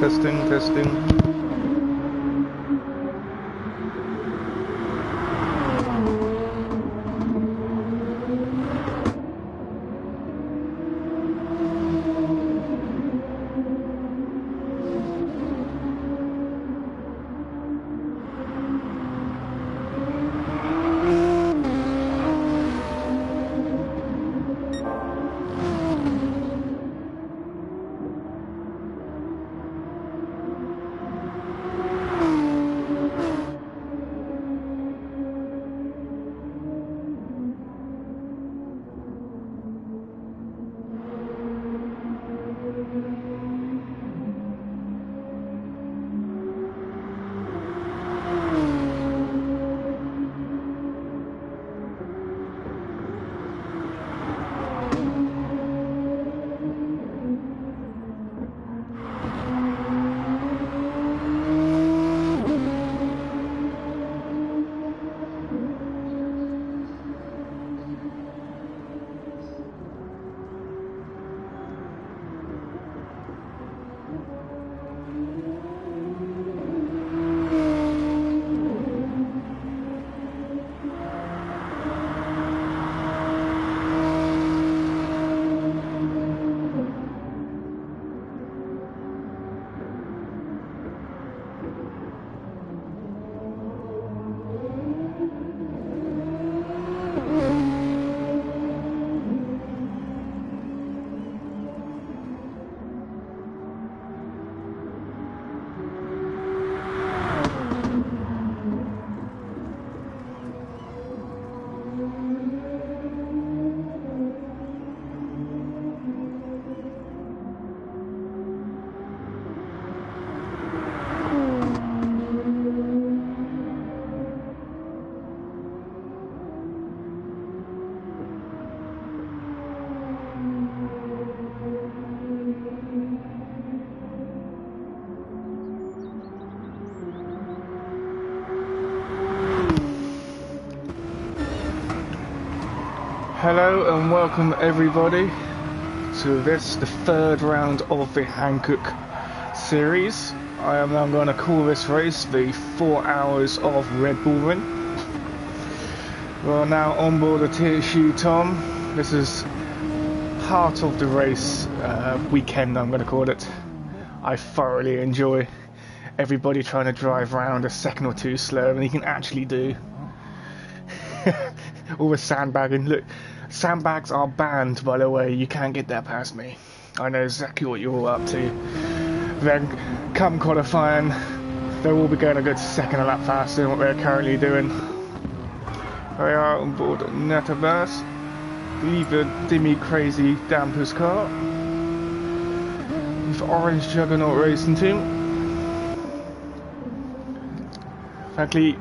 Testing, testing. Hello and welcome everybody to this, the third round of the Hankook series. I am now going to call this race the 4 hours of Red Bull Ring. We're now on board the TSU Tom. This is part of the race weekend, I'm going to call it. I thoroughly enjoy everybody trying to drive around a second or two slower than you can actually do. All the sandbagging. Look, sandbags are banned, by the way. You can't get that past me. I know exactly what you're all up to. Then, come qualifying, they'll all be going a good second a lap faster than what they're currently doing. They are on board Netabas. Leave the dimmy crazy dampers car. With Orange Juggernaut Racing Team. Frankly,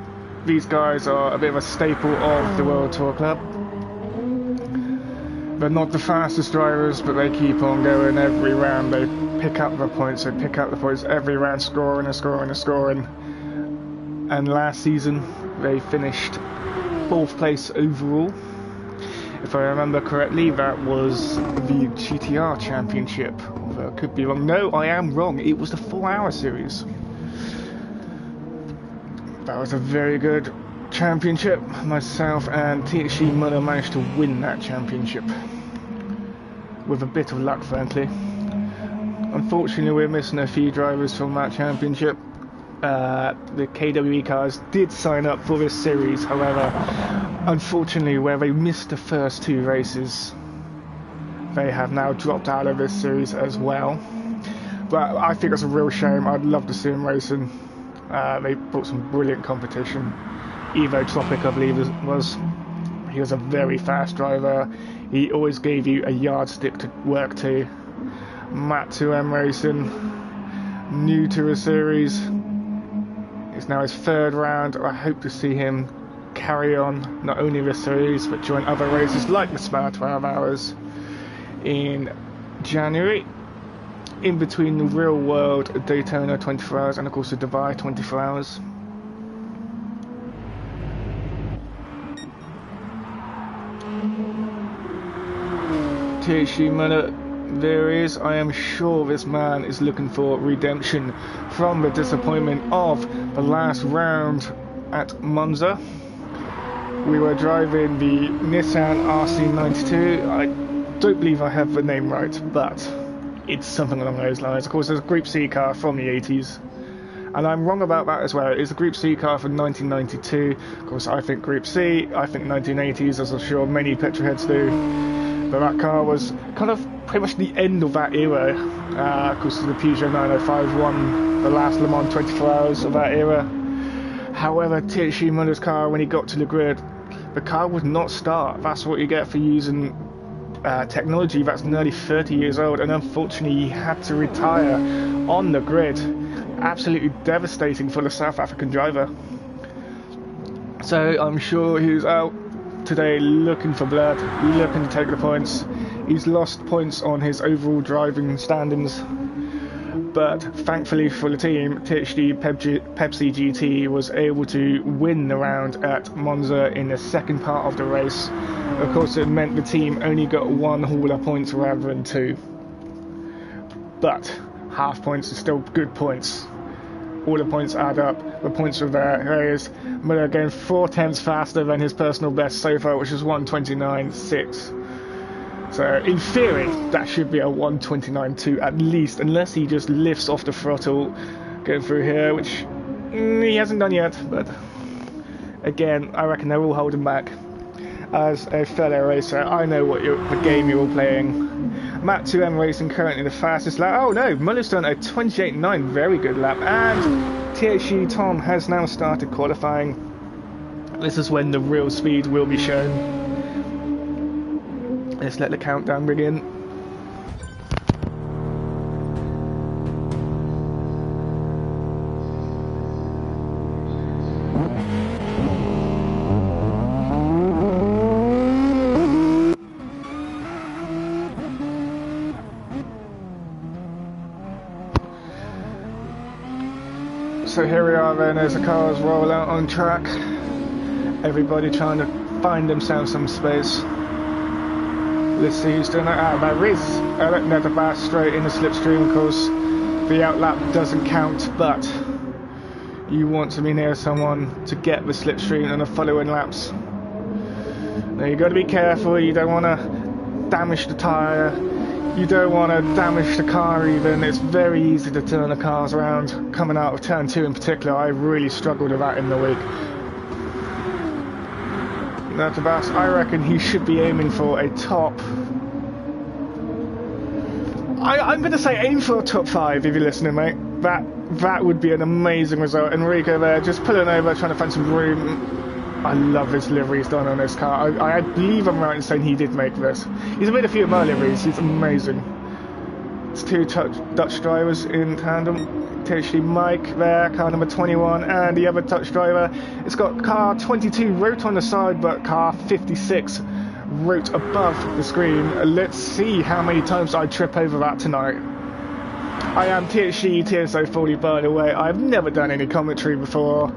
these guys are a bit of a staple of the World Tour Club. They're not the fastest drivers, but they keep on going every round. They pick up the points, every round, scoring and scoring and scoring. And last season, they finished 4th place overall. If I remember correctly, that was the GTR Championship. Although I could be wrong. No, I am wrong. It was the 4-hour series. That was a very good championship. Myself and TSU Muller managed to win that championship. With a bit of luck, frankly. Unfortunately, we're missing a few drivers from that championship. The KWE cars did sign up for this series, however, unfortunately, where they missed the first 2 races, they have now dropped out of this series as well. But I think it's a real shame. I'd love to see them racing. They brought some brilliant competition. Evo Tropic, I believe, he was a very fast driver. He always gave you a yardstick to work to. Matt 2M Racing, new to the series. It's now his 3rd round. I hope to see him carry on not only this series but join other races like the Spa 12 Hours in January. In between the real world Daytona 24 hours and of course the Dubai 24 hours. TSU Muller There is. I am sure this man is looking for redemption from the disappointment of the last round at Monza. We were driving the Nissan RC92. I don't believe I have the name right, but it's something along those lines. Of course, there's a Group C car from the 80s. And I'm wrong about that as well. It's a Group C car from 1992. Of course, I think Group C, I think 1980s, as I'm sure many petrolheads do. But that car was kind of pretty much the end of that era. Of course, the Peugeot 905 won the last Le Mans 24 hours of that era. However, THG Muller's car, when he got to the grid, the car would not start. That's what you get for using technology that's nearly 30 years old, and unfortunately he had to retire on the grid. Absolutely devastating for the South African driver. So I'm sure he's out today looking for blood, looking to take the points. He's lost points on his overall driving standings, but thankfully for the team, THD Pepsi GT was able to win the round at Monza in the second part of the race. Of course, it meant the team only got 1 haul of points rather than 2. But half points is still good points. All the points add up. The points are there. There is Muller going 4 tenths faster than his personal best so far, which is 1:29.6. So in theory, that should be a 1:29.2 at least, unless he just lifts off the throttle going through here, which he hasn't done yet. But again, I reckon they're all holding back. As a fellow racer, I know what the game you're all playing. Matt 2M Racing currently the fastest lap. Oh no, Muller's done a 28.9, very good lap. And THG Tom has now started qualifying. This is when the real speed will be shown. Let's let the countdown begin. So here we are then, as the cars roll out on track. Everybody trying to find themselves some space. Let's see who's doing that. There is Alec Netherbass straight in the slipstream. Of course, the outlap doesn't count, but you want to be near someone to get the slipstream and the following laps. Now you've got to be careful. You don't want to damage the tyre. You don't want to damage the car even. It's very easy to turn the cars around. Coming out of turn 2 in particular, I really struggled with that in the week. Netherbass, I reckon he should be aiming for a top. I'm going to say aim for a top 5 if you're listening, mate. That would be an amazing result. Enrico there, just pulling over, trying to find some room. I love this livery he's done on this car. I believe I'm right in saying he did make this. He's made a few of my liveries. He's amazing. It's 2 Dutch drivers in tandem. THD Mike there, car number 21, and the other Dutch driver. It's got car 22 wrote on the side, but car 56 wrote above the screen. Let's see how many times I trip over that tonight. I am THD TSO40, by the way. I've never done any commentary before.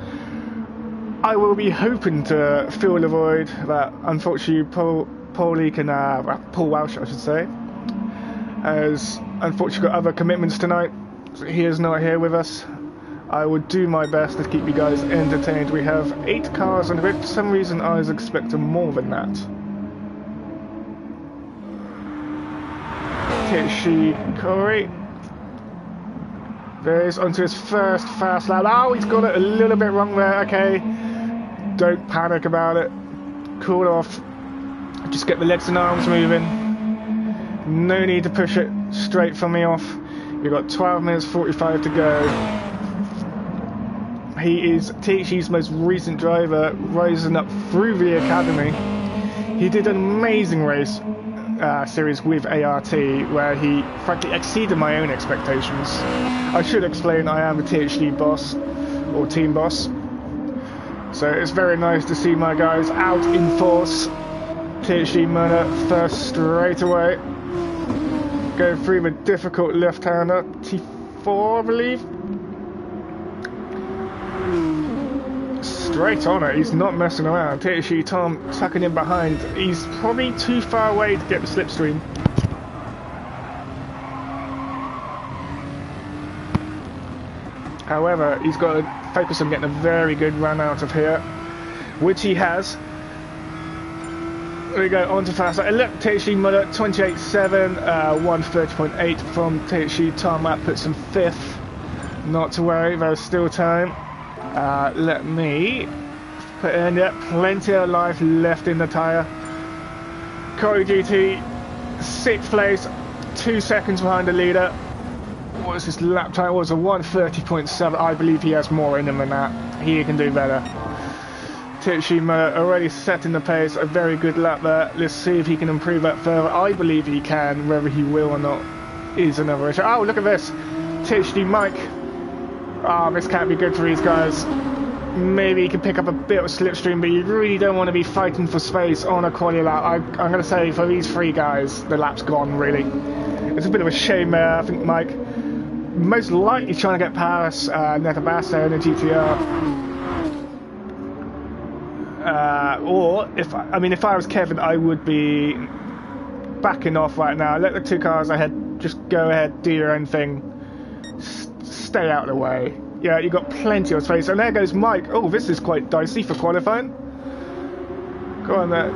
I will be hoping to fill the void that unfortunately Paul Walsh, I should say, has unfortunately got other commitments tonight. So he is not here with us. I will do my best to keep you guys entertained. We have 8 cars on the grid. For some reason I was expecting more than that. THG Corey. There's onto his first fast lap. Oh, he's got it a little bit wrong there. Okay. Don't panic about it. Cool off. Just get the legs and arms moving. No need to push it straight from me off. We've got 12 minutes 45 to go. He is THG's most recent driver, rising up through the academy. He did an amazing race series with ART, where he frankly exceeded my own expectations. I should explain I am a THG boss, or team boss. So it's very nice to see my guys out in force. THG Murder first straight away. Go through the difficult left-hander, T4 I believe. Straight on it, he's not messing around. THG Tom tucking in behind. He's probably too far away to get the slipstream. However, he's got to focus on getting a very good run out of here, which he has. There we go, on to fast. Look, THG Muller, 28.7, 130.8 from THG Tom. That puts him 5th. Not to worry, there's still time. Let me put in, yep, plenty of life left in the tyre. Corey GT, 6th place, 2 seconds behind the leader. What is his lap time? It was a 130.7. I believe he has more in him than that. He can do better. Tsushima already setting the pace, a very good lap there. Let's see if he can improve that further. I believe he can, whether he will or not is another issue. Oh, look at this. THD Mike. Oh, this can't be good for these guys. Maybe he can pick up a bit of slipstream, but you really don't want to be fighting for space on a quali lap. I'm going to say for these 3 guys, the lap's gone, really. It's a bit of a shame there. I think Mike most likely trying to get past Netabasta in a GTR. Or if I was Kevin, I would be backing off right now. Let the 2 cars ahead just go ahead, do your own thing, stay out of the way. Yeah, you got plenty of space. And there goes Mike. Oh, this is quite dicey for qualifying. Go on there.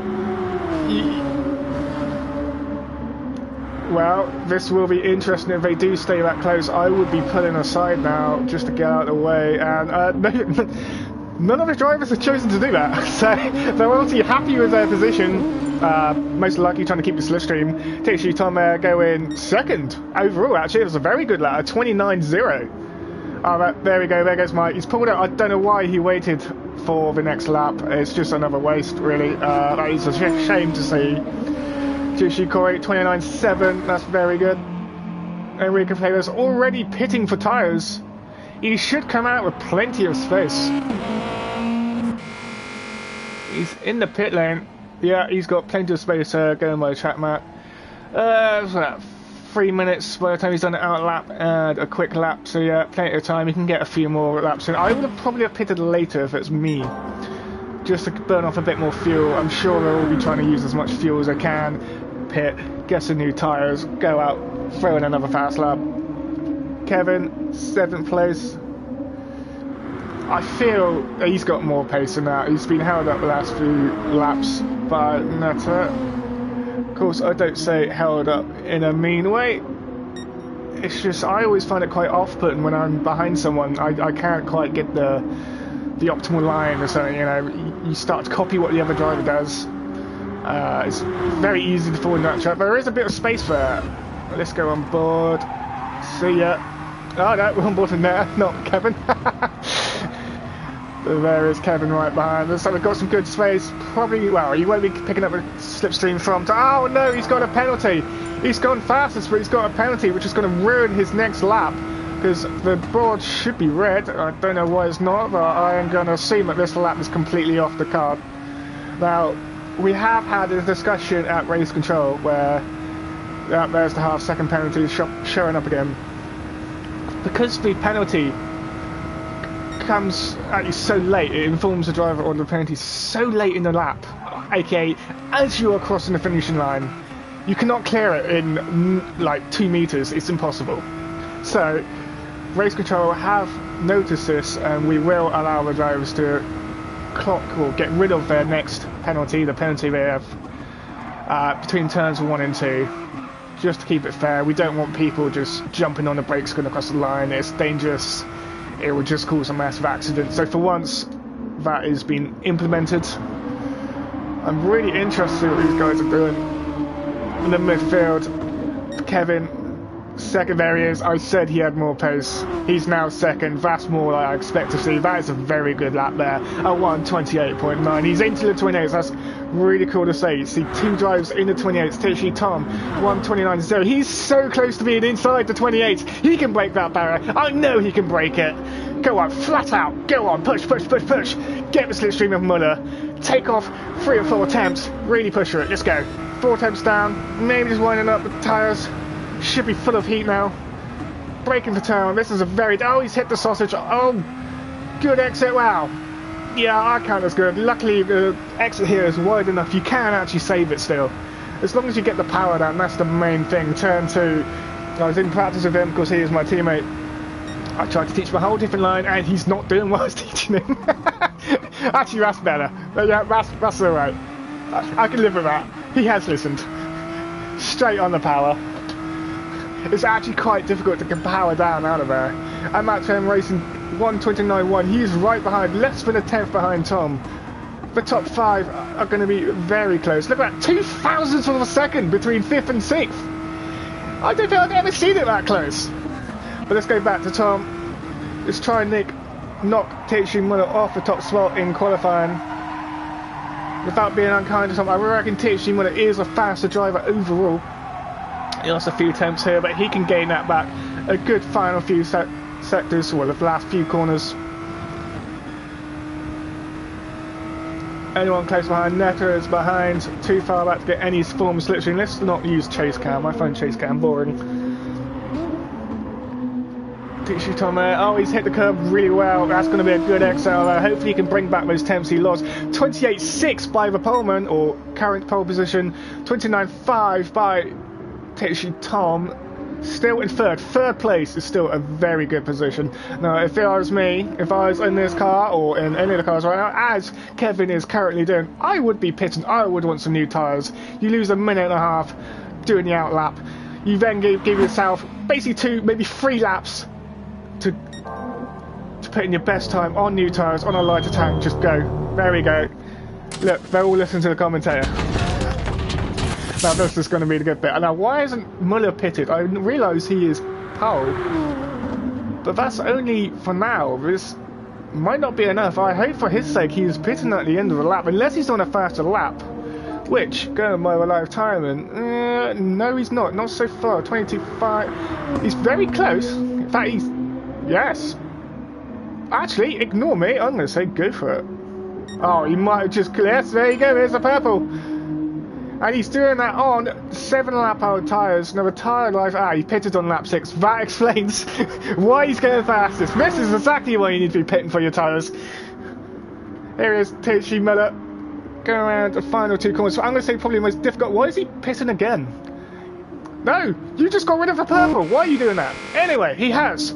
Well, this will be interesting if they do stay that close. I would be pulling aside now just to get out of the way. And none of the drivers have chosen to do that, so they're obviously happy with their position. Most likely trying to keep the slipstream. THG Tom going 2nd overall. Actually, it was a very good lap, a 29.0. There we go. There goes Mike. He's pulled out. I don't know why he waited for the next lap. It's just another waste, really. That is a shame to see. THG Corey 29.7. That's very good. Enrico Flavors already pitting for tyres. He should come out with plenty of space. He's in the pit lane. Yeah, he's got plenty of space going by the track map. What's that? 3 minutes by the time he's done an out lap and a quick lap. So yeah, plenty of time. He can get a few more laps in. I would have probably pitted later if it's me, just to burn off a bit more fuel. I'm sure they'll all be trying to use as much fuel as they can. Pit, get some new tyres, go out, throw in another fast lap. Kevin, 7th place. I feel he's got more pace than that. He's been held up the last few laps by Netta. Of course, I don't say held up in a mean way. It's just, I always find it quite off-putting when I'm behind someone. I can't quite get the optimal line or something, you know. You start to copy what the other driver does. It's very easy to fall in that trap. There is a bit of space there. Let's go on board. See ya. Oh no, we're on board from there, not Kevin. There is Kevin right behind us. So we've got some good space. Probably, well, he won't be picking up a slipstream from. Oh no, he's got a penalty. He's gone fastest, but he's got a penalty, which is going to ruin his next lap. Because the board should be red. I don't know why it's not, but I am going to assume that this lap is completely off the card. Now, we have had a discussion at race control where there's the half-second penalty showing up again. Because the penalty comes at you so late, it informs the driver on the penalty so late in the lap, aka as you are crossing the finishing line. You cannot clear it in like 2 meters, it's impossible. So race control have noticed this, and we will allow the drivers to clock or get rid of their next penalty, the penalty they have between turns 1 and 2, just to keep it fair. We don't want people just jumping on the brakes going across the line. It's dangerous. It would just cause a massive accident. So for once, that is being implemented. I'm really interested in what these guys are doing. In the midfield, Kevin, 2nd there he is. I said he had more pace. He's now 2nd. That's more like I expect to see. That is a very good lap there. A 1:28.9. He's into the 28s. That's really cool to say. You see 2 drives in the 28s. THG Tom, 1:29.0. He's so close to being inside the 28s. He can break that barrier. I know he can break it. Go on, flat out. Go on, push, push, push, push. Get the slipstream of Muller. Take off 3 or 4 attempts. Really push for it. Let's go. 4 attempts down. Maybe just winding up the tyres. Should be full of heat now. Braking for turn. This is a very... Oh, he's hit the sausage. Oh, good exit. Wow. Yeah, I count as good. Luckily, the exit here is wide enough. You can actually save it still. As long as you get the power down, that's the main thing. Turn 2. I was in practice with him because he is my teammate. I tried to teach him a whole different line, and he's not doing what I was teaching him. Actually, that's better. But yeah, that's alright. I can live with that. He has listened. Straight on the power. It's actually quite difficult to get power down out of there. I'm at him racing 1:29.1. He's right behind, less than a tenth behind Tom. The top 5 are going to be very close. Look at that, 0.02 of a second between 5th and 6th. I don't think I've ever seen it that close. But let's go back to Tom. Let's try and knock Teichi Muller off the top spot in qualifying. Without being unkind to Tom, I reckon Teichi Muller is a faster driver overall. He lost a few attempts here, but he can gain that back. A good final few sectors, well, the last few corners. Anyone close behind? Netter is behind, too far back to get any form of slipstream. Let's not use chase cam. I find chase cam boring. Teichi Tom, oh, he's hit the curb really well. That's going to be a good XL. Hopefully he can bring back those temps he lost. 28.6 by the poleman, or current pole position. 29.5 by Teichi Tom. Still in third. Third place is still a very good position. Now, if it was me, if I was in this car or in any of the cars right now, as Kevin is currently doing, I would be pitting. I would want some new tyres. You lose a minute and a half doing the out lap. You then give yourself basically 2, maybe 3 laps to put in your best time on new tyres, on a lighter tank. Just go. There we go. Look, they're all listening to the commentator. Now this is going to be the good bit. Now, why isn't Muller pitted? I realise he is pole, but that's only for now. This might not be enough. I hope for his sake he is pitting at the end of the lap, unless he's on a faster lap. Which, going by the live timing, no, he's not. Not so far. 22.5. He's very close. In fact, he's yes. Actually, ignore me. I'm going to say go for it. Oh, he might have just yes. There you go. There's the purple. And he's doing that on 7 lap hour tyres. Now the tyre life, he pitted on lap 6. That explains why he's going fastest. This is exactly why you need to be pitting for your tyres. Here is Teichi Muller going around the final 2 corners. So I'm going to say probably the most difficult. Why is he pitting again? No, you just got rid of the purple. Why are you doing that? Anyway, he has.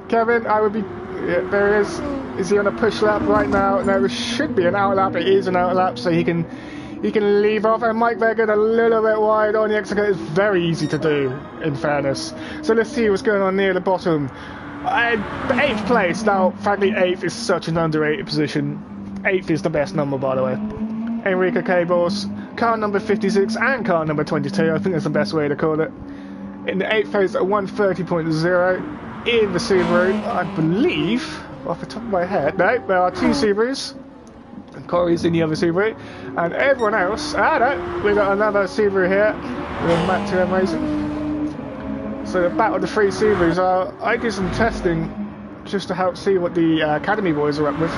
Kevin, I would be... Yeah, there he is. Is he on a push lap right now? No, there should be an out lap. It is an out lap, so he can leave off. And Mike Vegan a little bit wide on the exit. It's very easy to do, in fairness. So let's see what's going on near the bottom. 8th place. Now, frankly, 8th is such an underrated position. 8th is the best number, by the way. Enrico Cables, car number 56 and car number 22. I think that's the best way to call it. In the 8th place at 130.0. In the Subaru, I believe, off the top of my head, no, there are 2 Subarus, and Corey's in the other Subaru, and everyone else, no, we've got another Subaru here, with Matt 2M Racing. So the battle of the 3 Subarus I did some testing, just to help see what the Academy boys are up with.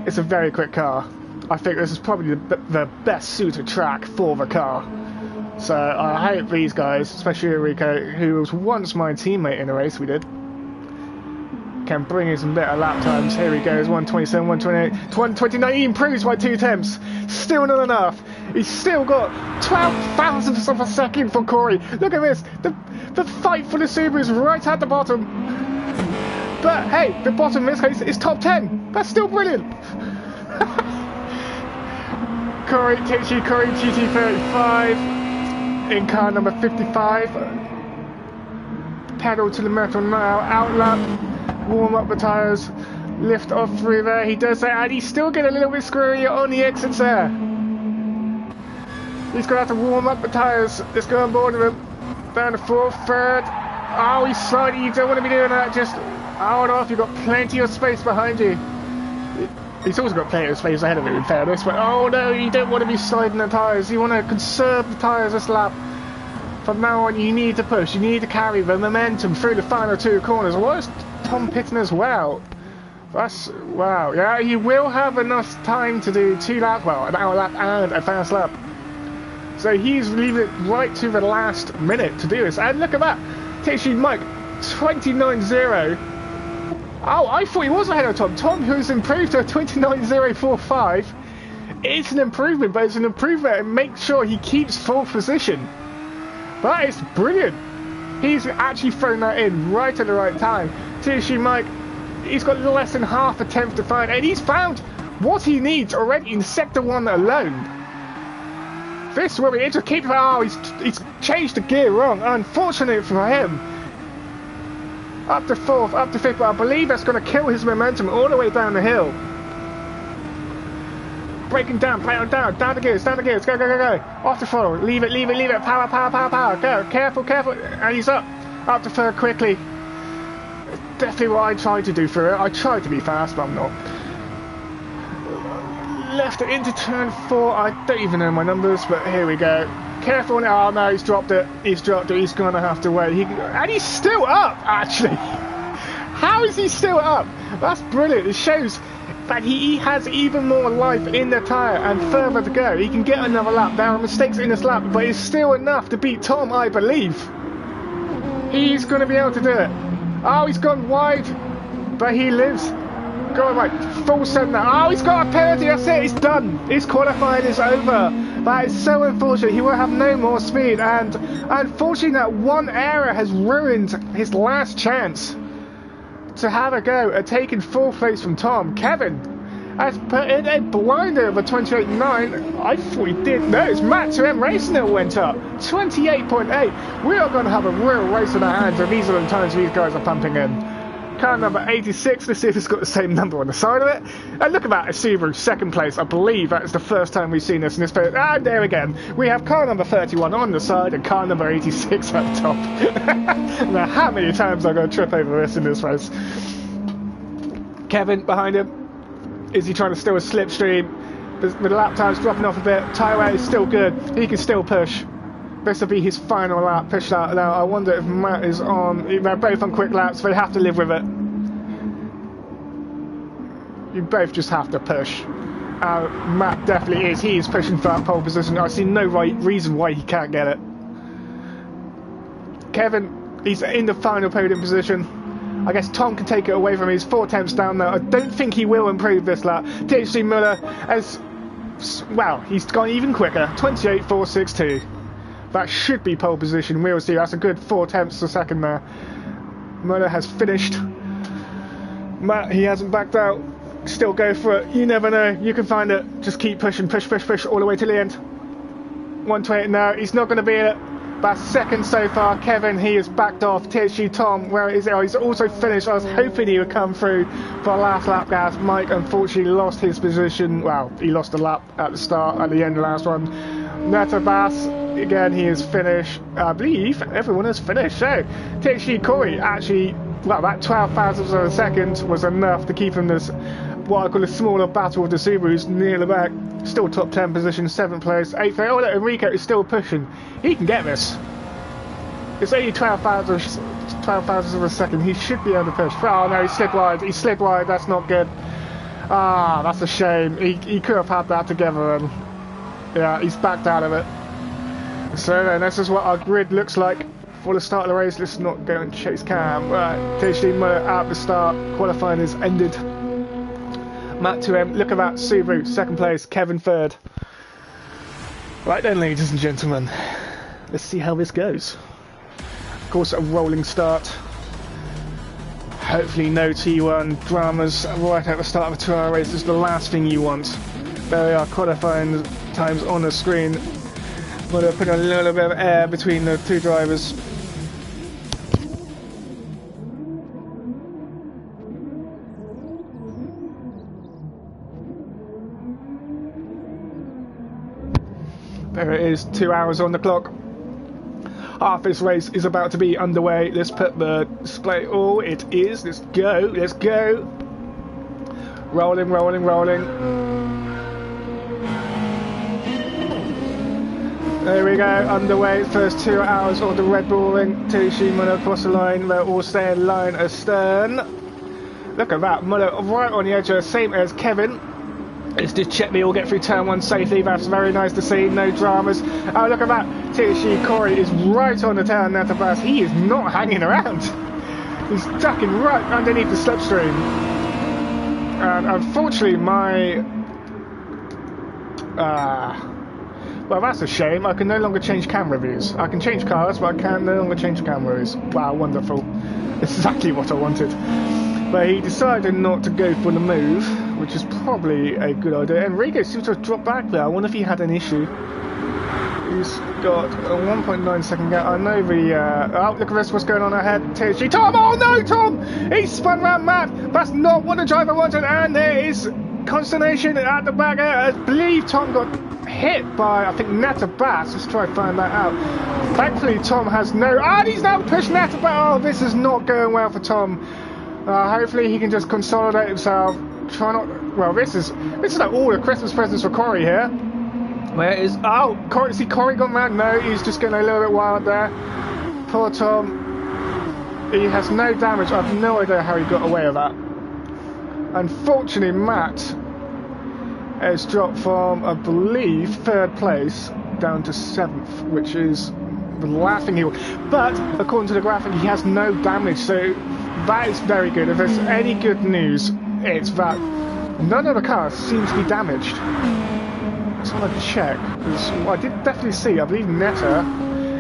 It's a very quick car. I think this is probably the best suited track for the car. So I hope these guys, especially Enrico, who was once my teammate in a race we did, can bring in some better lap times. Here he goes, 127, 128, 129. He improves by 2 attempts. Still not enough. He's still got 12,000ths of a second for Corey. Look at this. The fight for the Subaru is right at the bottom. But hey, the bottom in this case is top 10. That's still brilliant. Corey GT35. In car number 55, pedal to the metal now, out lap, warm up the tyres, lift off through there, he does that, and he's still getting a little bit screwy on the exits there. He's going to have to warm up the tyres. Let's go on board with him. Down to 4th, 3rd. Oh, he's sliding, you don't want to be doing that, just hold off, you've got plenty of space behind you. He's also got plenty of space ahead of him, in fairness, but oh no, you don't want to be sliding the tyres. You want to conserve the tyres this lap. From now on, you need to push. You need to carry the momentum through the final 2 corners. Why is Tom pitting as well? That's... wow. Yeah, you will have enough time to do 2 laps. Well, an hour lap and a fast lap. So he's leaving it right to the last minute to do this. And look at that. Teichi Mike, 29.0. Oh, I thought he was ahead of Tom. Tom, who's improved to a 29.045. It's an improvement, but it's an improvement and make sure he keeps 4th position. That is brilliant. He's actually thrown that in right at the right time. TSG Mike, he's got less than half a tenth to find, and he's found what he needs already in Sector 1 alone. This will be interesting. Oh, he's changed the gear wrong. Unfortunate for him. Up to 4th, up to 5th, but I believe that's going to kill his momentum all the way down the hill. Breaking down, down the gears, go, go, go, go. Off the throttle, leave it, power, power, power, power, go, careful, careful, and he's up to 3rd quickly. Definitely what I tried to do for it. I tried to be fast, but I'm not. Left it into turn 4, I don't even know my numbers, but here we go. Careful now, oh no, he's dropped it, he's going to have to wait. And he's still up, actually. How is he still up? That's brilliant, it shows that he has even more life in the tyre and further to go. He can get another lap. There are mistakes in this lap, but it's still enough to beat Tom, I believe. He's going to be able to do it. Oh, he's gone wide, but he lives. Going right, full send now. Oh, he's got a penalty, that's it, it's done. His qualifying is over. That is so unfortunate. He will have no more speed, and unfortunately that one error has ruined his last chance to have a go at taking 4th place from Tom. Kevin has put in a blinder of a 28.9. I thought he did. No, it's Matt 2M Racing that went up. 28.8. We are going to have a real race in our hands, and these are the times these guys are pumping in. Car number 86, let's see if it's got the same number on the side of it. And look at that, a Subaru 2nd place. I believe that is the first time we've seen this in this place. And there again, we have car number 31 on the side and car number 86 at the top. Now, how many times I'm going to trip over this in this race? Kevin behind him. Is he trying to steal a slipstream? The lap time's dropping off a bit. Tyre wear is still good. He can still push. This will be his final lap, pushed out. Now, I wonder if Matt is on. They're both on quick laps, so they have to live with it. You both just have to push. Matt definitely is. He is pushing for that pole position. I see no reason why he can't get it. Kevin, he's in the final podium position. I guess Tom can take it away from him. He's 4 tenths down now. I don't think he will improve this lap. THC Muller has, well, he's gone even quicker. 28.462. That should be pole position. We'll see. That's a good 4 tenths a second there. Muller has finished. Matt, he hasn't backed out. Still go for it. You never know. You can find it. Just keep pushing. Push, push, push all the way to the end. 128 now. He's not going to be in it. That's 2nd so far. Kevin, he has backed off. THG Tom, where is it? Oh, he's also finished. I was hoping he would come through for last lap gas. Mike unfortunately lost his position. Well, he lost a lap at the start, at the end of the last one. Netabas, again, he is finished. I believe everyone has finished. So, THG Corey actually, well, that 12 thousandths of a second was enough to keep him this, what I call a smaller battle with the Subarus near the back. Still top 10 position, 7th place, 8th place. Oh, look, Enrico is still pushing. He can get this. It's only 12 thousandths of a second. He should be able to push. Oh no, he slid wide. He slid wide. That's not good. Ah, that's a shame. He could have had that together, and yeah, he's backed out of it. So then, this is what our grid looks like for the start of the race. Let's not go and chase Cam. Right, THD Muller at the start. Qualifying is ended. Matt 2M, look at that, Subaru, 2nd place, Kevin 3rd. Right then, ladies and gentlemen, let's see how this goes. Of course, a rolling start. Hopefully no T1 dramas right at the start of a 2-hour race. This is the last thing you want. There we are, qualifying times on the screen. I'm going to put a little bit of air between the two drivers. There it is, 2 hours on the clock. Half this race is about to be underway. Let's put the display. Oh, it is. Let's go. Let's go. Rolling, rolling, rolling. There we go. Underway. First 2 hours of the Red Bull Ring. THG Muller across the line. They're all staying line astern. Look at that. Muller right on the edge, same as Kevin. Let's just check they all get through turn 1 safely. That's very nice to see. No dramas. Oh, look at that. THG Corey is right on the tail now to pass. He is not hanging around. He's ducking right underneath the slipstream. And unfortunately, Well, that's a shame. I can no longer change camera views. I can change cars, but I can no longer change camera views. Wow, wonderful. Exactly what I wanted. But he decided not to go for the move, which is probably a good idea. Enrico seems to have dropped back there. I wonder if he had an issue. He's got a 1.9 second gap. I know the... oh, look at this, what's going on ahead. TSG. Tom! Oh no, Tom! He spun around Matt! That's not what the driver wanted, and there is consternation at the back. I believe Tom got hit by, I think, Nata Bass. Let's try and find that out. Thankfully, Tom has no... and he's now pushed Nata Bass! Oh, this is not going well for Tom. Hopefully he can just consolidate himself. Try not... well, this is like all the Christmas presents for Corey here. Where is... oh, Corey, see Corey gone mad? No, he's just getting a little bit wild there. Poor Tom. He has no damage. I have no idea how he got away with that. Unfortunately, Matt has dropped from, I believe, 3rd place down to 7th, which is the last thing he will... but, according to the graphic, he has no damage, so that is very good. If there's any good news, it's that none of the cars seem to be damaged. I just want to check, because I did definitely see, I believe Netta,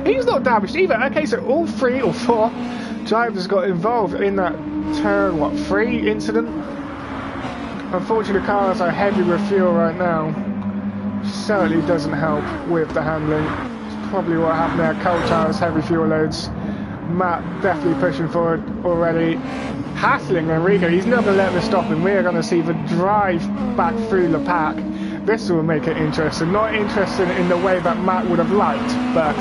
he's not damaged either. Okay, so all 3 or 4 drivers got involved in that turn, what, 3 incident? Unfortunately, the cars are heavy with fuel right now. Certainly doesn't help with the handling. It's probably what happened there. Cold tires, heavy fuel loads. Matt definitely pushing forward already. Hassling Enrico, he's not going to let this stop him. We're going to see the drive back through the pack. This will make it interesting. Not interesting in the way that Matt would have liked, but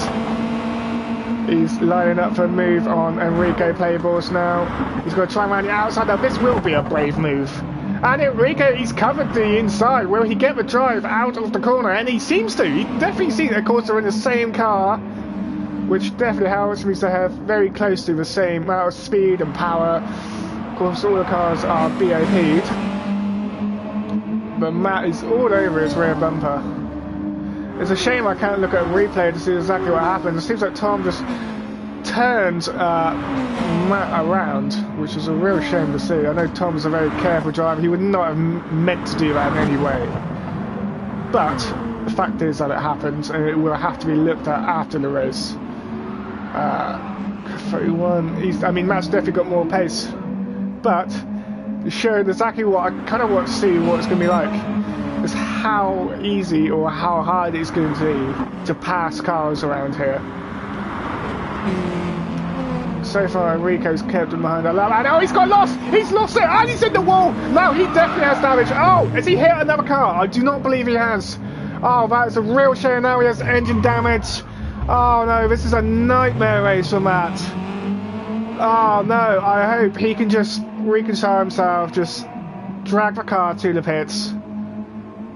he's lining up for a move on Enrico Playballs now. He's going to try and round the outside. Now this will be a brave move. And Enrico, he's covered the inside. Will he get the drive out of the corner? And he seems to. He definitely seems to. Of course, they're in the same car, which definitely helps me to have very close to the same amount of speed and power. Of course, all the cars are BOP'd. But Matt is all over his rear bumper. It's a shame I can't look at a replay to see exactly what happens. It seems like Tom just turned Matt around, which is a real shame to see. I know Tom's a very careful driver. He would not have meant to do that in any way. But the fact is that it happens, and it will have to be looked at after the race. 31. I mean, Matt's definitely got more pace, but showing exactly what I kind of want to see what it's going to be like is how easy or how hard it's going to be to pass cars around here. So far, Enrico's kept him behind that lap. And oh, he's got lost! He's lost it! And he's in the wall! No, he definitely has damage. Oh, has he hit another car? I do not believe he has. Oh, that is a real shame. Now he has engine damage. Oh no, this is a nightmare race for Matt. Oh no, I hope he can just reconcile himself, just drag the car to the pits,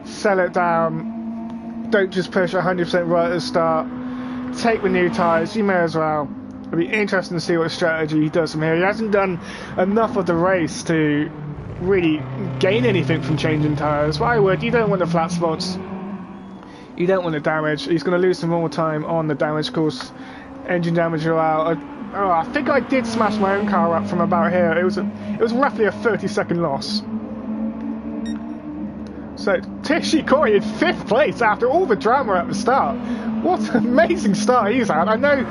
sell it down, don't just push 100% right at the start, take the new tyres, you may as well. It'll be interesting to see what strategy he does from here. He hasn't done enough of the race to really gain anything from changing tyres, but I would. You don't want the flat spots. You don't want the damage. He's going to lose some more time on the damage course. Engine damage allowed. I think I did smash my own car up from about here. It was roughly a 30-second loss. So Tishy Corey in 5th place after all the drama at the start. What an amazing start he's had. I know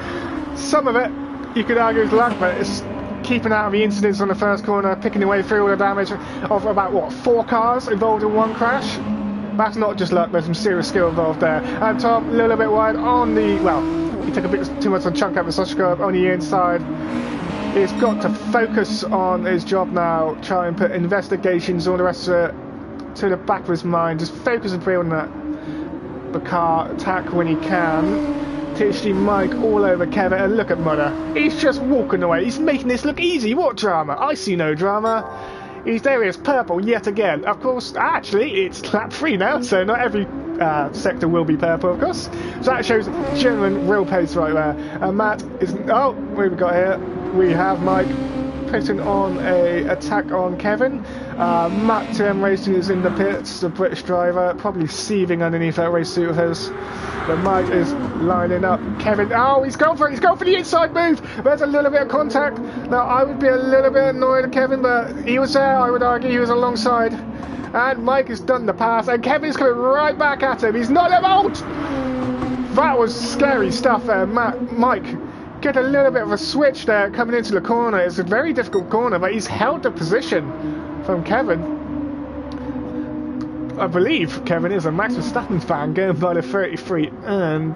some of it you could argue is luck, but it's keeping out of the incidents on the first corner, picking your way through all the damage of about, what, 4 cars involved in one crash? That's not just luck, there's some serious skill involved there. And Tom, a little bit wide on the, well, he took a bit too much of a chunk out of the sausage curve on the inside. He's got to focus on his job now, try and put investigations, all the rest of it, to the back of his mind. Just focus and on the car, attack when he can. THD Mike all over Kevin, and look at Mudder. He's just walking away. He's making this look easy. What drama? I see no drama. He's there, he is purple yet again. Of course, actually, it's lap 3 now, so not every sector will be purple, of course. So that shows genuine real pace right there. And Matt is... oh, what have we got here? We have Mike putting on a attack on Kevin. Matt TM Racing is in the pits, the British driver, probably seething underneath that race suit of his. But Mike is lining up Kevin. Oh, he's going for it. He's going for the inside move. There's a little bit of contact. Now, I would be a little bit annoyed at Kevin, but he was there. I would argue he was alongside. And Mike has done the pass, and Kevin's coming right back at him. He's not out. that was scary stuff there. Mike get a little bit of a switch there coming into the corner. It's a very difficult corner, but he's held the position from Kevin. I believe Kevin is a Max Verstappen fan, going by the 33 and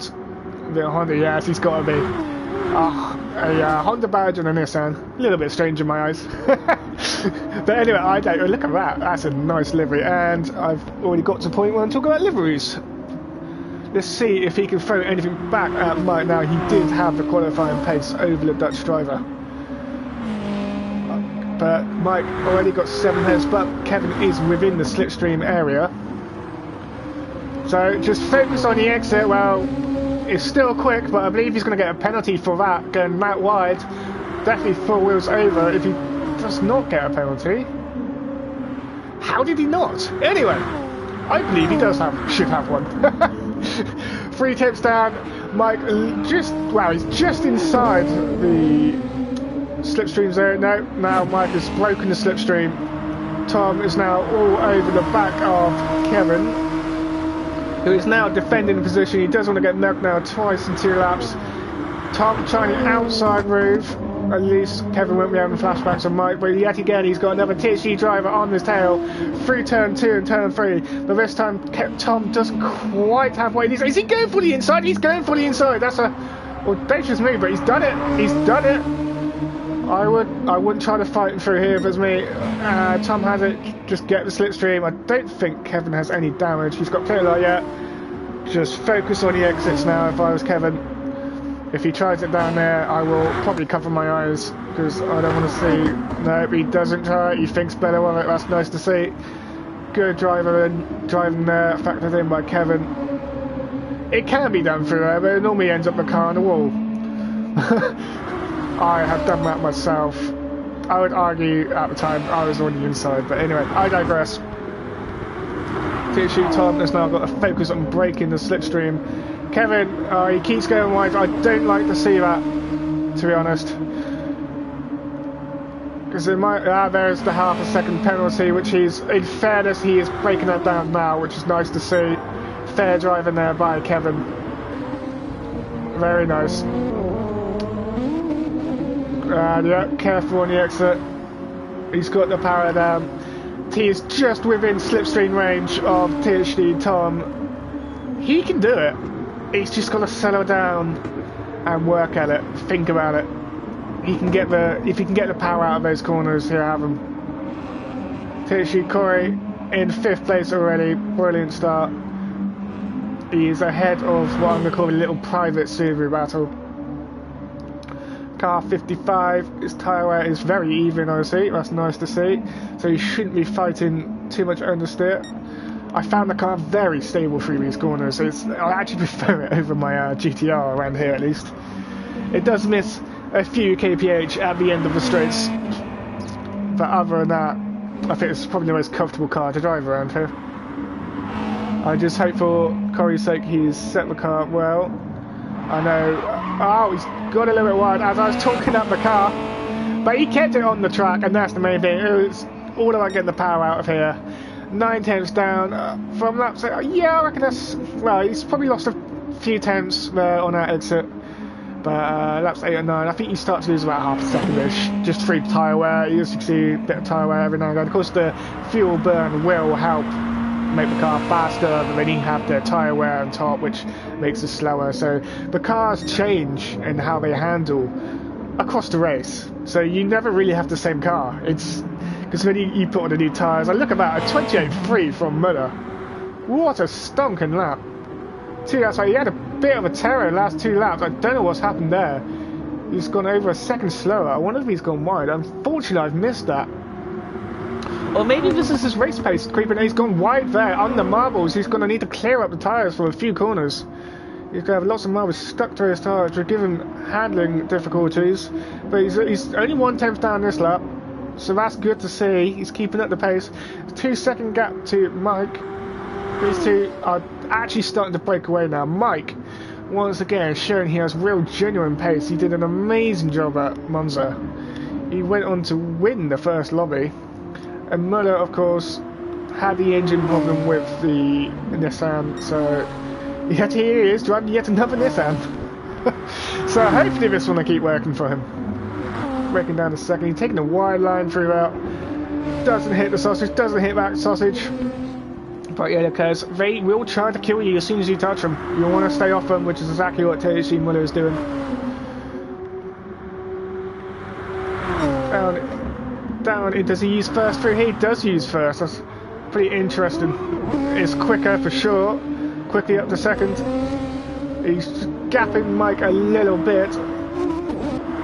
the Honda. Yes, he's got to be. A Honda badge and a Nissan. A little bit strange in my eyes. But anyway, I don't. Look at that. That's a nice livery. And I've already got to the point where I'm talking about liveries. Let's see if he can throw anything back at Mike now. He did have the qualifying pace over the Dutch driver. But Mike already got 7 heads, but Kevin is within the slipstream area. So just focus on the exit. Well, it's still quick, but I believe he's going to get a penalty for that, going that wide. Definitely 4 wheels over if he does not get a penalty. How did he not? Anyway, I believe he should have one. 3 tips down. Mike he's just inside the slipstream zone. No, now Mike has broken the slipstream. Tom is now all over the back of Kevin, who is now defending the position. He does want to get milked now twice in 2 laps. Tom trying the outside move. At least Kevin won't be having flashbacks on Mike, but yet again he's got another THG driver on his tail through turn 2 and turn 3. But this time Tom doesn't quite have what he needs. Is he going for the inside? He's going for the inside. That's a audacious move, but he's done it. He's done it. I wouldn't try to fight him through here if it was me. Tom has it. Just get the slipstream. I don't think Kevin has any damage. He's got clear light yet. Just focus on the exits now if I was Kevin. If he tries it down there, I will probably cover my eyes because I don't want to see. No, he doesn't try it. He thinks better of it. That's nice to see. Good driver then, driving there, factored in by Kevin. It can be done through there, but it normally ends up the car on the wall. I have done that myself. I would argue at the time I was on the inside, but anyway, I digress. THG Tom has now got to focus on breaking the slipstream. Kevin, he keeps going wide. I don't like to see that, to be honest. Because it might, there's the half a second penalty, which he's, in fairness, he is breaking that down now, which is nice to see. Fair driving there by Kevin. Very nice. Yeah, careful on the exit. He's got the power down. He is just within slipstream range of THD Tom. He can do it. He's just got to settle down and work at it. Think about it. He can get if he can get the power out of those corners, he'll have them. THD Corey in 5th place already. Brilliant start. He's ahead of what I'm going to call a little private Subaru battle. Car 55, his tyre wear is very even, I see. That's nice to see. So he shouldn't be fighting too much understeer. I found the car very stable through these corners, so I actually prefer it over my GTR around here at least. It does miss a few kph at the end of the straights, but other than that, I think it's probably the most comfortable car to drive around here. I just hope for Corey's sake he's set the car up well. I know, he's got a little bit wide as I was talking up the car, but he kept it on the track, and that's the main thing. It was all about getting the power out of here. 9 tenths down from laps. Yeah, I reckon that's, well, he's probably lost a few tenths there on that exit, but laps 8 and 9, I think he starts to lose about half a second-ish, just through tyre wear. You just see a bit of tyre wear every now and then. Of course, the fuel burn will help make the car faster, but then you have the tyre wear on top, which makes it slower. So the cars change in how they handle across the race. So you never really have the same car. It's because when you put on the new tyres, I look at that, a 28.3 from Muller. What a stonking lap. 2 laps, he had a bit of a terror in the last 2 laps. I don't know what's happened there. He's gone over a second slower. I wonder if he's gone wide. Unfortunately, I've missed that. Or maybe this is his race pace creeping. He's gone wide there on the marbles. He's going to need to clear up the tyres for a few corners. He's going to have lots of marbles stuck to his tyres, which will give him handling difficulties. But he's only 1 tenth down this lap. So that's good to see. He's keeping up the pace. 2 second gap to Mike. These two are actually starting to break away now. Mike, once again, showing he has real genuine pace. He did an amazing job at Monza. He went on to win the first lobby. And Muller, of course, had the engine problem with the Nissan, so Yet here he is driving yet another Nissan. So hopefully this one will keep working for him. Breaking down the second, he's taking a wide line throughout. Doesn't hit the sausage, doesn't hit that sausage. But yeah, because they will try to kill you as soon as you touch them. You want to stay off them, which is exactly what THC Muller is doing. Down, does he use first through? He does use first. That's pretty interesting. It's quicker for sure. Quickly up to second. He's gapping Mike a little bit.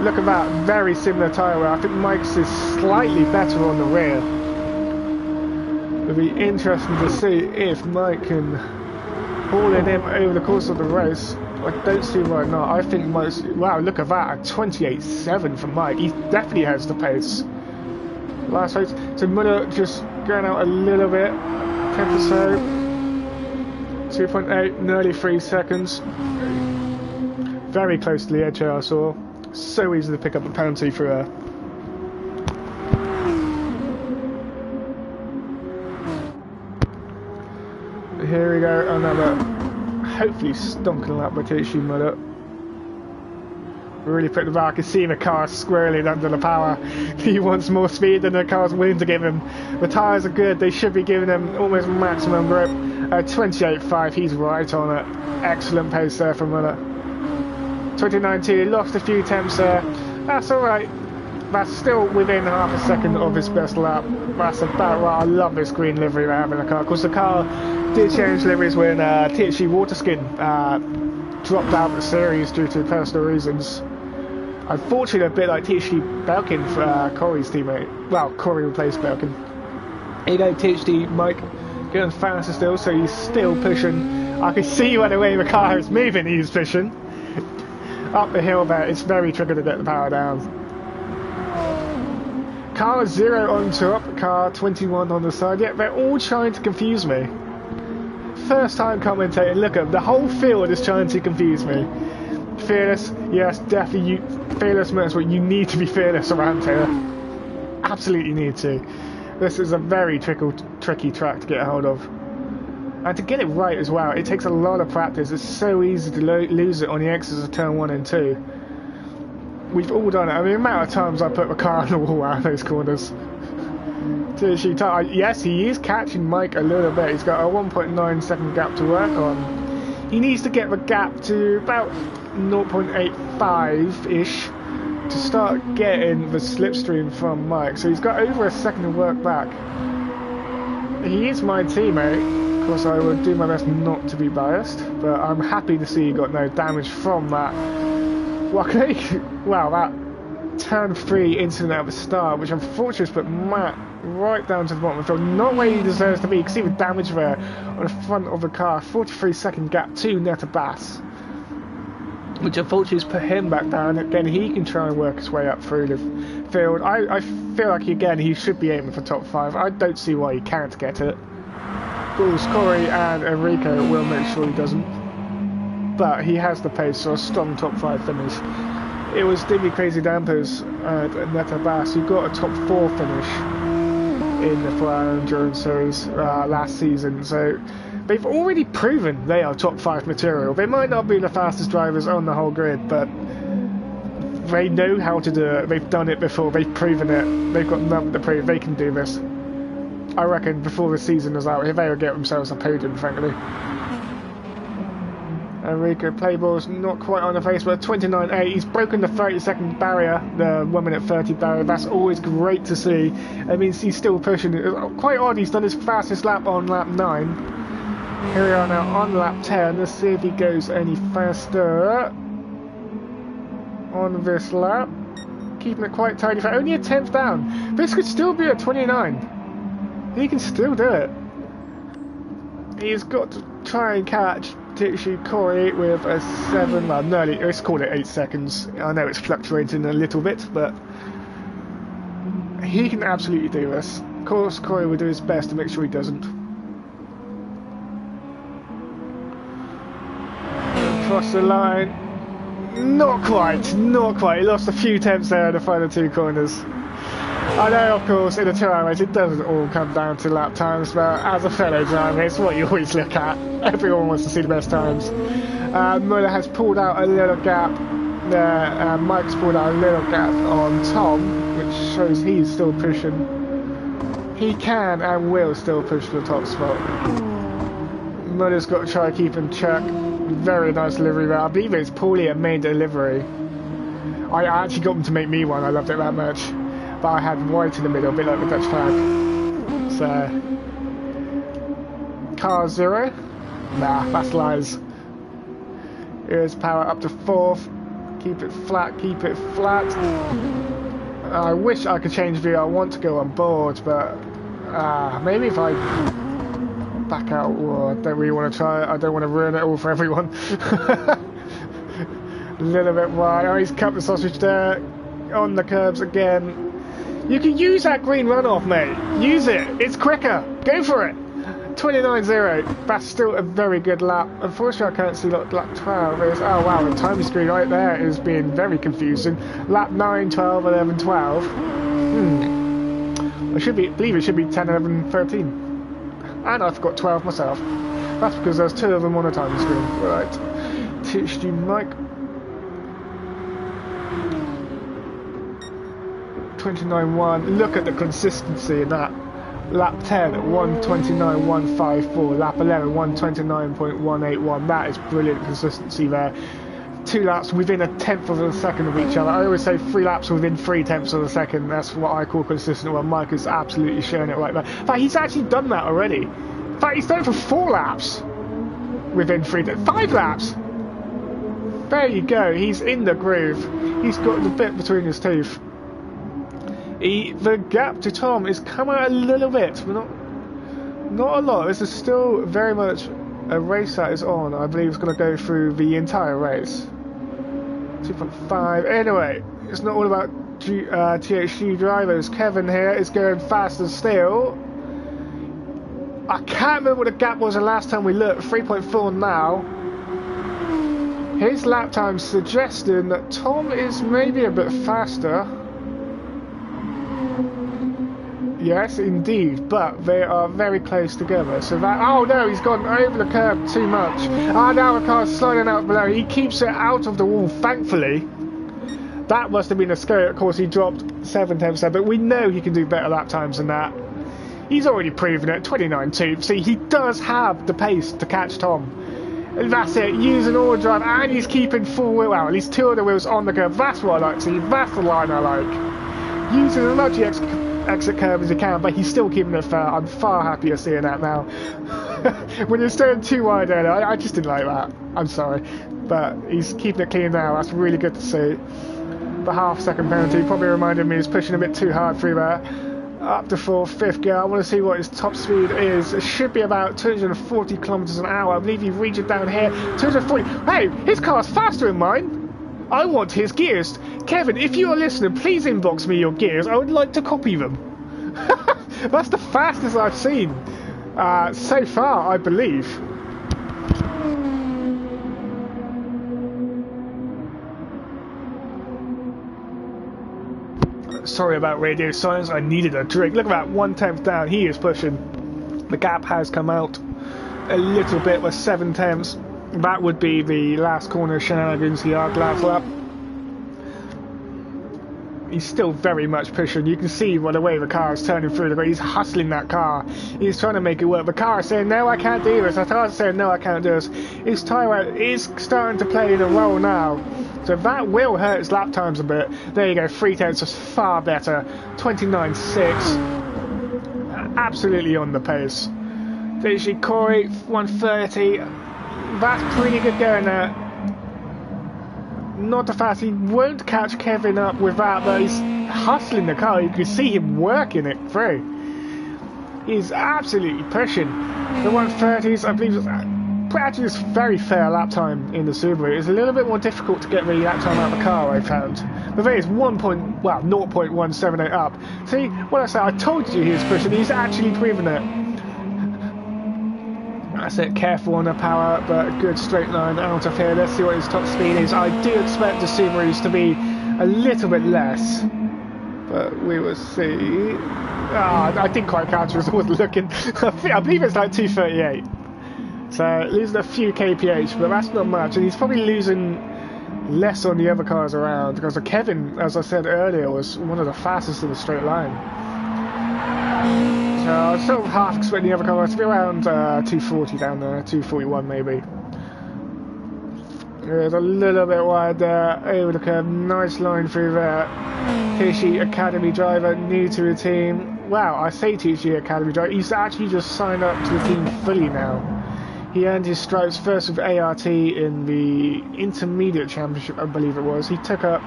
Look at that, very similar tyre wear. I think Mike's is slightly better on the rear. It'll be interesting to see if Mike can haul in him over the course of the race. I don't see why not. I think Mike's... Wow, look at that, a 28.7 from Mike. He definitely has the pace. Last race, so Muller just going out a little bit. 10 or so. 2.8, nearly 3 seconds. Very close to the edge here, I saw. So easy to pick up a penalty for her. Here we go, another hopefully stonking lap by THC Muller. Really put the bar. I can see the car squirreling under the power. He wants more speed than the car's willing to give him. The tyres are good, they should be giving him almost maximum grip. 28.5, he's right on it. Excellent pace there from Muller. 2019, he lost a few temps there. That's alright. That's still within half a second of his best lap. That's about right. I love this green livery they have in the car. Of course, the car did change liveries when THC Waterskin dropped out of the series due to personal reasons. Unfortunately, a bit like THC Belkin for Corey's teammate. Well, Corey replaced Belkin. Here you go, THD Mike going faster still, so he's still pushing. I can see by the way the car is moving, he's pushing. Up the hill there, it's very tricky to get the power down. Car 0 on top, car 21 on the side. Yeah, they're all trying to confuse me. First time commentating, look at them, the whole field is trying to confuse me. Fearless, yes, definitely fearless motorsport. You need to be fearless around here. Absolutely need to. This is a very tricky track to get a hold of. And to get it right as well, it takes a lot of practice. It's so easy to lose it on the exits of turn 1 and 2. We've all done it. I mean, the amount of times I put the car on the wall out of those corners. Yes, he is catching Mike a little bit. He's got a 1.9 second gap to work on. He needs to get the gap to about 0.85-ish to start getting the slipstream from Mike. So he's got over a second to work back. He is my teammate. Of course, I would do my best not to be biased, but I'm happy to see he got no damage from that. Wow, that turn 3 incident at the start, which unfortunately has put Matt right down to the bottom of the field. Not where he deserves to be. You can see the damage there on the front of the car. 43 second gap to Netta Bass, which unfortunately has put him back down. Again, he can try and work his way up through the field. I feel like, again, he should be aiming for top 5. I don't see why he can't get it. Of course, Corey and Enrico will make sure he doesn't. But he has the pace, so a strong top 5 finish. It was Dimmy Crazy Dampers and Netta Bass who got a top 4 finish in the 4-hour endurance series last season. So they've already proven they are top 5 material. They might not be the fastest drivers on the whole grid, but they know how to do it. They've done it before. They've proven it. They've got nothing to prove. They can do this. I reckon before the season is out, they will get themselves a podium, frankly. Enrico Playball's not quite on the face, but 29.8. He's broken the 30-second barrier, the 1 minute 30 barrier. That's always great to see. It means he's still pushing. It's quite odd, he's done his fastest lap on lap 9. Here we are now on lap 10. Let's see if he goes any faster on this lap. Keeping it quite tidy for only a 10th down. This could still be at 29. He can still do it. He's got to try and catch THC Corey with a 7, well, nearly, let's call it 8 seconds. I know it's fluctuating a little bit, but he can absolutely do this. Of course, Corey will do his best to make sure he doesn't. Across the line. Not quite. He lost a few tenths there in the final 2 corners. I know, of course, in a 2-hour race it doesn't all come down to lap times, but as a fellow driver, it's what you always look at. Everyone wants to see the best times. Muller has pulled out a little gap there. Mike's pulled out a little gap on Tom, which shows he's still pushing. He can and will still push for the top spot. Muller's got to try to keep him check. Very nice delivery there. I believe it's Paulie that made the delivery. I actually got him to make me one. I loved it that much. But I had white in the middle, a bit like the Dutch flag. So, car 0. Nah, that's lies. Here's power up to 4th. Keep it flat, keep it flat. I wish I could change view. I want to go on board, but maybe if I back out, or I don't really want to try it. I don't want to ruin it all for everyone. A little bit wide. Oh, he's cut the sausage there. On the curbs again. You can use that green runoff, mate. Use it. It's quicker. Go for it. 29.0. That's still a very good lap. Unfortunately, I can't see what lap 12 is. Oh, wow. The time screen right there is being very confusing. Lap 9, 12, 11, 12. I believe it should be 10, 11, 13. And I forgot 12 myself. That's because there's 2 of them on the time screen. Right. THG Mike. 29.1. Look at the consistency in that. Lap 10 at 1:29.154. Lap 11 1:29.181. That is brilliant consistency there. 2 laps within 1/10 of a second of each other. I always say 3 laps within 3/10 of a second. That's what I call consistent. Well, Mike is absolutely showing it right there. In fact, he's actually done that already. In fact, he's done it for 4 laps within 5 laps. There you go. He's in the groove. He's got the bit between his teeth. The gap to Tom is come out a little bit, but not a lot. This is still very much a race that is on. I believe it's going to go through the entire race. 2.5. Anyway, it's not all about THG drivers. Kevin here is going faster still. I can't remember what the gap was the last time we looked. 3.4 now. His lap time suggesting that Tom is maybe a bit faster. Yes, indeed, but they are very close together. So that, oh no, he's gone over the curb too much. Ah, now the car's sliding out below. He keeps it out of the wall, thankfully. That must have been a scare. Of course, he dropped 7/10, but we know he can do better lap times than that. He's already proven it. 29.2. See, he does have the pace to catch Tom. And that's it. Using all drive, and he's keeping full wheel out. At least 2 of the wheels on the curb. That's what I like to see. That's the line I like. Using as much exit curve as he can, but he's still keeping it fair. I'm far happier seeing that now. When you're staying too wide earlier, I just didn't like that. I'm sorry. But he's keeping it clean now. That's really good to see. The half-second penalty probably reminded me he's pushing a bit too hard through there. Up to 4th, 5th gear. I want to see what his top speed is. It should be about 240 kilometers an hour. I believe you've reached it down here. 240. Hey, his car's faster than mine. I want his gears. Kevin, if you are listening, please inbox me your gears. I would like to copy them. That's the fastest I've seen so far, I believe. Sorry about radio silence. I needed a drink. Look at that, 1/10 down. He is pushing. The gap has come out a little bit with 7/10. That would be the last corner shenanigans, the last lap. He's still very much pushing. You can see by the way the car is turning through the grid. He's hustling that car. He's trying to make it work. The car is saying, no, I can't do this. The car is saying, no, I can't do this. His tyre is starting to play in a role now. So that will hurt his lap times a bit. There you go, 3/10 is far better. 29.6. Absolutely on the pace. Literally, Corey, 130. That's pretty good going there. Not the fast. He won't catch Kevin up with that, but he's hustling the car. You can see him working it through. He's absolutely pushing. The 130s, I believe, actually is very fair lap time in the Subaru. It's a little bit more difficult to get the lap time out of the car, I found. The thing is 0.178 up. See, what I say, I told you he was pushing. He's actually proven it. That's it, careful on the power, but a good straight line out of here. Let's see what his top speed is. I do expect the Subarus to be a little bit less, but we will see. I didn't quite catch as I was looking. I believe it's like 238. So losing a few kph, but that's not much, and he's probably losing less on the other cars around, because Kevin, as I said earlier, was one of the fastest in the straight line. So I was sort of half expecting the other cars to be around 240 down there, 241 maybe. There's a little bit wide there, over the curve, nice line through there. Tichy, Academy driver, new to the team. Wow, I say Tichy, Academy driver, he's actually just signed up to the team fully now. He earned his stripes first with ART in the Intermediate Championship, I believe it was. He took up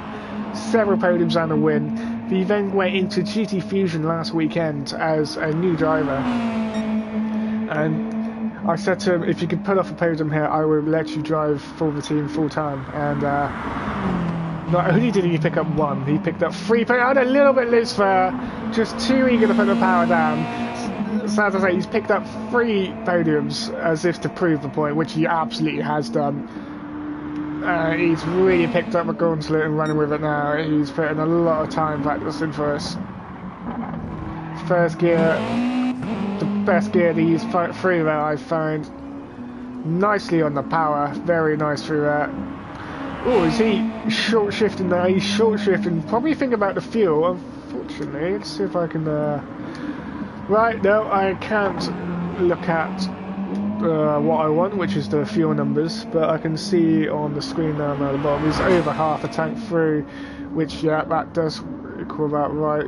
several podiums and a win. He then went into GT Fusion last weekend as a new driver. And I said to him, if you could pull off a podium here, I would let you drive for the team full time. And not only did he pick up one, he picked up 3 podiums. A little bit loose there, just too eager to put the power down. Sad to say, he's picked up 3 podiums as if to prove the point, which he absolutely has done. He's really picked up a gauntlet and running with it now. He's putting a lot of time practicing for us. First gear, the best gear to use through there, I found. Nicely on the power, very nice through that. Oh, is he short shifting there? He's short shifting. Probably think about the fuel, unfortunately. Let's see if I can. Right, no, I can't look at what I want, which is the fuel numbers, but I can see on the screen down there at the bottom he's over half a tank through, which, yeah, that does equal about right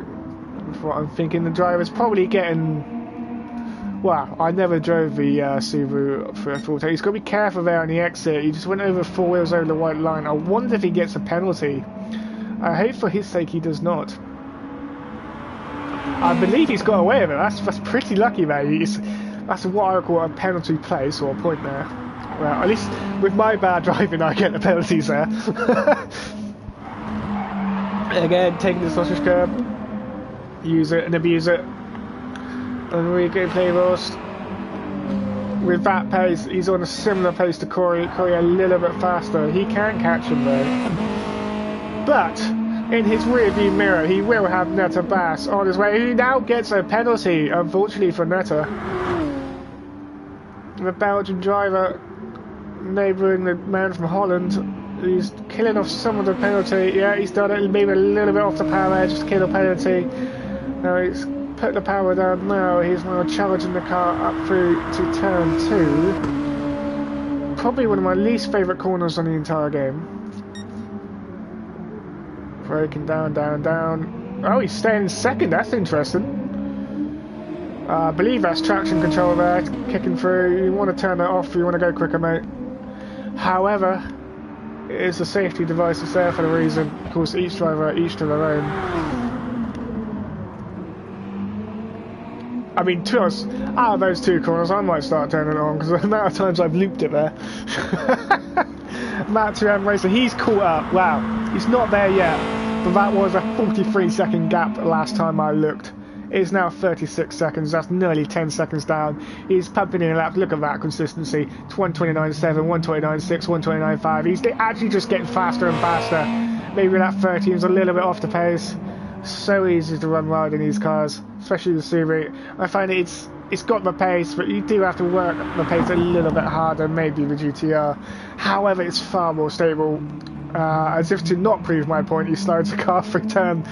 with what I'm thinking. The driver's probably getting... Wow, I never drove the Subaru for a full tank. He's got to be careful there on the exit. He just went over 4 wheels over the white line. I wonder if he gets a penalty. I hope for his sake he does not. I believe he's got away with it. That's pretty lucky there. That's what I call a penalty place, or a point there. Well, at least with my bad driving I get the penalties there. Again, taking the sausage curb, use it and abuse it. And we go play roast. With that pace, he's on a similar pace to Corey. Corey a little bit faster. He can catch him though. But in his rear-view mirror, he will have Netta Bass on his way. He now gets a penalty, unfortunately for Netta. The Belgian driver, neighbouring the man from Holland, he's killing off some of the penalty. Yeah, he's done it, maybe a little bit off the power edge, just kill a penalty. Now he's put the power down now. He's now charging the car up through to turn 2. Probably one of my least favourite corners on the entire game. Braking down, down, down. Oh, he's staying in second. That's interesting. I believe that's traction control there, kicking through. You want to turn that off, you want to go quicker, mate. However, it is a safety device that's there for a reason. Of course, each driver, each to their own. I mean, to us, out of those 2 corners, I might start turning it on, because the amount of times I've looped it there. Matt 2M Racer, he's caught up. Wow, he's not there yet, but that was a 43-second gap last time I looked. It's now 36 seconds, that's nearly 10 seconds down. He's pumping in laps, look at that consistency. 129.7, 129.6, 129.5. He's actually just getting faster and faster. Maybe that 13 is a little bit off the pace. So easy to run wild in these cars, especially the Subaru. I find it's got the pace, but you do have to work the pace a little bit harder, maybe the GTR. However, it's far more stable. As if to not prove my point, he slides the car through turn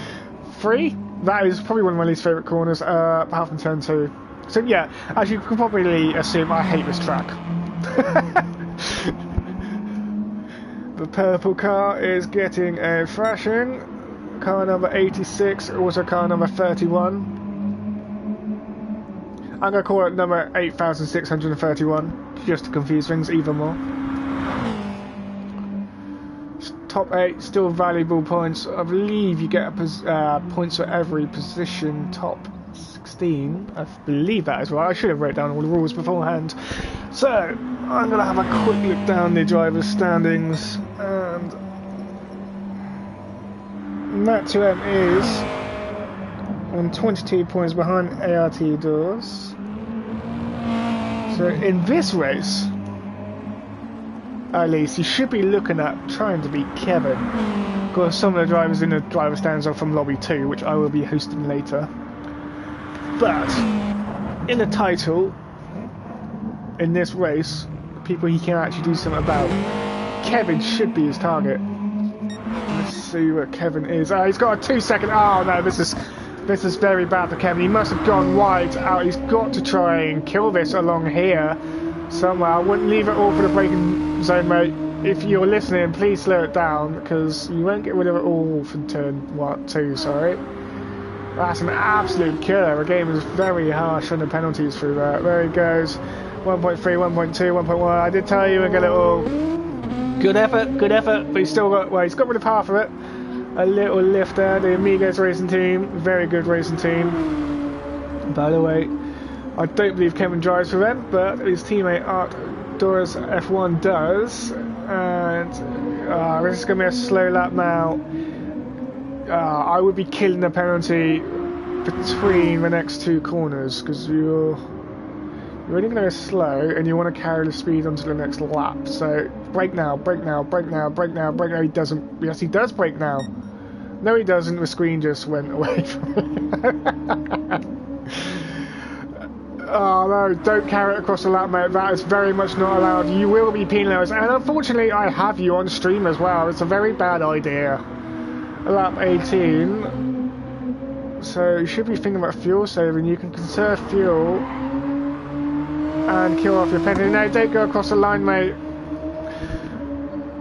3. That is probably one of my least favourite corners, apart from turn 2. So yeah, as you can probably assume, I hate this track. The purple car is getting a thrashing. Car number 86, also car number 31. I'm going to call it number 8631, just to confuse things even more. Top 8, still valuable points. I believe you get points for every position. Top 16, I believe that is right. I should have wrote down all the rules beforehand. So, I'm going to have a quick look down the drivers' standings. And Matt 2M is on 22 points behind ART Doors. So in this race, at least, you should be looking at trying to beat Kevin. Because some of the drivers in the driver stands are from Lobby 2, which I will be hosting later. But in the title, in this race, people he can actually do something about. Kevin should be his target. Let's see where Kevin is. He's got a 2 second. Oh no, this is very bad for Kevin. He must have gone wide out. He's got to try and kill this along here somewhere. I wouldn't leave it all for the braking zone, mate. If you're listening, please slow it down, because you won't get rid of it all from turn 2, sorry. That's an absolute killer. The game is very harsh on the penalties through that. There he goes. 1.3, 1.2, 1.1. I did tell you we'd get it all. Good effort, but he's still got, well, he's got rid of half of it. A little lift there. The Amigos racing team, very good racing team. By the way, I don't believe Kevin drives for them, but his teammate Art Doris F1 does. And this is going to be a slow lap now. I would be killing the penalty between the next 2 corners, because you're only going to go slow and you want to carry the speed onto the next lap. So brake now, brake now, brake now, brake now, brake now. He doesn't. Yes, he does brake now. No, he doesn't. The screen just went away from me. Oh no, don't carry it across the lap, mate. That is very much not allowed. You will be penalised. And unfortunately, I have you on stream as well. It's a very bad idea. Lap 18. So you should be thinking about fuel saving. You can conserve fuel and kill off your penalty. No, don't go across the line, mate.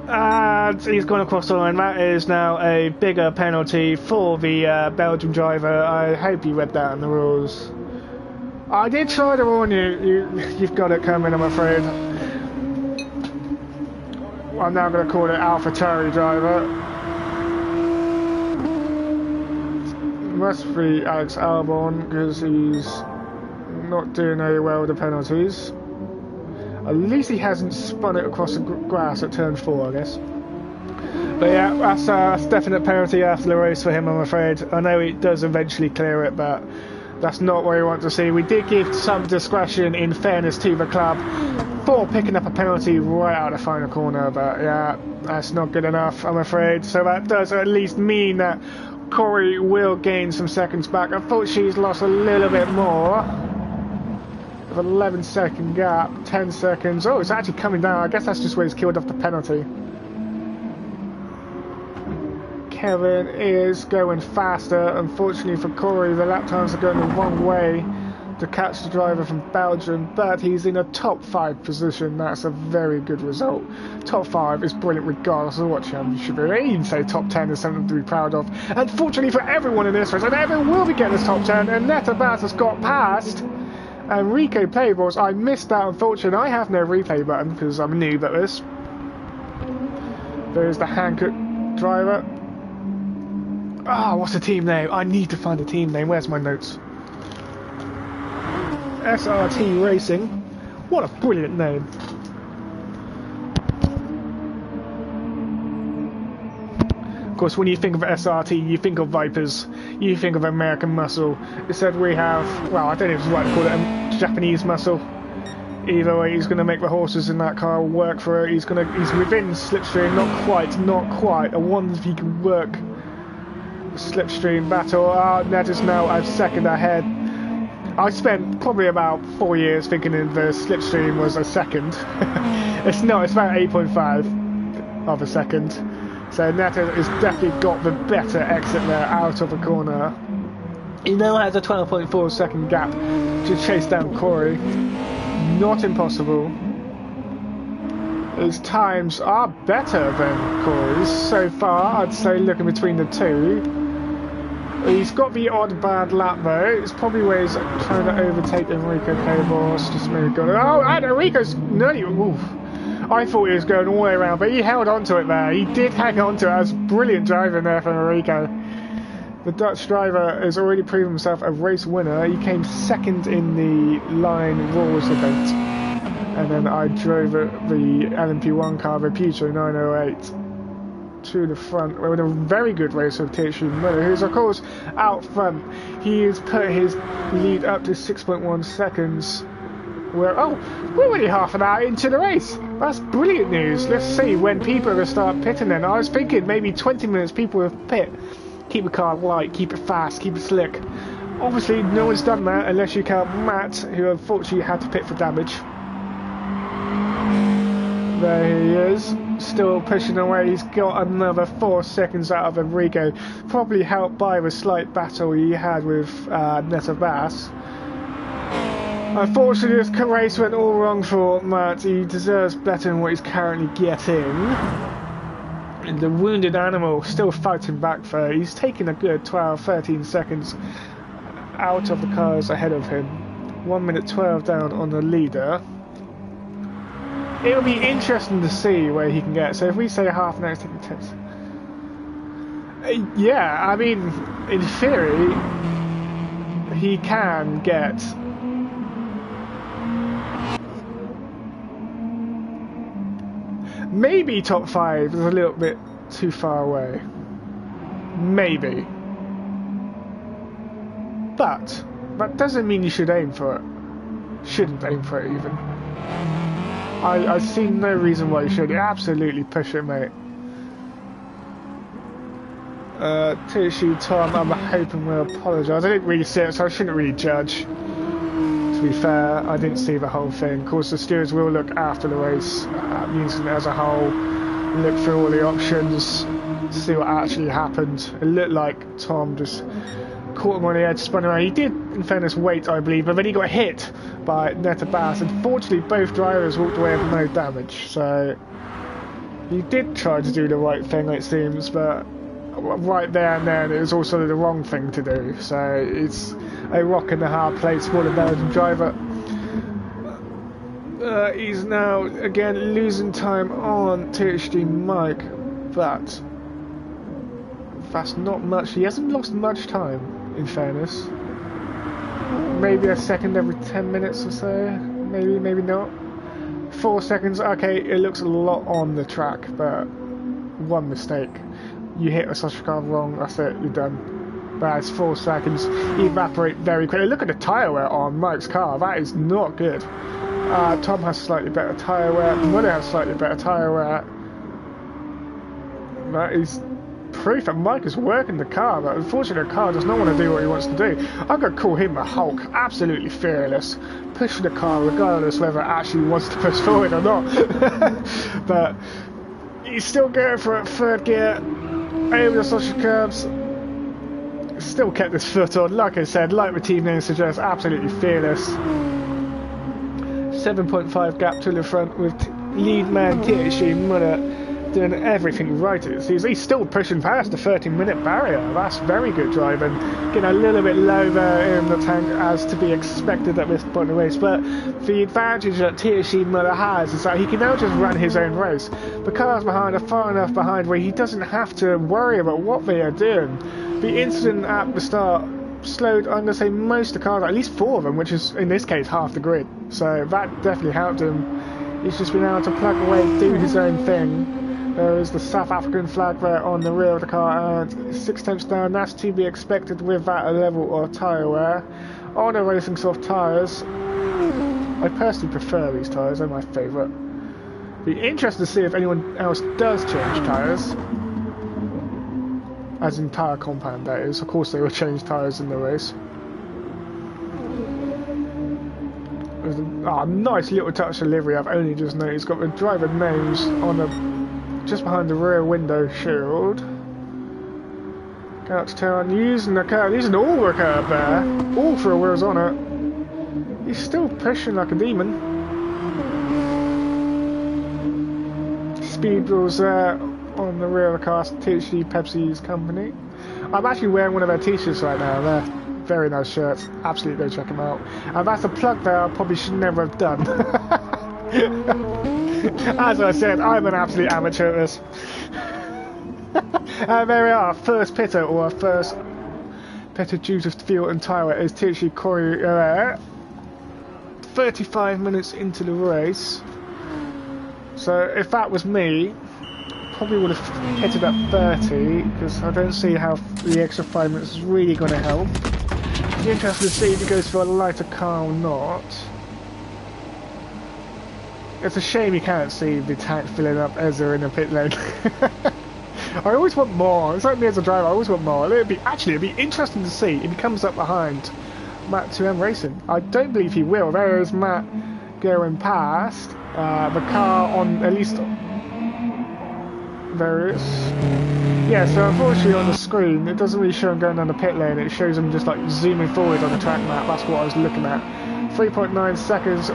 And he's gone across the line. That is now a bigger penalty for the Belgian driver. I hope you read that in the rules. I did try to warn you. You've got it coming, I'm afraid. I'm now going to call it AlphaTauri driver. Must be Alex Albon, because he's not doing very well with the penalties. At least he hasn't spun it across the grass at turn 4, I guess. But yeah, that's a definite penalty after the race for him, I'm afraid. I know he does eventually clear it, but that's not what we want to see. We did give some discretion, in fairness to the club, for picking up a penalty right out of the final corner, but yeah, that's not good enough, I'm afraid. So that does at least mean that Corey will gain some seconds back. I thought she's lost a little bit more. With an 11-second gap, 10 seconds. Oh, it's actually coming down. I guess that's just where he's killed off the penalty. Kevin is going faster. Unfortunately for Corey, the lap times are going the wrong way to catch the driver from Belgium, but he's in a top 5 position. That's a very good result. Top 5 is brilliant regardless of what championship you're in. Even say top 10 is something to be proud of. Unfortunately for everyone in this race, and everyone will be getting this top 10, and Netta Bass has got past Enrico Playballs. I missed that, unfortunately. I have no replay button because I'm a noob at this. There's the Hankook driver. Ah, what's the team name? I need to find the team name. Where's my notes? SRT Racing. What a brilliant name. Of course, when you think of SRT, you think of Vipers, you think of American muscle. Instead we have, well, I don't know if it's right to call it a Japanese muscle. Either way, he's going to make the horses in that car work for it. He's within slipstream, not quite. I wonder if he can work slipstream battle. Ned is now a second ahead. I spent probably about 4 years thinking the slipstream was a second. It's not, it's about 8.5 of a second. So Netta has definitely got the better exit there out of the corner. He now has a 12.4 second gap to chase down Corey. Not impossible. His times are better than Corey's so far, I'd say, looking between the two. He's got the odd bad lap though. It's probably where he's trying to overtake Enrico Playboss. Just maybe got it. Oh, and Enrico's nearly. Oof. I thought he was going all the way around, but he held on to it there. He did hang on to it. That was brilliant driving there from Enrico. The Dutch driver has already proven himself a race winner. He came second in the line rules event. And then I drove the LMP1 car, the Peugeot 908. To the front with a very good race of THU Miller, who's of course out front. He has put his lead up to 6.1 seconds. We're already half an hour into the race. That's brilliant news. Let's see when people are going to start pitting then. I was thinking maybe 20 minutes people will pit. Keep the car light, keep it fast, keep it slick. Obviously no one's done that unless you count Matt, who unfortunately had to pit for damage. There he is, still pushing away. He's got another 4 seconds out of Enrico, probably helped by the slight battle he had with Netabas. Unfortunately, this race went all wrong for Matt. He deserves better than what he's currently getting. And the wounded animal still fighting back there. He's taking a good 12-13 seconds out of the cars ahead of him. 1 minute 12 down on the leader. It'll be interesting to see where he can get. So if we say half an hour, it's taking 10. Yeah, I mean, in theory, he can get. Maybe top 5 is a little bit too far away. Maybe. But that doesn't mean you should aim for it. Shouldn't aim for it even. I see no reason why you should. Absolutely push it, mate. Tissue Tom, I'm hoping will apologise. I didn't really see it, so I shouldn't really judge. To be fair, I didn't see the whole thing. Of course, the stewards will look after the race, the incident as a whole, look through all the options, see what actually happened. It looked like Tom just caught him on the edge, spun around. He did, in fairness, wait, I believe, but then he got hit by Netabas. Unfortunately, both drivers walked away with no damage, so he did try to do the right thing, it seems, but right there and then it was also the wrong thing to do. So it's a rock and a hard place for the Belgian driver. He's now again losing time on THD Mike, but that's not much. He hasn't lost much time, in fairness. Maybe a second every 10 minutes or so. Maybe not. 4 seconds. Okay, it looks a lot on the track, but one mistake. You hit a softer car wrong, that's it, you're done. That's 4 seconds, evaporate very quickly. Look at the tyre wear on Mike's car, that is not good. Tom has slightly better tyre wear, Muller has slightly better tyre wear. That is proof that Mike is working the car, but unfortunately the car does not want to do what he wants to do. I'm going to call him a Hulk, absolutely fearless, pushing the car regardless whether it actually wants to push forward or not. But he's still going for it, third gear. Over the social curves, still kept his foot on, like I said, like the team name suggests, absolutely fearless. 7.5 gap to the front with lead man THC Muller doing everything right. He's still pushing past the 13-minute barrier. That's very good driving. Getting a little bit low there in the tank as to be expected at this point in the race, but the advantage that THC Muller has is that he can now just run his own race. The cars behind are far enough behind where he doesn't have to worry about what they are doing. The incident at the start slowed, I'm going to say, most of the cars, at least 4 of them, which is in this case half the grid. So that definitely helped him. He's just been able to plug away, do his own thing. There is the South African flag there on the rear of the car, and 6 tenths down. That's to be expected with that level of tyre wear. On the racing soft tyres, I personally prefer these tyres, they're my favourite. Be interested to see if anyone else does change tyres. As in tyre compound, that is. Of course they will change tyres in the race. Nice little touch of livery I've only just noticed. It's got the driver names on the just behind the rear window shield. Go out to turn, using the curb, using all the curb there. All 4 wheels on it. He's still pushing like a demon. Speed rules there on the rear of the car, THC Pepsi's company. I'm actually wearing one of their t-shirts right now. They're very nice shirts. Absolutely go check them out. And that's a plug there I probably should never have done. As I said, I'm an absolute amateur at this. And there we are, first pitter, or first pitter due to fuel and tyre is THC Corey 35 minutes into the race. So if that was me, probably would have pitted at 30, because I don't see how the extra 5 minutes is really going to help. Be interested to see if he goes for a lighter car or not. It's a shame you can't see the tank filling up as they're in the pit lane. I always want more. It's like me as a driver, I always want more. It'd be interesting to see if he comes up behind Matt 2M Racing. I don't believe he will. There is Matt going past. The car on at least there is. Yeah, so unfortunately on the screen it doesn't really show him going down the pit lane, it shows him just like zooming forward on the track map. That's what I was looking at. 3.9 seconds.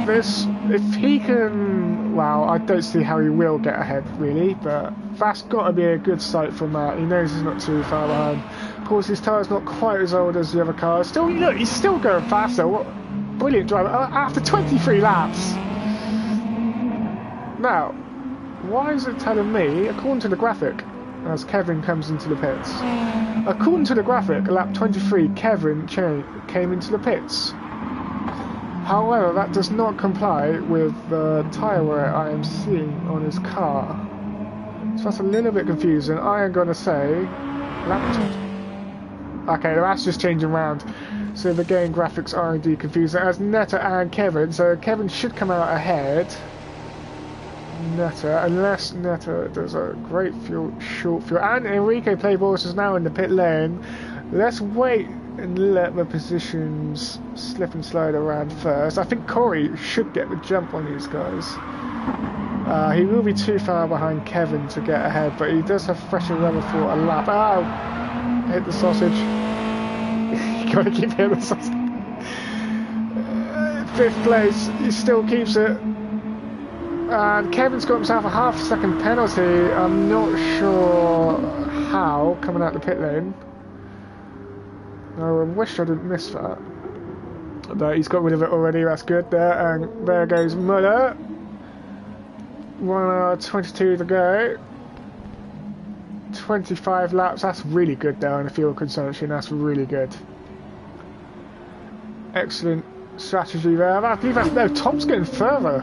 This, if he can, well, I don't see how he will get ahead really, but that's got to be a good sight from that. He knows he's not too far behind. Of course his tyre's not quite as old as the other cars. Still, look, he's still going faster. What brilliant driver after 23 laps. Now, why is it telling me, according to the graphic, as Kevin comes into the pits, according to the graphic, lap 23, Kevin came into the pits. However, that does not comply with the tyre wear I am seeing on his car. So that's a little bit confusing. I am going to say lap 20. Okay, that's just changing around. So the game graphics are indeed confusing. As Netta and Kevin, so Kevin should come out ahead. Netta, unless Netta does a great short fuel. And Enrique Playballs is now in the pit lane. Let's wait and let the positions slip and slide around first. I think Corey should get the jump on these guys. He will be too far behind Kevin to get ahead, but he does have fresher rubber for a lap. Oh! Hit the sausage. You gotta keep hitting the sausage. 5th place, he still keeps it. And Kevin's got himself a half-second penalty. I'm not sure how, coming out the pit lane. Oh, I wish I didn't miss that. But he's got rid of it already, that's good there. And there goes Muller. 1 hour 22 to go. 25 laps, that's really good there in the fuel consumption, that's really good. Excellent strategy there. I believe that's, no, Tom's getting further.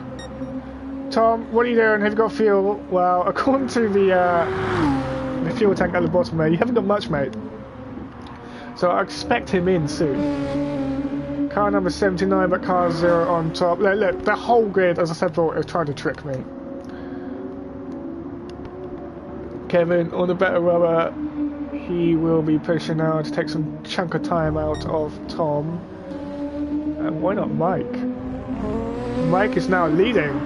Tom, what are you doing? Have you got fuel? Well, according to the fuel tank at the bottom there, you haven't got much, mate. So I expect him in soon. Car number 79, but car 0 on top. Look, the whole grid, as I said before, is trying to trick me. Kevin on the better rubber. He will be pushing now to take some chunk of time out of Tom. And why not Mike? Mike is now leading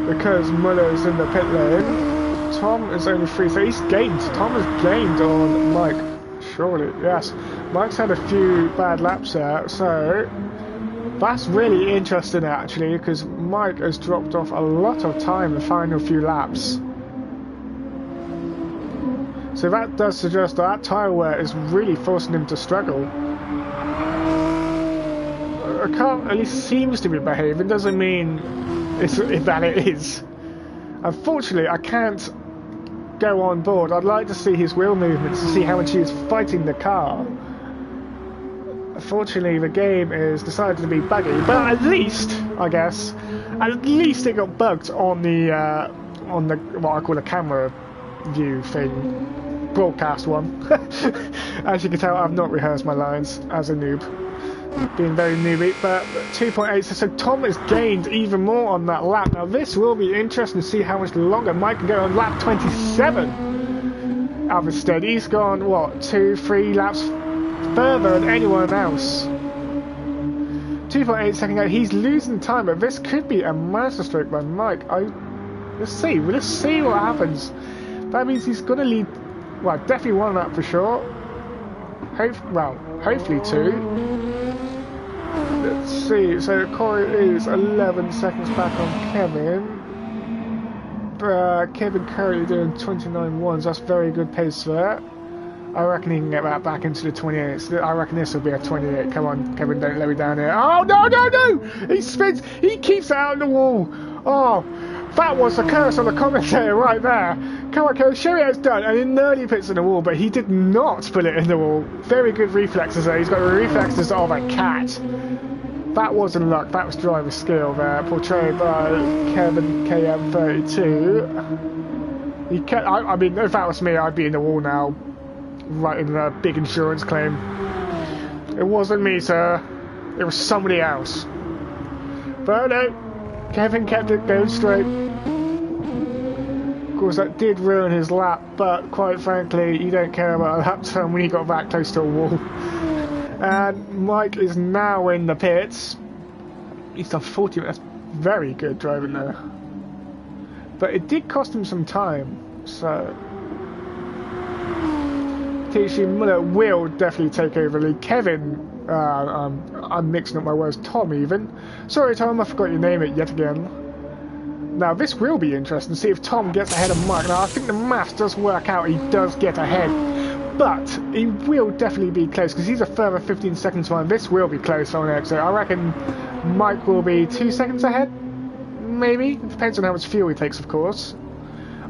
because Muller's in the pit lane. Tom is only 3, so he's gained. Tom has gained on Mike. Surely, yes. Mike's had a few bad laps there, so that's really interesting actually, because Mike has dropped off a lot of time the final few laps. So that does suggest that tyre wear is really forcing him to struggle. A car at least seems to be behaving, doesn't mean that it is. Unfortunately, I can't go on board. I'd like to see his wheel movements to see how much he is fighting the car. Unfortunately, the game is decided to be buggy, but at least, I guess, at least it got bugged on the what I call a camera view thing, broadcast one. As you can tell, I've not rehearsed my lines as a noob, being very newbie. But 2.8, so Tom has gained even more on that lap. Now this will be interesting to see how much longer Mike can go on lap 27. Instead, he's gone what, 2-3 laps further than anyone else. 2.8 seconds ago, he's losing time, but this could be a masterstroke by Mike. Let's see what happens. That means he's going to lead, well, definitely 1 lap for sure. Hopefully 2. Let's see, so Corey is 11 seconds back on Kevin. Kevin currently doing 29.1, so that's very good pace there. I reckon he can get that back into the 28s. I reckon this will be a 28. Come on, Kevin, don't let me down here. Oh, no! He spins, he keeps it out on the wall. Oh, that was a curse on the commentator right there. Come on, Kevin, show me how it's done. And he nearly puts it in the wall, but he did not put it in the wall. Very good reflexes there. He's got the reflexes of a cat. That wasn't luck, that was driver skill there, portrayed by Kevin KM32. I mean, if that was me, I'd be in the wall now, writing a big insurance claim. It wasn't me, sir. It was somebody else. But no, Kevin kept it going straight. Of course, that did ruin his lap, but quite frankly, you don't care about a lap time when you got that close to a wall. And Mike is now in the pits. He's done 40 minutes. very good driving there. But it did cost him some time, so TC Muller will definitely take over the lead. Kevin, I'm mixing up my words, Tom even. Sorry Tom, I forgot your name yet again. Now this will be interesting to see if Tom gets ahead of Mike. Now I think the maths does work out, he does get ahead. But he will definitely be close because he's a further 15 seconds behind. This will be close on exit. I reckon Mike will be 2 seconds ahead. Maybe. It depends on how much fuel he takes, of course.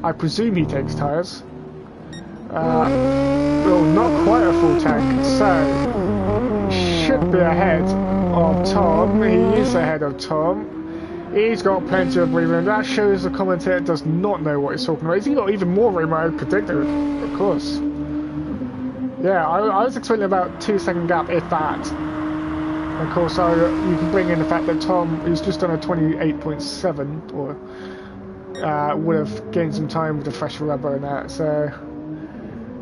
I presume he takes tyres. Well, not quite a full tank, so should be ahead of Tom. He is ahead of Tom. He's got plenty of breathing room. That shows the commentator does not know what he's talking about. He's got even more room I predicted, of course. Yeah, I was expecting about 2 second gap, if that. Of course, you can bring in the fact that Tom, who's just done a 28.7, or would have gained some time with the fresh rubber and that. So,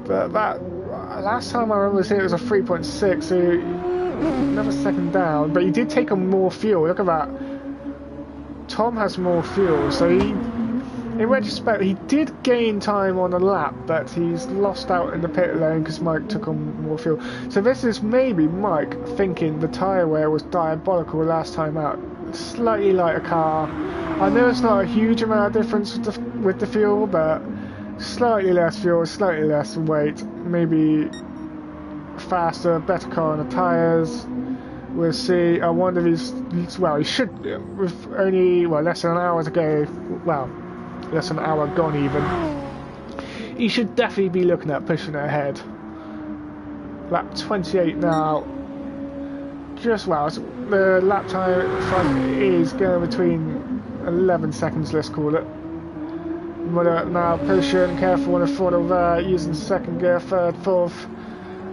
but that last time I remember seeing it was a 3.6, so another second down. But he did take on more fuel. Look at that. Tom has more fuel, so he, in retrospect, he did gain time on a lap, but he's lost out in the pit lane because Mike took on more fuel. So this is maybe Mike thinking the tyre wear was diabolical last time out. Slightly lighter car. I know it's not a huge amount of difference with the fuel, but slightly less fuel, slightly less weight, maybe faster, better car on the tyres. We'll see. I wonder if he's well, he should, with only, well, less than an hour to go, well, less than an hour gone even, he should definitely be looking at pushing it ahead. Lap 28 now. Just, well, the lap time is going between 11 seconds, let's call it. Muller now pushing, careful on the throttle there, using second gear, third, fourth,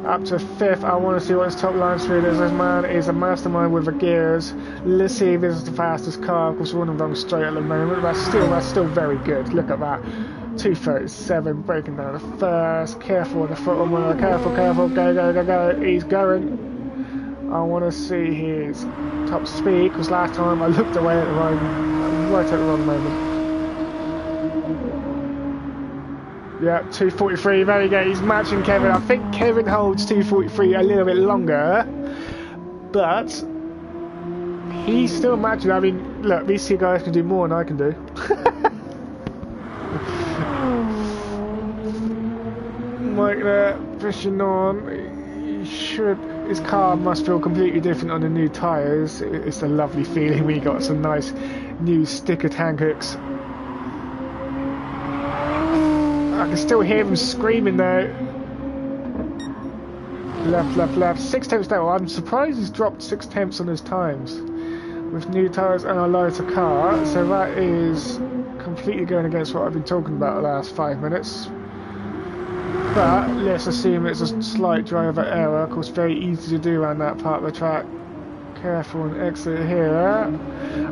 up to fifth. I want to see what his top line speed is. This man is a mastermind with the gears. Let's see if this is the fastest car. Of course, we're running wrong straight at the moment. That's still very good. Look at that. 237, breaking down the first. Careful on the throttle, Muller. Careful. Go. He's going. I want to see his top speed, because last time I looked away at the right at the wrong moment. Yeah, 243, there you go, he's matching Kevin. I think Kevin holds 243 a little bit longer, but he's still matching. I mean, look, these two guys can do more than I can do. Mike there, pushing on. His car must feel completely different on the new tyres. It's a lovely feeling. We got some nice new stickered Hankooks. I can still hear him screaming though. Left. 6 tenths down. I'm surprised he's dropped 6 tenths on his times with new tyres and a lighter car. So that is completely going against what I've been talking about the last 5 minutes. But let's assume it's a slight driver error. Of course, very easy to do around that part of the track. Careful on exit here.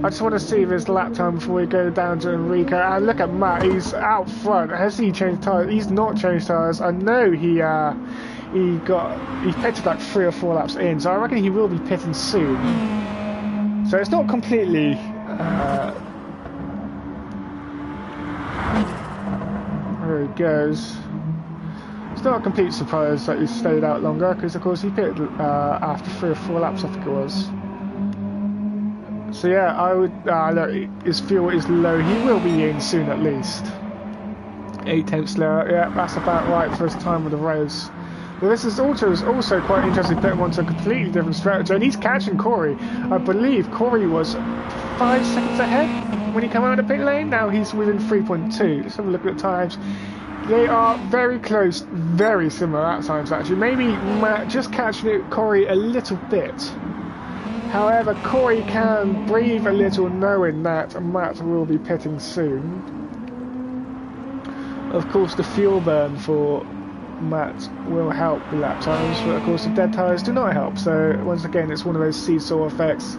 I just want to see this lap time before we go down to Enrico. And look at Matt, he's out front. Has he changed tyres? He's not changed tyres. I know he pitted like 3 or 4 laps in, so I reckon he will be pitting soon. So it's not completely there he goes. It's not a complete surprise that he stayed out longer, because of course he pitted after 3 or 4 laps, I think it was. So yeah, I would look, his fuel is low. He will be in soon at least. 8 tenths lower. Yeah, that's about right for his time with the race. Well, this is also quite interesting. Put him onto a completely different strategy, and he's catching Corey. I believe Corey was 5 seconds ahead when he came out of the pit lane. Now he's within 3.2. Let's have a look at the times. They are very close, very similar at times actually. Maybe Matt just catching Corey a little bit. However, Corey can breathe a little knowing that Matt will be pitting soon. Of course, the fuel burn for Matt will help the lap times, but of course the dead tyres do not help. So once again, it's one of those seesaw effects.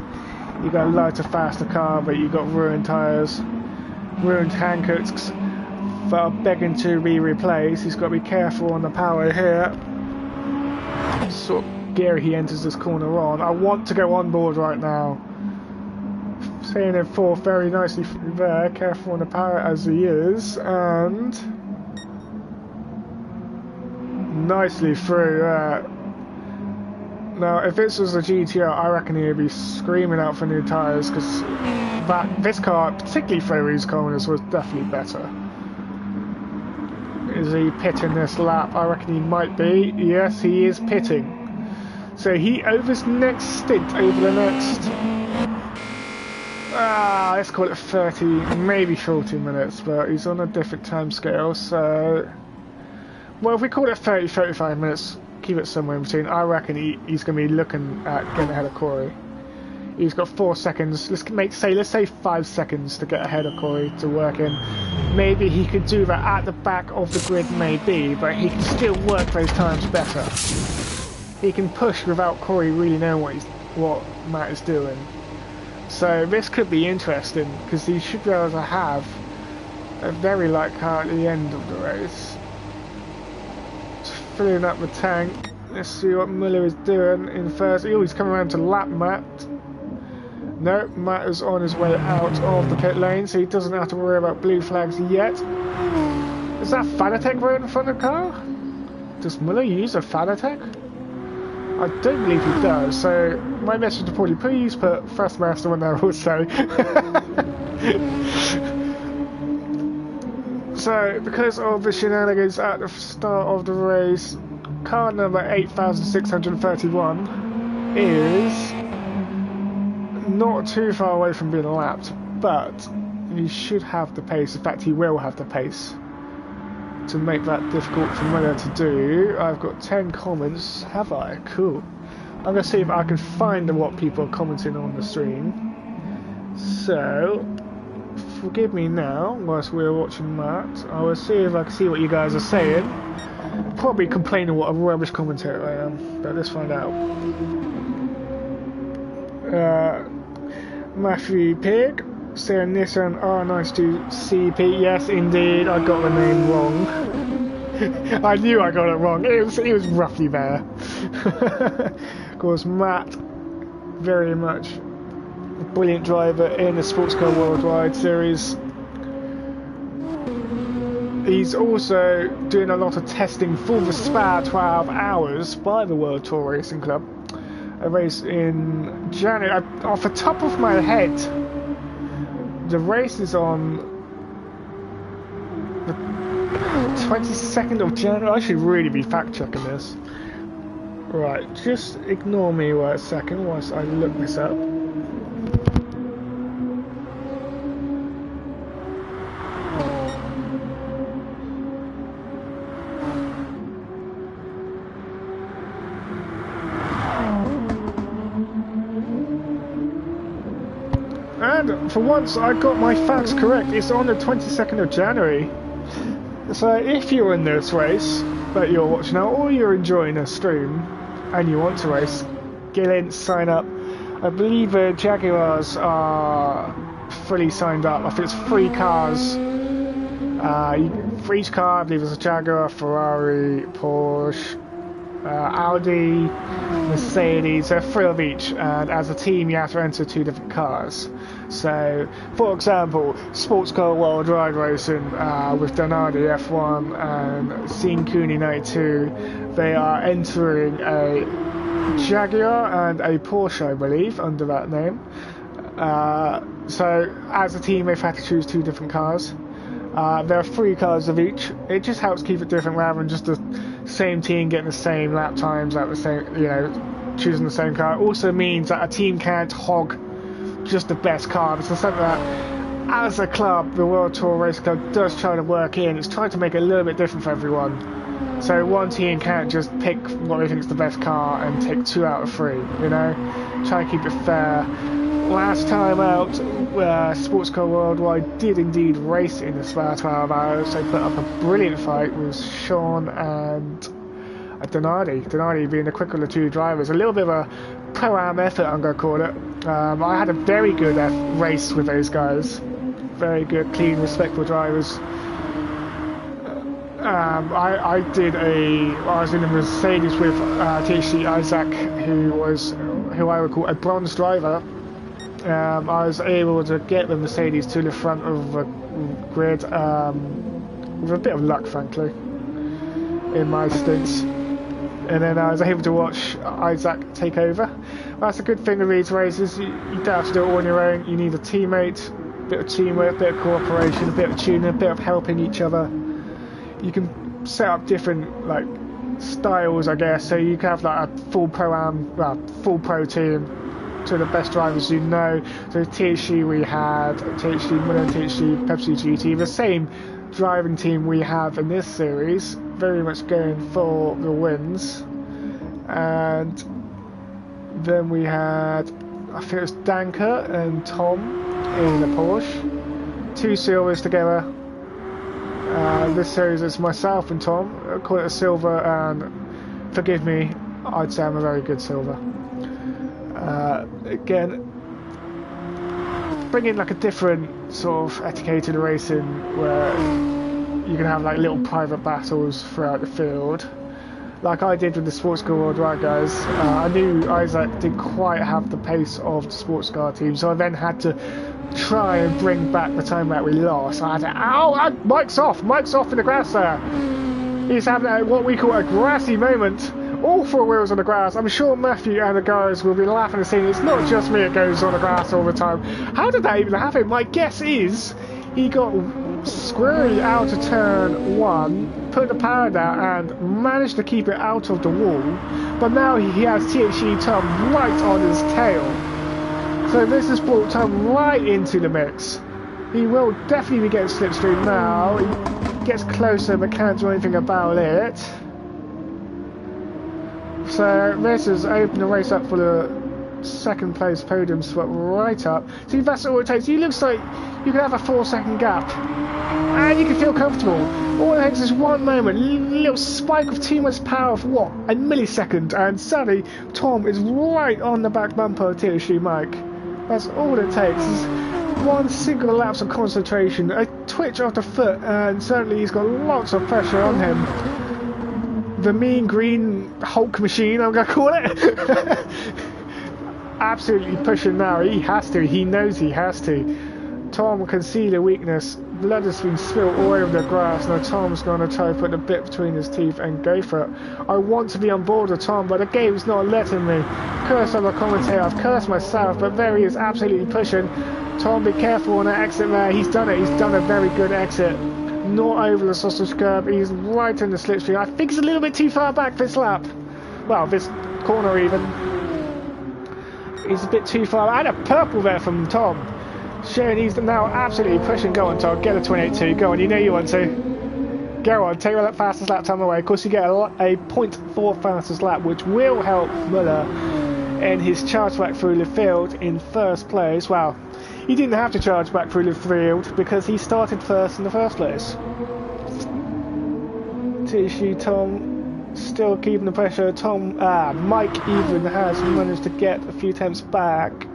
You got a lighter, faster car, but you got ruined tyres, ruined Hankooks that are begging to be replaced. He's got to be careful on the power here. Sort of gear he enters this corner on. I want to go on board right now. Staying in fourth very nicely through there, careful on the power as he is, and nicely through. Now, if this was a GTR, I reckon he'd be screaming out for new tyres, because this car, particularly through these corners, was definitely better. Is he pitting this lap? I reckon he might be. Yes, he is pitting. So he over his next stint, over the next, let's call it 30, maybe 40 minutes, but he's on a different time scale, so, well, if we call it 30, 35 minutes, keep it somewhere in between, I reckon he's going to be looking at getting ahead of Corey. He's got 4 seconds, let's say 5 seconds to get ahead of Corey to work in. Maybe he could do that at the back of the grid, maybe, but he can still work those times better. He can push without Corey really knowing what Matt is doing. So this could be interesting, because he should be able to have a very light car at the end of the race. Just filling up the tank. Let's see what Muller is doing in first. Oh, he's coming around to lap Matt. No, Matt is on his way out of the pit lane, so he doesn't have to worry about blue flags yet. Is that Fanatec right in front of the car? Does Muller use a Fanatec? I don't believe he does, so my message to Paulie, please put Thrustmaster on there also. So, because of the shenanigans at the start of the race, car number 8631 is not too far away from being lapped, but he should have the pace. In fact, he will have the pace to make that difficult for Muller to do. I've got 10 comments, have I? Cool. I'm going to see if I can find what people are commenting on the stream. So, forgive me now, whilst we're watching Matt. I will see if I can see what you guys are saying. Probably complaining what a rubbish commentator I am, but let's find out. Matthew Pig saying Nissan R92CP. Yes, indeed, I got the name wrong. I knew I got it wrong. It was roughly there. Of course, Matt, very much a brilliant driver in the Sports Car Worldwide series. He's also doing a lot of testing for the Spa 12 Hours by the World Tour Racing Club. A race in January. Off the top of my head, the race is on the 22nd of January. I should really be fact checking this. Right, just ignore me for a second whilst I look this up. And for once I got my facts correct. It's on the 22nd of January. So if you're in this race that you're watching now, or you're enjoying a stream and you want to race, get in, sign up. I believe the Jaguars are fully signed up. I think it's 3 cars. For each car, I believe there's a Jaguar, Ferrari, Porsche, Audi, Mercedes, so 3 of each, and as a team you have to enter 2 different cars. So, for example, Sports Car Worldwide Racing with Donardi F1 and Sean Cooney 92, they are entering a Jaguar and a Porsche, I believe, under that name. So, as a team, they've had to choose 2 different cars. There are 3 cars of each. It just helps keep it different rather than just the same team getting the same lap times at the same, choosing the same car. It also means that a team can't hog just the best car. It's something that, as a club, the World Tour Racing Club does try to work in. It's trying to make it a little bit different for everyone. So one team can't just pick what they think is the best car and take 2 out of 3, Try to keep it fair. Last time out, Sports Car Worldwide did indeed race in the Spa 12 Hours. They put up a brilliant fight with Sean and Donardi. Donardi being the quicker of the 2 drivers. A little bit of a pro-am effort, I'm going to call it. I had a very good race with those guys. Very good, clean, respectful drivers. I was in a Mercedes with THC Isaac, who I would call a bronze driver. I was able to get the Mercedes to the front of the grid with a bit of luck, frankly, in my stints. And then I was able to watch Isaac take over. That's a good thing with these races. You don't have to do it all on your own. You need a teammate, a bit of teamwork, a bit of cooperation, a bit of tuning, a bit of helping each other. You can set up different like styles, I guess. So you can have like a full pro team to the best drivers you know. So THC we had, THC Miller, THC Pepsi GT, the same driving team we have in this series, very much going for the wins. And then we had, I think it was Danker and Tom in the Porsche, 2 silvers together. This series it's myself and Tom. I call it a silver, and forgive me, I'd say I'm a very good silver. Again, bring in like a different sort of etiquette to the racing, where you can have like little private battles throughout the field, like I did with the sports car world, right guys? I knew Isaac didn't quite have the pace of the sports car team, so I then had to try and bring back the time that we lost. I had to, Mike's off in the grass there. He's having what we call a grassy moment. All 4 wheels on the grass. I'm sure Matthew and the guys will be laughing and saying it's not just me that goes on the grass all the time. How did that even happen? My guess is he got squarely out of turn 1, put the power down and managed to keep it out of the wall, but now he has THC Tom right on his tail. So this has brought Tom right into the mix. He will definitely be getting slipstream now. He gets closer but can't do anything about it. So this has opened the race up for the 2nd place podium spot right up. See, that's all it takes. It looks like you can have a 4-second gap and you can feel comfortable. All it takes is one moment, a little spike of too much power for what? A millisecond, and suddenly Tom is right on the back bumper of THC Mike. That's all it takes. Is one single lapse of concentration, a twitch of the foot, and suddenly he's got lots of pressure on him. The mean green Hulk machine, I'm going to call it. Absolutely pushing now. He has to. He knows he has to. Tom can see the weakness. Blood has been spilled all over the grass. Now Tom's going to try to put the bit between his teeth and go for it. I want to be on board with Tom, but the game's not letting me. Curse on the commentator. I've cursed myself, but there he is, absolutely pushing. Tom, be careful on that exit there. He's done it. He's done a very good exit. Not over the sausage curb. He's right in the slipstream. I think he's a little bit too far back this lap. Well, this corner even. He's a bit too far. And a purple there from Tom. Showing he's now absolutely pushing. Go on, Tom. Get a 28.2. Go on. You know you want to. Go on. Take that fastest lap time away. Of course, you get a 0.4 fastest lap, which will help Muller in his charge back through the field in 1st place. Well, he didn't have to charge back through the field because he started 1st in the 1st place. Tissue Tom still keeping the pressure. Mike even has managed to get a few attempts back,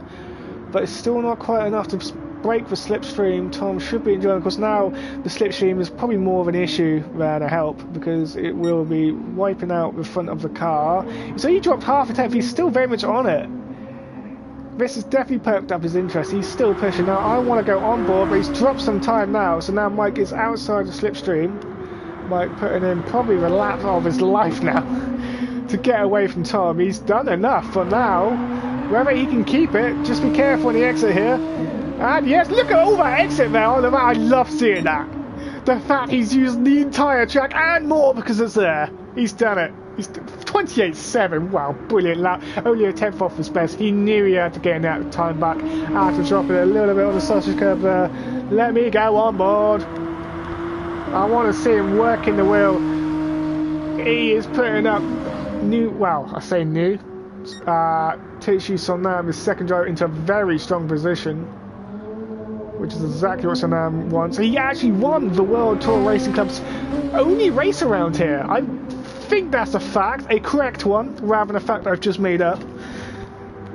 but it's still not quite enough to break the slipstream. Tom should be enjoying, because now the slipstream is probably more of an issue than a help, because it will be wiping out the front of the car. So he dropped half a tenth. He's still very much on it. This has definitely perked up his interest. He's still pushing. Now I want to go on board, but he's dropped some time now, so now Mike is outside the slipstream. Mike putting in probably the lap of his life now to get away from Tom. He's done enough for now. Whether he can keep it, just be careful on the exit here. And yes, look at all that exit there on the back. I love seeing that. The fact he's used the entire track and more because it's there. He's done it. He's 28.7. Wow, brilliant lap. Only a 10th off his best. He knew he had to get that time back after dropping a little bit on the sausage curb there. Let me go on board. I want to see him working the wheel. He is putting up new, well, I say new, Teishi Sonam, his 2nd driver, into a very strong position, which is exactly what Sonam wants. He actually won the World Tour Racing Club's only race around here. I think that's a fact, a correct one, rather than a fact I've just made up.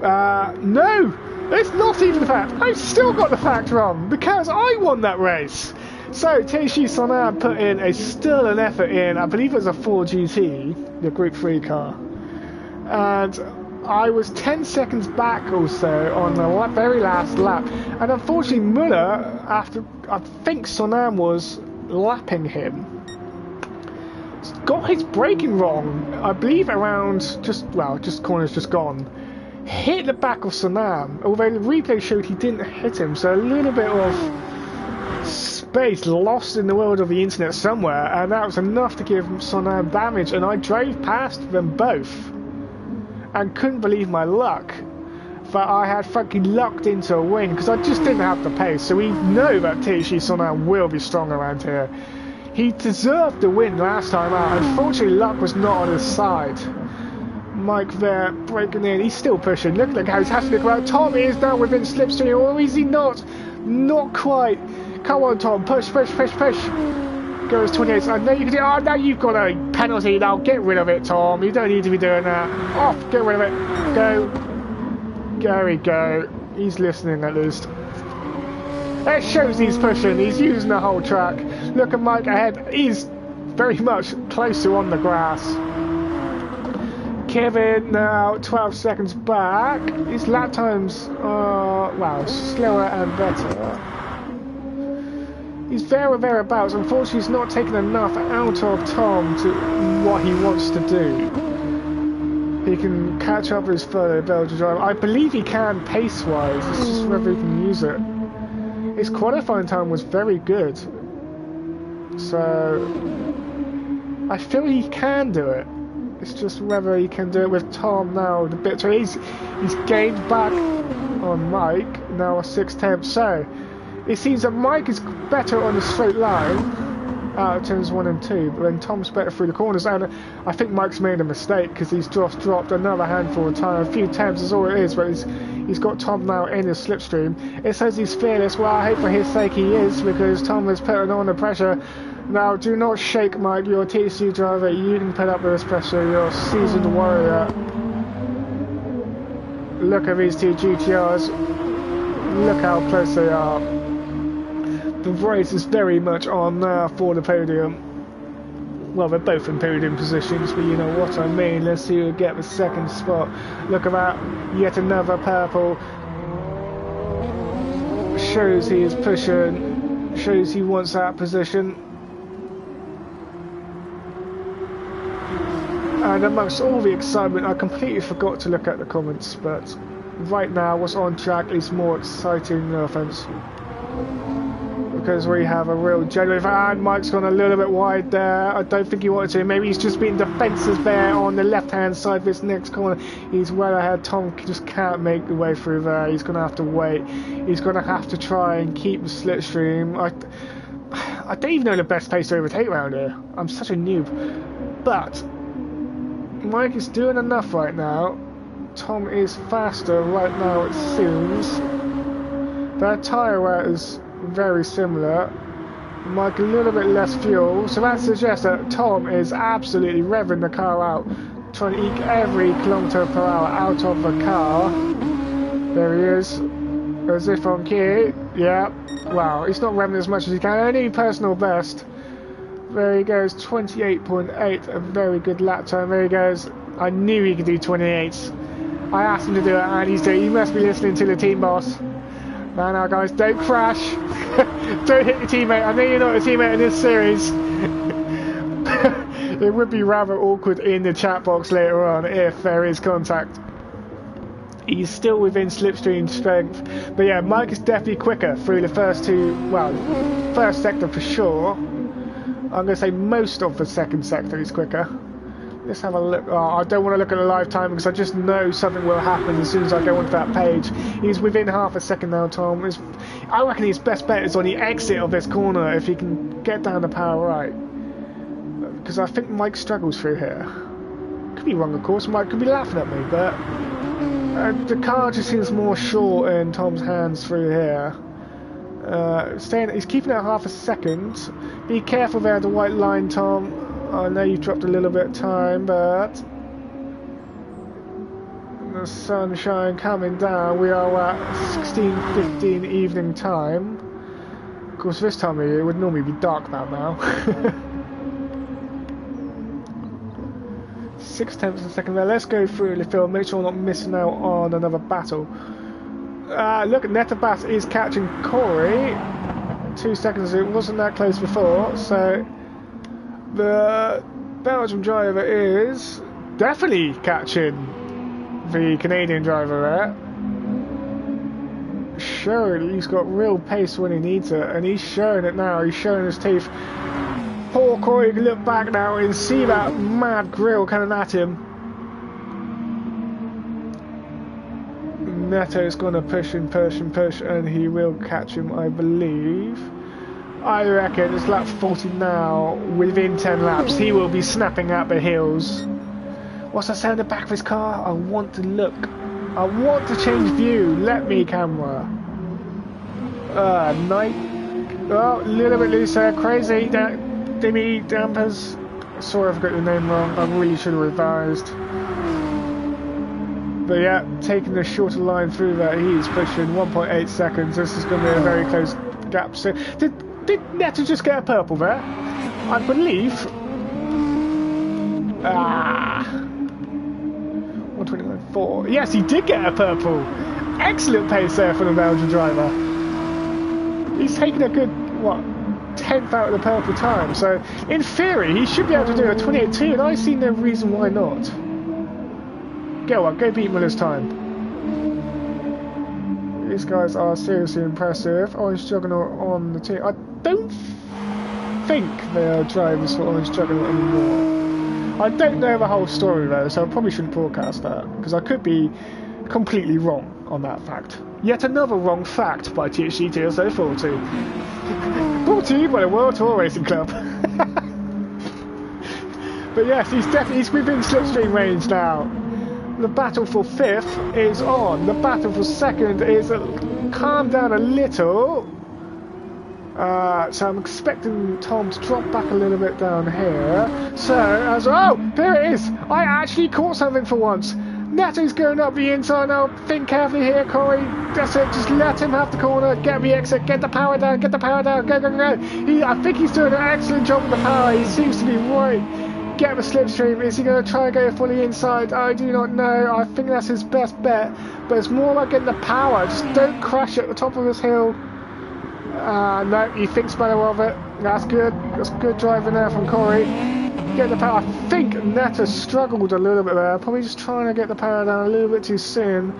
No, it's not even a fact. I've still got the fact wrong, because I won that race. So Teishi Sonam put in still an effort in, I believe it was a 4GT, the Group 3 car. And I was 10 seconds back or so on the very last lap, and unfortunately Muller, after I think Sonam was lapping him, got his braking wrong. I believe around just corners just gone, hit the back of Sonam. Although the replay showed he didn't hit him, so a little bit of space lost in the world of the internet somewhere, and that was enough to give Sonam damage. And I drove past them both. And couldn't believe my luck that I had fucking lucked into a win, because I just didn't have the pace. So we know that THG Sonam will be strong around here. He deserved the win last time out. Unfortunately, luck was not on his side. Mike there breaking in. He's still pushing. Look how he's having to look around. Tom is now within slipstream, or is he not? Not quite. Come on, Tom. Push. Goes 28. I know you can do. Oh, now you've got a penalty. Now get rid of it, Tom. You don't need to be doing that. Off. Get rid of it. Go. There we go. He's listening at least. It shows he's pushing. He's using the whole track. Look at Mike ahead. He's very much closer on the grass. Kevin now 12 seconds back. His lap times are, wow, slower and better. He's there or thereabouts. Unfortunately, he's not taking enough out of Tom to what he wants to do. He can catch up with his fellow Belgian driver. I believe he can pace-wise. It's just whether he can use it. His qualifying time was very good. So I feel he can do it. It's just whether he can do it with Tom now. The bit, so he's gained back on Mike, now a 6/10. So it seems that Mike is better on the straight line out of turns 1 and 2, but then Tom's better through the corners. And I think Mike's made a mistake because he's just dropped another handful of time. A few temps is all it is, but he's got Tom now in his slipstream. It says he's fearless. Well, I hope for his sake he is, because Tom is putting on the pressure. Now, do not shake, Mike. You're a TC driver. You can put up with this pressure. You're a seasoned warrior. Look at these two GTRs. Look how close they are. The race is very much on now for the podium. Well, they're both in podium positions, but you know what I mean. Let's see who will get the second spot. Look at that. Yet another purple. Shows he is pushing. Shows he wants that position. And amongst all the excitement, I completely forgot to look at the comments, but right now what's on track is more exciting, no offense. Because we have a real genuine fan. Mike's gone a little bit wide there. I don't think he wanted to. Maybe he's just been defensive there on the left-hand side of this next corner. He's well ahead. Tom just can't make the way through there. He's going to have to wait. He's going to have to try and keep the slipstream. I don't even know the best place to overtake around here. I'm such a noob. But Mike is doing enough right now. Tom is faster right now, it seems. Their tyre wear is very similar. Mike a little bit less fuel, so that suggests that Tom is absolutely revving the car out, trying to eke every kilometre per hour out of the car. There he is, as if on key. Yeah, wow, he's not revving as much as he can. Only personal best. There he goes, 28.8, a very good lap time. There he goes. I knew he could do 28. I asked him to do it, and he's doing it. He must be listening to the team boss. Now guys, don't crash. Don't hit your teammate. I know you're not a teammate in this series. It would be rather awkward in the chat box later on if there is contact. He's still within slipstream strength. But yeah, Mike is definitely quicker through the first two, well, first sector for sure. I'm going to say most of the second sector is quicker. Let's have a look. Oh, I don't want to look at the live time because I just know something will happen as soon as I go onto that page. He's within half a second now, Tom. I reckon his best bet is on the exit of this corner if he can get down the power right. Because I think Mike struggles through here. Could be wrong, of course. Mike could be laughing at me, but the car just seems more short in Tom's hands through here. He's keeping it at half a second. Be careful there, the white line, Tom. I know you dropped a little bit of time, but the sunshine coming down. We are at 16:15 evening time. Of course, this time of year it would normally be dark about now. 6/10 of a second there. Let's go through the field, make sure I'm not missing out on another battle. Look, Netabat is catching Corey. 2 seconds, it wasn't that close before, so the Belgian driver is definitely catching the Canadian driver there. Showing he's got real pace when he needs it, and he's showing it now, he's showing his teeth. Poor Corey can look back now and see that mad grill coming at him. Neto's gonna push and push and push, and he will catch him, I believe. I reckon it's lap 40 now. Within 10 laps, he will be snapping at the heels. What's that say on the back of his car? I want to look. I want to change view. Let me, camera. Night. Oh, a little bit loose there. Crazy. Dimmy dampers. Sorry if I got the name wrong. I really should have revised. But yeah, taking the shorter line through there, he's pushing 1.8 seconds. This is going to be a very close gap. So, did Neto just get a purple there? I believe. 129.4. Yes, he did get a purple. Excellent pace there for the Belgian driver. He's taken a good, what, 10th out of the purple time. So, in theory, he should be able to do a 28.2, and I see no reason why not. Go on, go beat Miller's time. These guys are seriously impressive. Orange Juggernaut on the team. I don't think they are drivers for Orange Juggernaut anymore. I don't know the whole story though, so I probably shouldn't broadcast that, because I could be completely wrong on that fact. Yet another wrong fact by THG TSO 40. Brought to you by the World Tour Racing Club. But yes, he's within slipstream range now. The battle for 5th is on. The battle for 2nd is calmed down a little. So I'm expecting Tom to drop back a little bit down here. So, oh, there it is. I actually caught something for once. Neto's going up the inside now. Think carefully here, Corey. That's it. Just let him have the corner. Get the exit. Get the power down. Get the power down. Go, go, go. I think he's doing an excellent job with the power. He seems to be right. Get the slipstream. Is he going to try and go fully inside? I do not know. I think that's his best bet. But it's more like getting the power. Just don't crash at the top of this hill. No, he thinks better of it. That's good. That's good driving there from Corey. Get the power. I think Neta struggled a little bit there. Probably just trying to get the power down a little bit too soon.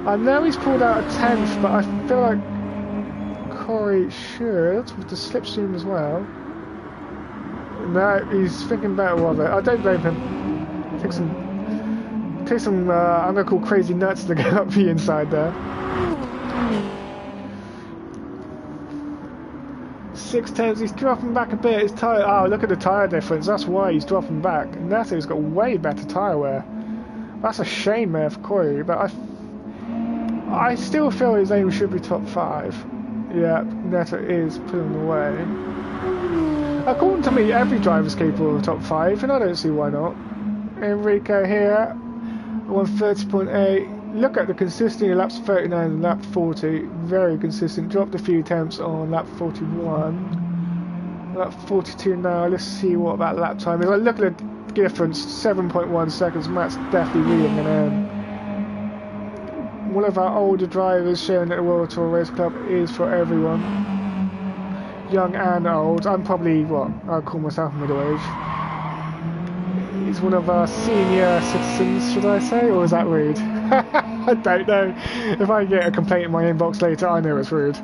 I know he's pulled out a 10th, but I feel like Corey should, with the slipstream as well. No, he's thinking better of it. I don't blame him. Take some I'm going to call crazy nuts to get up the inside there. 6/10, he's dropping back a bit. His tyre, oh, look at the tyre difference. That's why he's dropping back. Neto's got way better tyre wear. That's a shame there for Corey, but I still feel his aim should be top 5. Yeah, Neto is pulling away. According to me, every driver's capable of top 5, and I don't see why not. Enrico here, 130.8. Look at the consistency, laps 39 and lap 40, very consistent. Dropped a few temps on lap 41, lap 42 now. Let's see what that lap time is. Look at the difference, 7.1 seconds. Matt's definitely reading an M. One of our older drivers showing that the World Tour Race Club is for everyone, young and old. I'm probably, what, I'll call myself middle age. He's one of our senior citizens, should I say, or is that rude? I don't know. If I get a complaint in my inbox later, I know it's rude.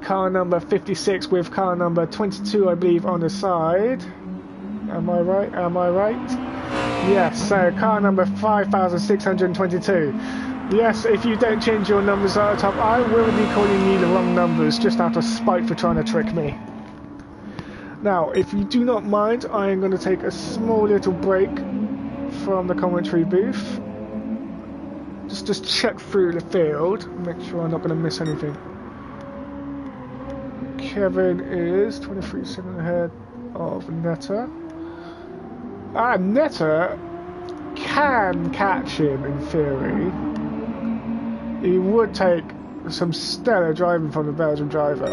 Car number 56 with car number 22, I believe, on the side. Am I right? Am I right? Yes, so car number 5622. Yes, if you don't change your numbers at the top, I will be calling you the wrong numbers just out of spite for trying to trick me. Now, if you do not mind, I am going to take a small little break from the commentary booth. Just check through the field, make sure I'm not going to miss anything. Kevin is 23 seconds ahead of Neta. Neta can catch him in theory. He would take some stellar driving from the Belgian driver.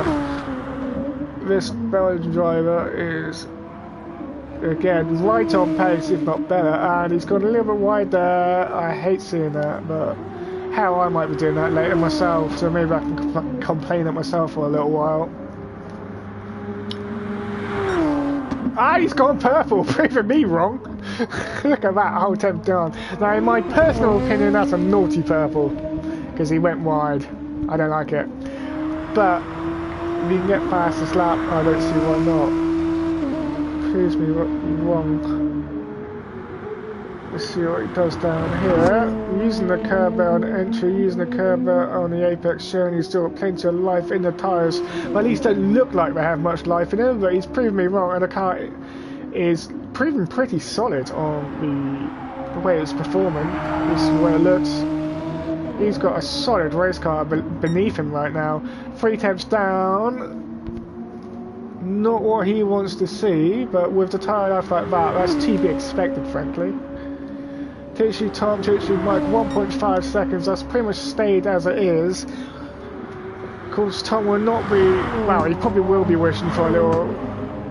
This Belgian driver is again, right on pace, if not better, and he's gone a little bit wide there. I hate seeing that, but hell, I might be doing that later myself, so maybe I can complain at myself for a little while. Ah, he's gone purple, proving me wrong. Look at that, whole 10th down. Now, in my personal opinion, that's a naughty purple, because he went wide. I don't like it. But if you can get past this lap, I don't see why not. Proves me wrong. Let's see what he does down here. Using the curb on entry, using the curb on the apex, showing he's still got plenty of life in the tyres. Well, at least don't look like they have much life in them, but he's proven me wrong, and the car is proving pretty solid on the way it's performing. This is the way it looks. He's got a solid race car beneath him right now. 3/10 down. Not what he wants to see, but with the tyre life like that, that's to be expected, frankly. THC Tom, THC Mike, 1.5 seconds. That's pretty much stayed as it is. Of course, Tom will not be. Well, he probably will be wishing for a little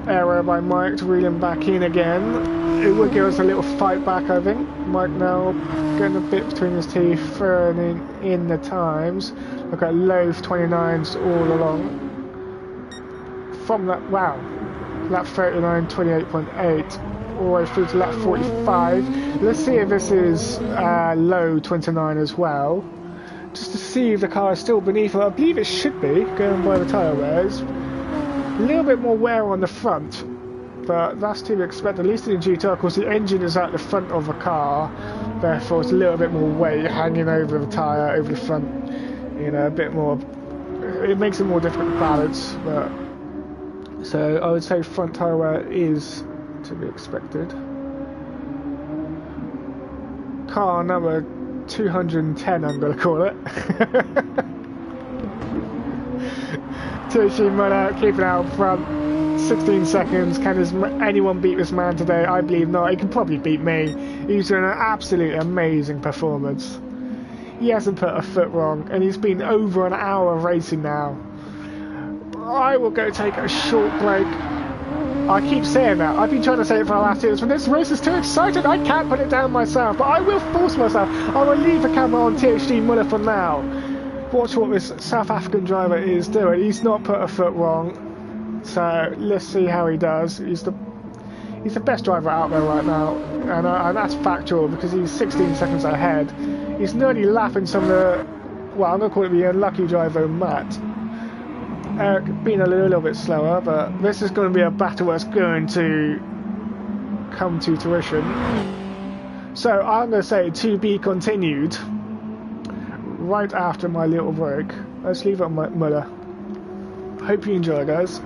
error by Mike to reel him back in again. It would give us a little fight back, I think. Mike now getting a bit between his teeth, throwing in the times. Look at low 29s all along. From that, wow, lap 39, 28.8. All the way through to lap 45. Let's see if this is low 29 as well, just to see if the car is still beneath it. I believe it should be, going by the tyre wears. A little bit more wear on the front, but that's to be expected, at least in the GTR. Of course, the engine is at the front of the car, therefore it's a little bit more weight hanging over the tyre, over the front. You know, a bit more. It makes it more difficult to balance, but so I would say front tyre wear is to be expected. Car number 210, I'm going to call it. Tushy Muller keeping out front, 16 seconds. Can anyone beat this man today? I believe not. He can probably beat me. He's doing an absolutely amazing performance. He hasn't put a foot wrong, and he's been over an hour of racing now. I will go take a short break. I keep saying that. I've been trying to say it for the last 2 years. When this race is too exciting, I can't put it down myself. But I will force myself. I will leave the camera on THD Muller for now. Watch what this South African driver is doing. He's not put a foot wrong. So let's see how he does. He's the best driver out there right now. And that's factual because he's 16 seconds ahead. He's nearly lapping some of the... Well, I'm going to call it the unlucky driver, Matt. Eric being a little bit slower, but this is going to be a battle that's going to come to fruition. So I'm going to say to be continued right after my little break. Let's leave it on Muller. Hope you enjoy, guys.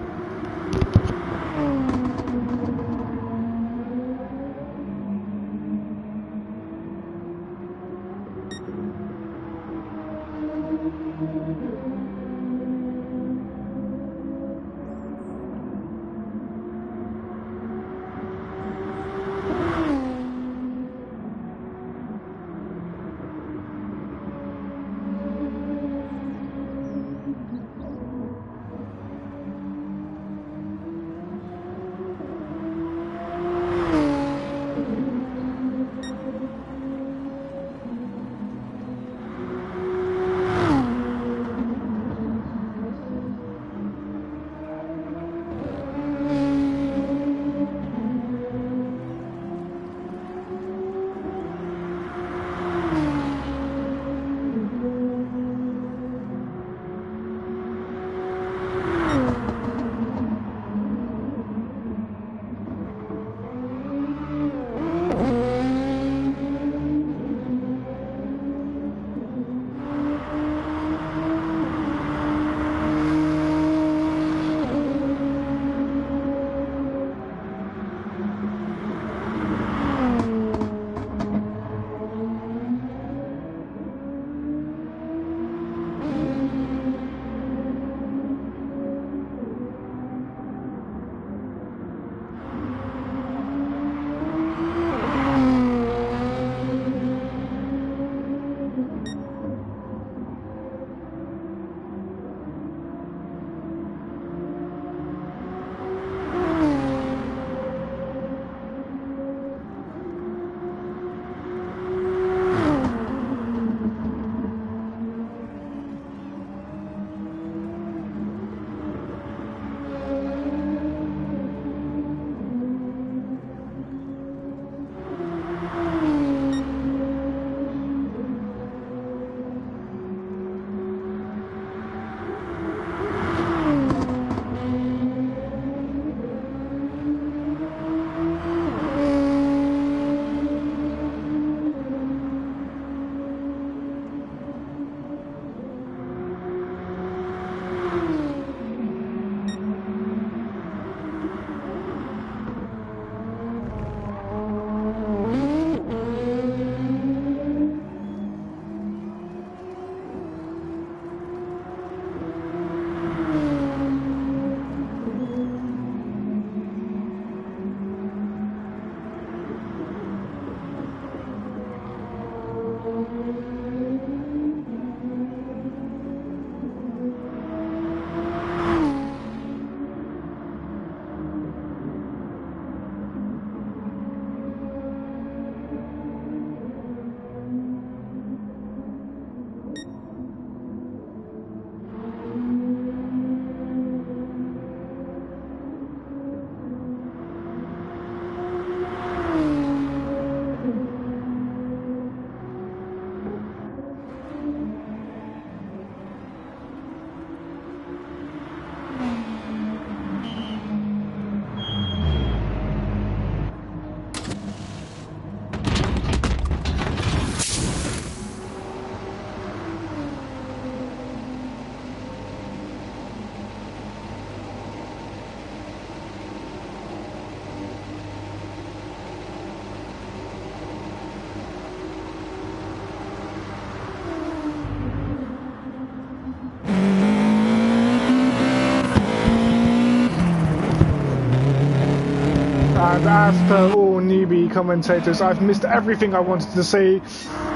And as per all newbie commentators, I've missed everything I wanted to see.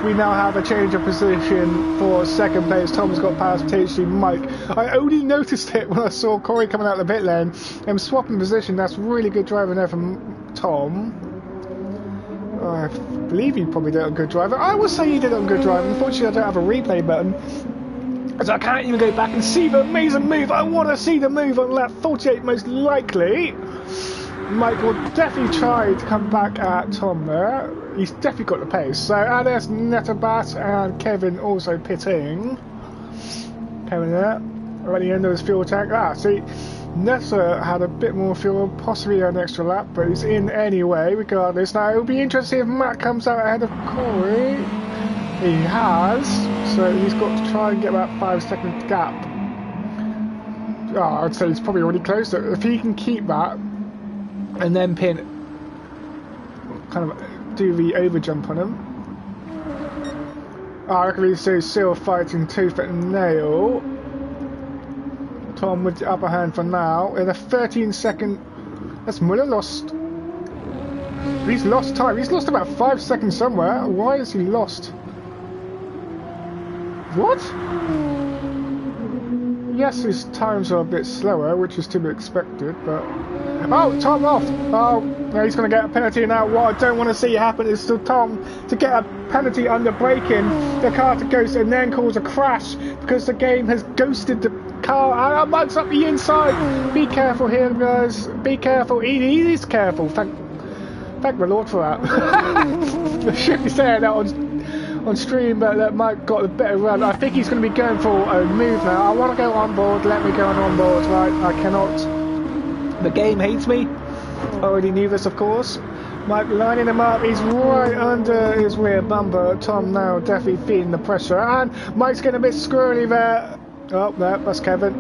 We now have a change of position for second place. Tom's got past THD Mike. I only noticed it when I saw Corey coming out of the pit lane and swapping position. That's really good driving there from Tom. I believe he probably did it on good driver. I would say he did it on good driver. Unfortunately, I don't have a replay button, so I can't even go back and see the amazing move. I want to see the move on lap 48 most likely. Mike will definitely try to come back at Tom there. He's definitely got the pace. So, and there's Netabat and Kevin also pitting. Kevin there, at the end of his fuel tank. See, Nessa had a bit more fuel, possibly an extra lap, but he's in anyway, regardless. Now, it'll be interesting if Matt comes out ahead of Corey. He has, so he's got to try and get that 5-second gap. I'd say he's probably already close to it. If he can keep that, and then pin, kind of do the over jump on him. I reckon he's still fighting tooth and nail. Tom with the upper hand for now. In a 13-second, that's Muller lost. He's lost time. He's lost about 5 seconds somewhere. Why has he lost? What? Yes, his times are a bit slower, which is to be expected, but... Oh, Tom off! Oh, no, he's going to get a penalty now. What I don't want to see happen is for Tom to get a penalty under braking, the car to ghost, and then cause a crash, because the game has ghosted the car. And Mike's up the inside! Be careful here, guys. Be careful. He is careful. Thank the Lord for that. I should be saying that on stream, but Mike got a better run. I think he's going to be going for a move now. I want to go on board. Let me go on board. Right, I cannot. The game hates me. Already knew this, of course. Mike lining him up. He's right under his rear bumper. Tom now definitely feeling the pressure. And Mike's getting a bit squirrely there. Oh, no, that's Kevin.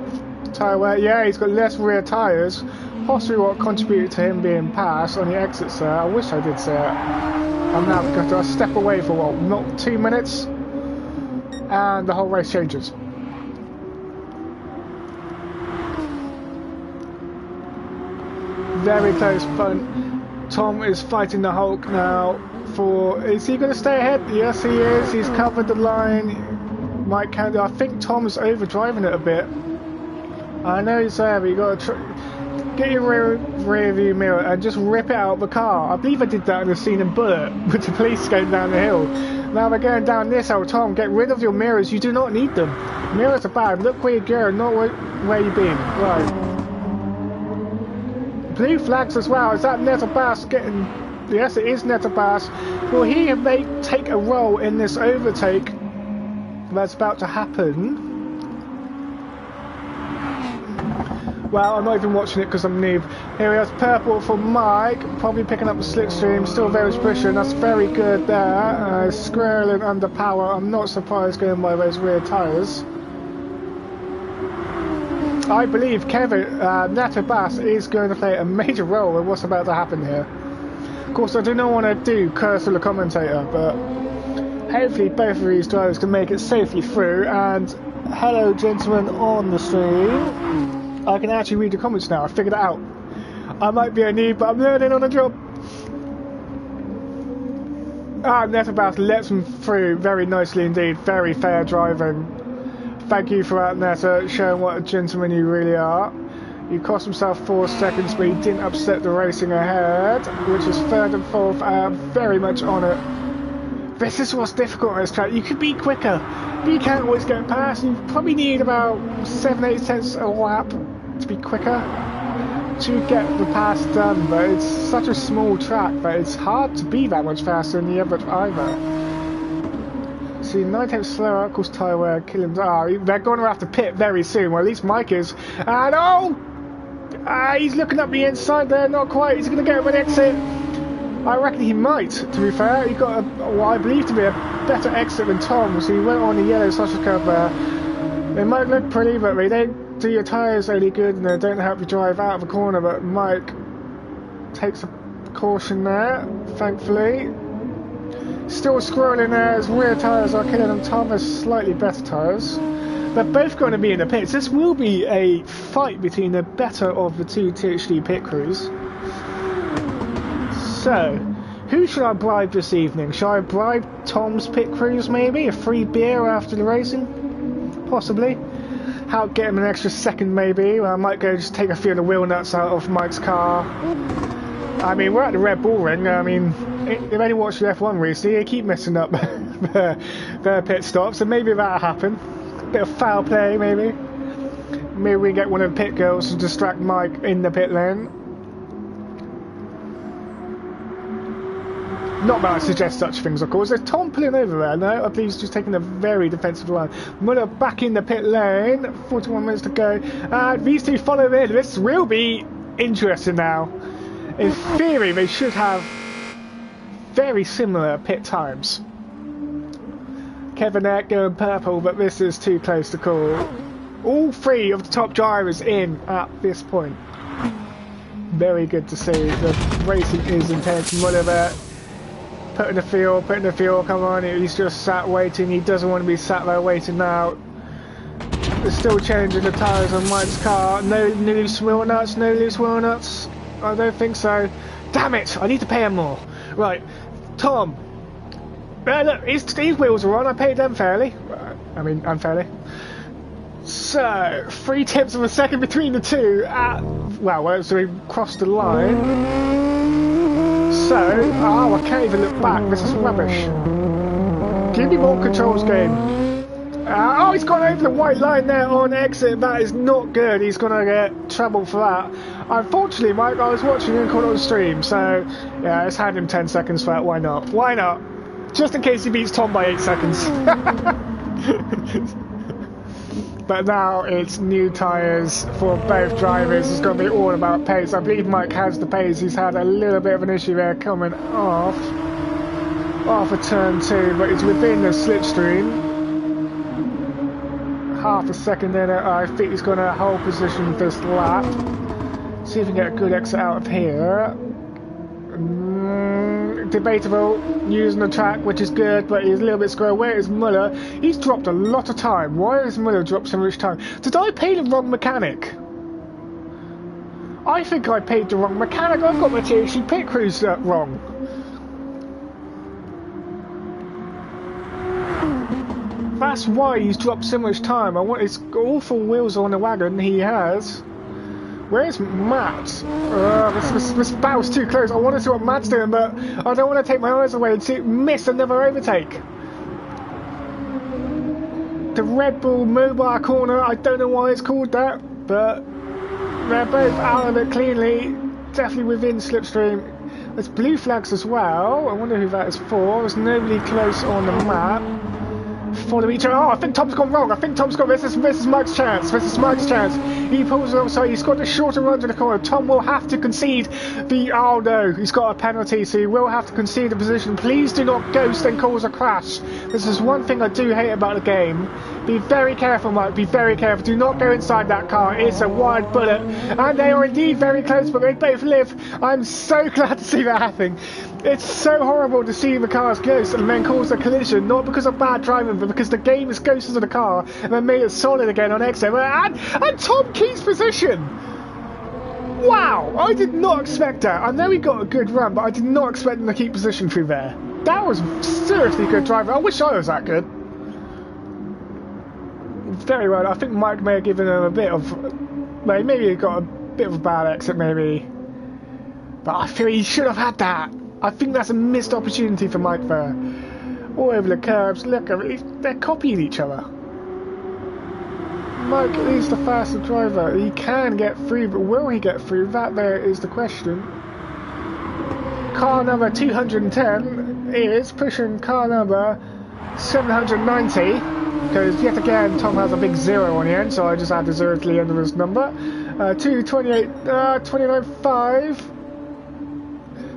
Tyre wear. Yeah, he's got less rear tyres. Possibly what contributed to him being passed on the exits there. I wish I did say it. I'm now going to step away for what, not 2 minutes, and the whole race changes. Very close front. Tom is fighting the Hulk now for... Is he going to stay ahead? Yes, he is. He's covered the line. Mike can't... I think Tom's overdriving it a bit. I know he's there, but you got to get your rear view mirror and just rip it out of the car. I believe I did that in the scene in Bullet with the police going down the hill. Now they're going down this hill. Tom, get rid of your mirrors. You do not need them. Mirrors are bad. Look where you're going, not where you've been. Right. Blue flags as well. Is that Netabas getting... Yes, it is Netabas. Will he may take a role in this overtake that's about to happen? Well, I'm not even watching it because I'm noob. Here he has purple for Mike, probably picking up the slipstream, still very pushing, that's very good there. Squirreling under power, I'm not surprised going by those rear tyres. I believe Kevin Netabas is going to play a major role in what's about to happen here. Of course, I do not want to do curse with the commentator, but hopefully both of these drivers can make it safely through. And hello, gentlemen on the stream. I can actually read the comments now. I figured it out. I might be a noob, but I'm learning on the job. Netabas lets him through very nicely indeed. Very fair driving. Thank you for that, Neta, showing what a gentleman you really are. He cost himself 4 seconds, but he didn't upset the racing ahead, which is third and fourth. Very much on it. This is what's difficult on this track. You could be quicker, but you can't always get past. You probably need about 7-8 tenths a lap to be quicker to get the pass done, but it's such a small track that it's hard to be that much faster than the other either. See, 9 tenths slower, equals tyre wear, kill him. They're going to have to pit very soon, well at least Mike is. And he's looking up the inside there, not quite, he's going to get him an exit. I reckon he might, to be fair. He got what I believe to be a better exit than Tom, so he went on the yellow sausage curb there. They might look pretty, but they don't do your tyres any good and they don't help you drive out of the corner, but Mike takes a caution there, thankfully. Still squirreling there, his rear tyres are killing him. Tom has slightly better tyres. They're both going to be in the pits. This will be a fight between the better of the two THD pit crews. So, who should I bribe this evening? Should I bribe Tom's pit crews maybe? A free beer after the racing? Possibly. How get him an extra second maybe? I might go just take a few of the wheel nuts out of Mike's car. I mean, we're at the Red Bull Ring. I mean, if you only watched the F1 recently, they keep messing up their pit stops, so maybe that'll happen. A bit of foul play maybe. Maybe we get one of the pit girls to distract Mike in the pit lane. Not that I suggest such things, of course. There's Tom pulling over there. No, I believe he's just taking a very defensive line. Muller back in the pit lane. 41 minutes to go. These two follow in. This will be interesting now. In theory, they should have very similar pit times. Kevin Eck going purple, but this is too close to call. All three of the top drivers in at this point. Very good to see. The racing is intense. Muller there. Put in the field, come on, he's just sat waiting, he doesn't want to be sat there waiting now. They're still changing the tyres on Mike's car, no loose wheel nuts, I don't think so. Damn it, I need to pay him more. Right, Tom, look, his wheels are on, I paid them fairly, I mean unfairly. So, 3 tenths of a second between the two, so we crossed the line. So, I can't even look back, this is rubbish. Give me more controls, game. He's gone over the white line there on exit, that is not good, he's gonna get trouble for that. Unfortunately, Mike, I was watching him on stream, so yeah, let's hand him 10 seconds for that, why not? Why not? Just in case he beats Tom by 8 seconds. But now it's new tyres for both drivers. It's going to be all about pace. I believe Mike has the pace. He's had a little bit of an issue there coming off of turn 2, but he's within the slipstream. Half a second in it. I think he's going to hold position this lap. See if we can get a good exit out of here. Debatable, using the track, which is good, but he's a little bit square. Where is Muller? He's dropped a lot of time. Why has Muller dropped so much time? Did I pay the wrong mechanic? I think I paid the wrong mechanic. I've got my THC pit crews wrong. That's why he's dropped so much time. I want his awful wheels on the wagon. He has. Where's Matt? This battle's too close. I want to see what Matt's doing, but I don't want to take my eyes away and miss another overtake. The Red Bull Mobile Corner, I don't know why it's called that, but they're both out of it cleanly. Definitely within slipstream. There's blue flags as well. I wonder who that is for. There's nobody close on the map. Follow each other. I think Tom's gone wrong. I think Tom's got this is Mike's chance. This is Mike's chance. He pulls it offside. He's got the shorter run to the corner. Tom will have to concede the. Oh no, he's got a penalty, so he will have to concede the position. Please do not ghost and cause a crash. This is one thing I do hate about the game. Be very careful, Mike. Be very careful. Do not go inside that car. It's a wide bullet, and they are indeed very close, but they both live. I'm so glad to see that happen. It's so horrible to see the cars ghost and then cause a collision, not because of bad driving, but because the game has ghosted the car and then made it solid again on exit. And Tom keeps position! Wow! I did not expect that. I know he got a good run, but I did not expect him to keep position through there. That was seriously good driving. I wish I was that good. Very well. I think Mike may have given him a bit of... Well, maybe he got a bit of a bad exit, maybe. But I feel he should have had that. I think that's a missed opportunity for Mike there. All over the curbs, look, they're copying each other. Mike is the faster driver. He can get through, but will he get through? That there is the question. Car number 210 is pushing car number 790. Because yet again, Tom has a big 0 on the end, so I just add the 0 to the end of his number. 29.5.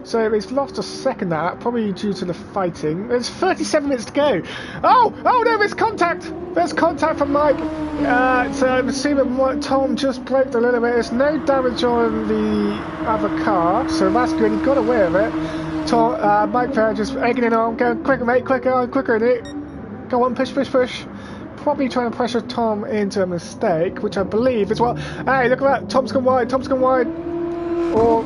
So he's lost a second that, probably due to the fighting. There's 37 minutes to go. Oh no, there's contact! There's contact from Mike. So I'm assuming Tom just braked a little bit. There's no damage on the other car, so that's good. He got away with it. Tom, Mike there just egging it on. Go quicker, mate, quicker, I'm quicker than it. Go on, push, push, push. Probably trying to pressure Tom into a mistake, which I believe is what. Hey, look at that! Tom's gone wide. Tom's gone wide. Or.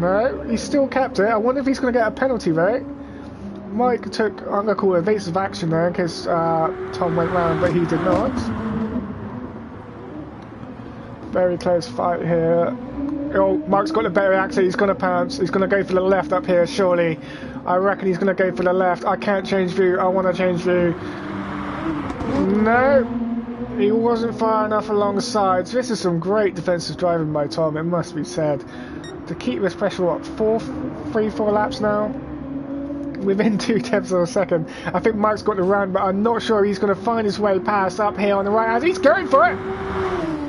No, he still kept it. I wonder if he's going to get a penalty though. Mike took, I'm going to call it evasive action there in case Tom went round, but he did not. Very close fight here. Oh, Mike's got a better accent. He's going to pounce. He's going to go for the left up here, surely. I reckon he's going to go for the left. I can't change view. I want to change view. No. He wasn't far enough along the sides. This is some great defensive driving by Tom, it must be said. To keep this pressure, what, 3-4 laps now? Within 2/10 of a second. I think Mike's got the run, but I'm not sure he's going to find his way past up here on the right hand. He's going for it!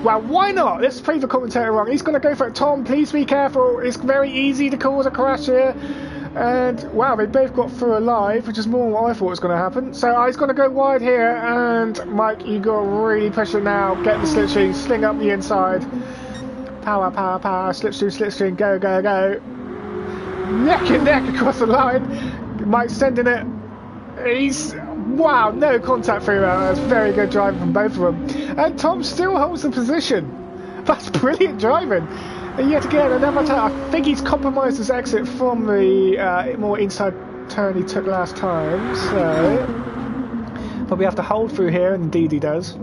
Well, why not? Let's prove the commentator wrong. He's going to go for it. Tom, please be careful. It's very easy to cause a crash here. And, wow, they both got through alive, which is more than what I thought was going to happen. So he's going to go wide here. And, Mike, you got to really push it now. Get the slipstream. Sling up the inside. Power, power, power. Slipstream, slipstream. Go, go, go. Neck and neck across the line. Mike's sending it. He's... Wow, no contact through there. That's very good driving from both of them. And Tom still holds the position. That's brilliant driving. And yet again, another time. I think he's compromised his exit from the more inside turn he took last time. So, probably have to hold through here, and indeed he does.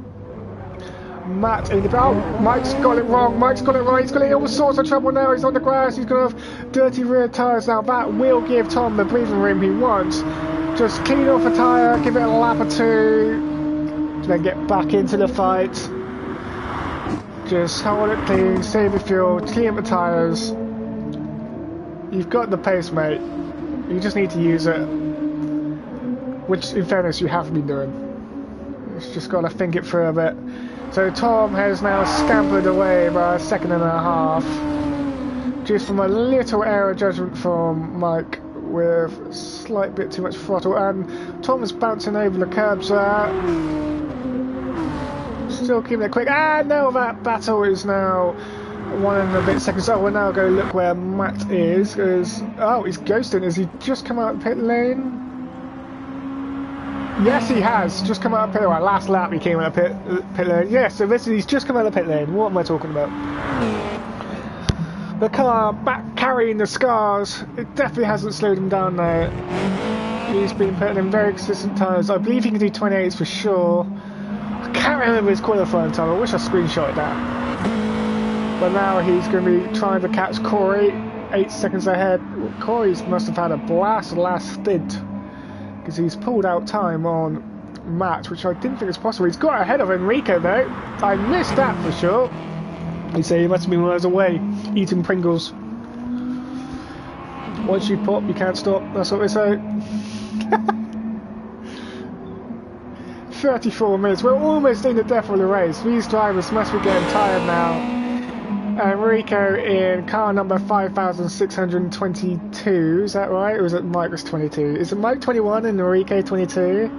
Matt in the... Oh, Mike's got it wrong. Mike's got it right. He's got in all sorts of trouble now. He's on the grass. He's going to have dirty rear tyres now. That will give Tom the breathing room he wants. Just clean off a tyre, give it a lap or two, then get back into the fight. Just hold it clean, save the fuel, clean up the tyres. You've got the pace, mate. You just need to use it. Which, in fairness, you have been doing. You've just got to think it through a bit. So Tom has now scampered away by a second and a half. Just from a little error judgment from Mike. With a slight bit too much throttle, and Tom is bouncing over the curbs there. Still keeping it quick. And now that battle is now 1 and a bit seconds. So we'll now go look where Matt is. Oh, he's ghosting. Has he just come out of pit lane? Yes, he has. Just come out of pit lane. Well, last lap he came out of pit lane. Yes, so he's just come out of pit lane. What am I talking about? The car back carrying the scars. It definitely hasn't slowed him down though. He's been putting in very consistent times. I believe he can do 28s for sure. I can't remember his qualifying time. I wish I screenshotted that. But now he's going to be trying to catch Corey. 8 seconds ahead. Corey must have had a blast last stint. Because he's pulled out time on Matt, which I didn't think was possible. He's got ahead of Enrico though. I missed that for sure. They say he must have been miles away, eating Pringles. Once you pop, you can't stop. That's what they say. 34 minutes. We're almost in the death of the race. These drivers must be getting tired now. Enrico in car number 5622. Is that right? Or is it Mike was 22? Is it Mike 21 and Enrico 22?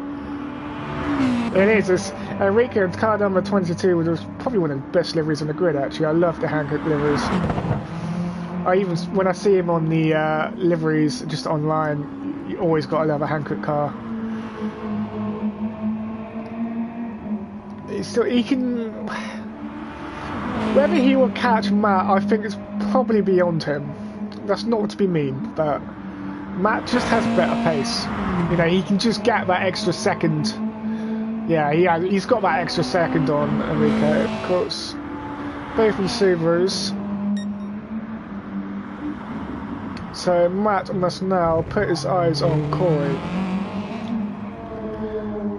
It is. It's Enrico in car number 22, which was probably one of the best liveries on the grid, actually. I love the Hankook liveries. When I see him on the liveries just online, you always got to love a Hankook car. He can... Whether he will catch Matt, I think it's probably beyond him. That's not to be mean, but Matt just has better pace. You know, he can just get that extra second. Yeah, he's got that extra second on Enrico, of course. Both in Subarus. So Matt must now put his eyes on Corey.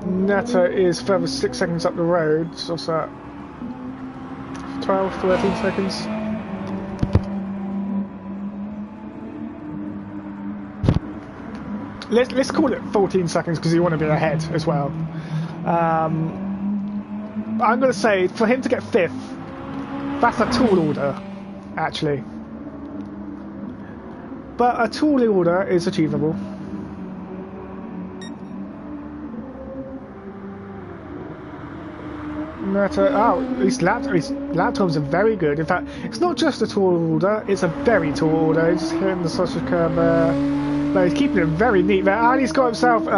Netta is further 6 seconds up the road. So what's that? 12, 13 seconds. Let's call it 14 seconds because you want to be ahead as well. I'm going to say for him to get 5th, that's a tall order, actually. But a tall order is achievable. His lap times are very good. In fact, it's not just a tall order, it's a very tall order. He's hitting the sausage curve there. But he's keeping it very neat there. And he's got himself...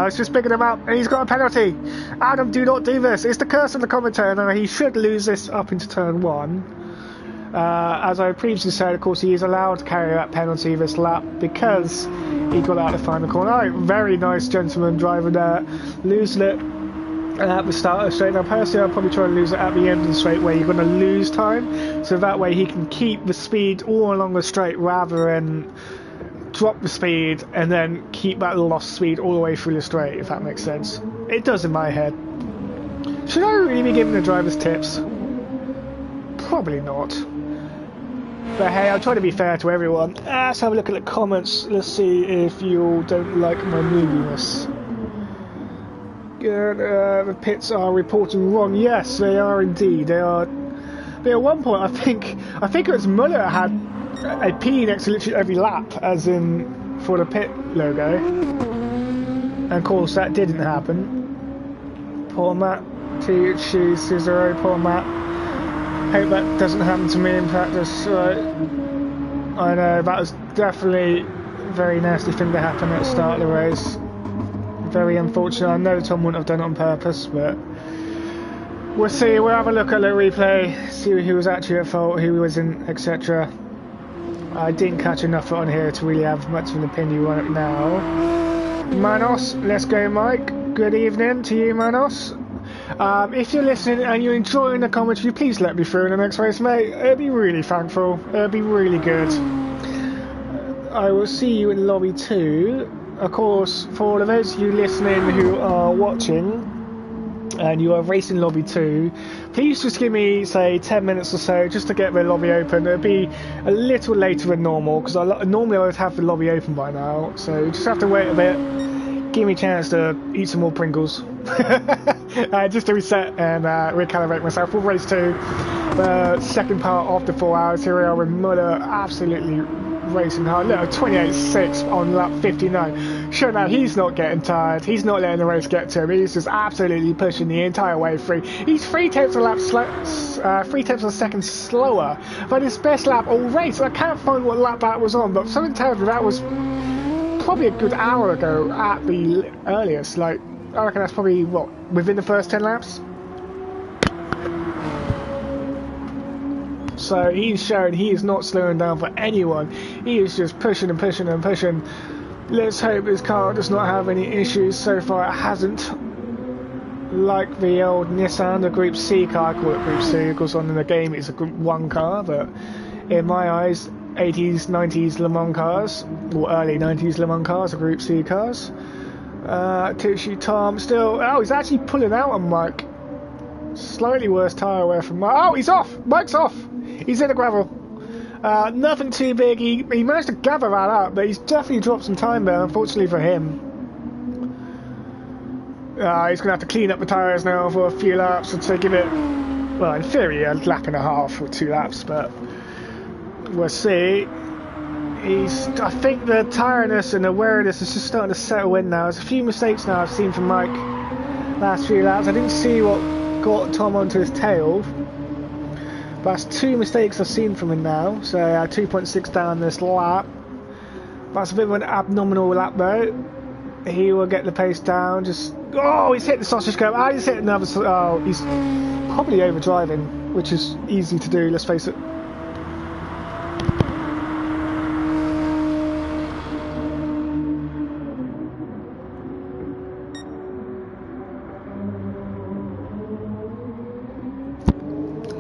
it's just picking him up. And he's got a penalty. Adam, do not do this. It's the curse of the commentator. Now, he should lose this up into turn 1. As I previously said, of course, he is allowed to carry that penalty this lap because he got out the final corner. All right, very nice gentleman driver there, losing it at the start of the straight. Now, personally, I'll probably try to lose it at the end of the straight where you're going to lose time, so that way he can keep the speed all along the straight rather than drop the speed and then keep that lost speed all the way through the straight, if that makes sense. It does in my head. Should I really be giving the drivers tips? Probably not. But hey, I'll try to be fair to everyone. Let's have a look at the comments. Let's see if you all don't like my moviness. Good, the pits are reporting wrong. Yes, they are indeed. They are. At one point, I think it was Muller had a P next to literally every lap, as in for the pit logo. And of course, that didn't happen. Poor Matt. THC Cicero. Poor Matt. Hope that doesn't happen to me in practice. Right. I know that was definitely a very nasty thing to happen at the start of the race. Very unfortunate. I know Tom wouldn't have done it on purpose, but we'll see. We'll have a look at the replay, see who was actually at fault, who wasn't, etc. I didn't catch enough on here to really have much of an opinion on it now. Manos, let's go, Mike. Good evening to you, Manos. If you're listening and you're enjoying the commentary, please let me through in the next race, mate. It'd be really thankful. It'd be really good. I will see you in lobby 2. Of course, for all of those of you listening who are watching and you are racing lobby 2, please just give me, say, 10 minutes or so just to get the lobby open. It'll be a little later than normal because normally I would have the lobby open by now, so just have to wait a bit. Give me a chance to eat some more Pringles. Just to reset and recalibrate myself for race 2. The second part of the 4 hours. Here we are with Muller absolutely racing hard. Look, 28.6 on lap 59. Sure, now he's not getting tired. He's not letting the race get to him. He's just absolutely pushing the entire way through. He's 3 tenths of a second slower than his best lap all race. I can't find what lap that was on, but something tells me that was probably a good hour ago at the earliest. Like, I reckon that's probably, what, within the first 10 laps? So he's showing he is not slowing down for anyone. He is just pushing and pushing and pushing. Let's hope his car does not have any issues. So far it hasn't. Like the old Nissan, the Group C car, I call it Group C, of course on in the game it's a Group 1 car, but in my eyes, 80s, 90s Le Mans cars, or early 90s Le Mans cars are Group C cars. Tishy Tom still, oh, he's actually pulling out on Mike. Slightly worse tyre wear from Mike. Oh, he's off! Mike's off! He's in the gravel. Nothing too big. He managed to gather that up, but he's definitely dropped some time there, unfortunately for him. He's going to have to clean up the tyres now for a few laps and give it, well, in theory, a lap and a half or 2 laps, but we'll see. I think the tiredness and awareness is just starting to settle in now. There's a few mistakes now I've seen from Mike last few laps. I didn't see what got Tom onto his tail. But that's 2 mistakes I've seen from him now. So 2.6 down this lap. That's a bit of an abnormal lap though. He will get the pace down. Oh, he's hit the sausage curb. He's hit another. Oh, he's probably overdriving, which is easy to do. Let's face it.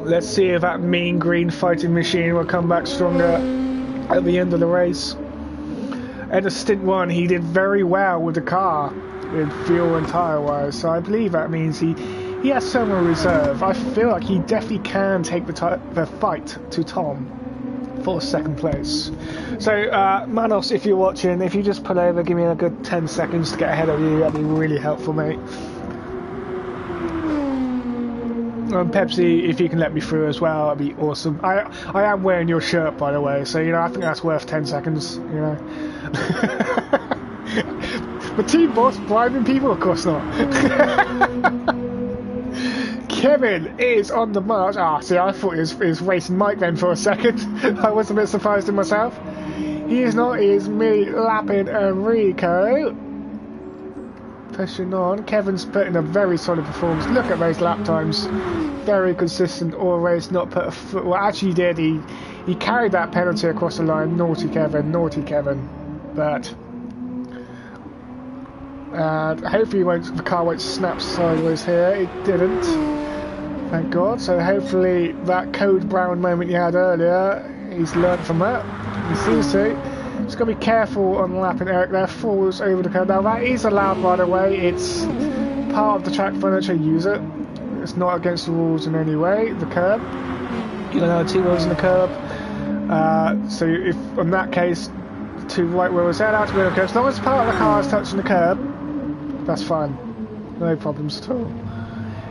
Let's see if that mean green fighting machine will come back stronger at the end of the race. At the Stint 1, he did very well with the car, with fuel and tyre wise, so I believe that means he has some reserve. I feel like he definitely can take the fight to Tom for 2nd place. So, Manos, if you're watching, if you just pull over, give me a good 10 seconds to get ahead of you, that'd be really helpful, mate. Pepsi, if you can let me through as well, that'd be awesome. I am wearing your shirt, by the way, so I think that's worth 10 seconds. The team boss bribing people, of course not. Kevin is on the march. See, I thought he was racing Mike then for a second. I was a bit surprised in myself. He is not. He is me lapping Enrico. pushing on. Kevin's putting a very solid performance. Look at those lap times. Very consistent all race, not put a foot... Well, actually he did. He carried that penalty across the line. Naughty Kevin, naughty Kevin. But... hopefully the car won't snap sideways here. It didn't. Thank God. So hopefully that Code Brown moment you had earlier, he's learned from that. He seems to. Just got to be careful on lapping Eric there. Falls over the curb. Now that is allowed, by the way. It's part of the track furniture. Use it. It's not against the rules in any way. The curb. You know, 2 wheels in the curb. So if in that case, the 2 right wheels are allowed to be on the curb. As long as part of the car is touching the curb, that's fine. No problems at all.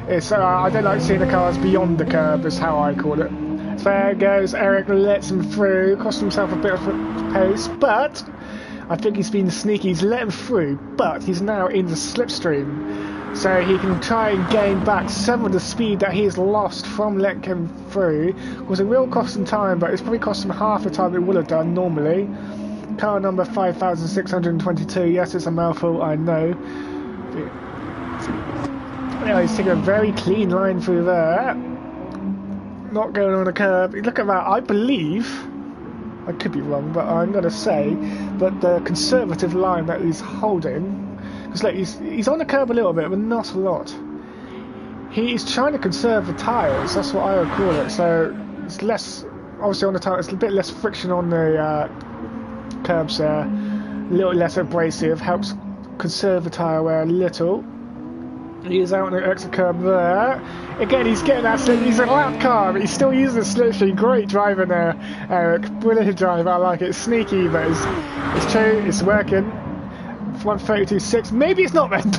It's I don't like seeing the cars beyond the curb. Is how I call it. There goes Eric, lets him through, cost himself a bit of pace, but I think he's been sneaky. He's let him through, but he's now in the slipstream, so he can try and gain back some of the speed that he's lost from letting him through. Because it will cost him time, but it's probably cost him half the time it would have done normally. Car number 5622. Yes, it's a mouthful, I know. Yeah, he's taking a very clean line through there. Not going on a curb. Look at that. I believe, I could be wrong, but I'm going to say that the conservative line that he's holding, because like he's on the curb a little bit, but not a lot. He's trying to conserve the tyres. That's what I would call it. So it's less, obviously on the tyre, it's a bit less friction on the curbs there. A little less abrasive, helps conserve the tyre wear a little. He's out on the exit curb there. Again, he's getting that slip. He's a lap car, but he's still using the slipstream. Great driver there, Eric. Brilliant driver. I like it. Sneaky, but it's true. It's working. 132.6. Maybe it's not then.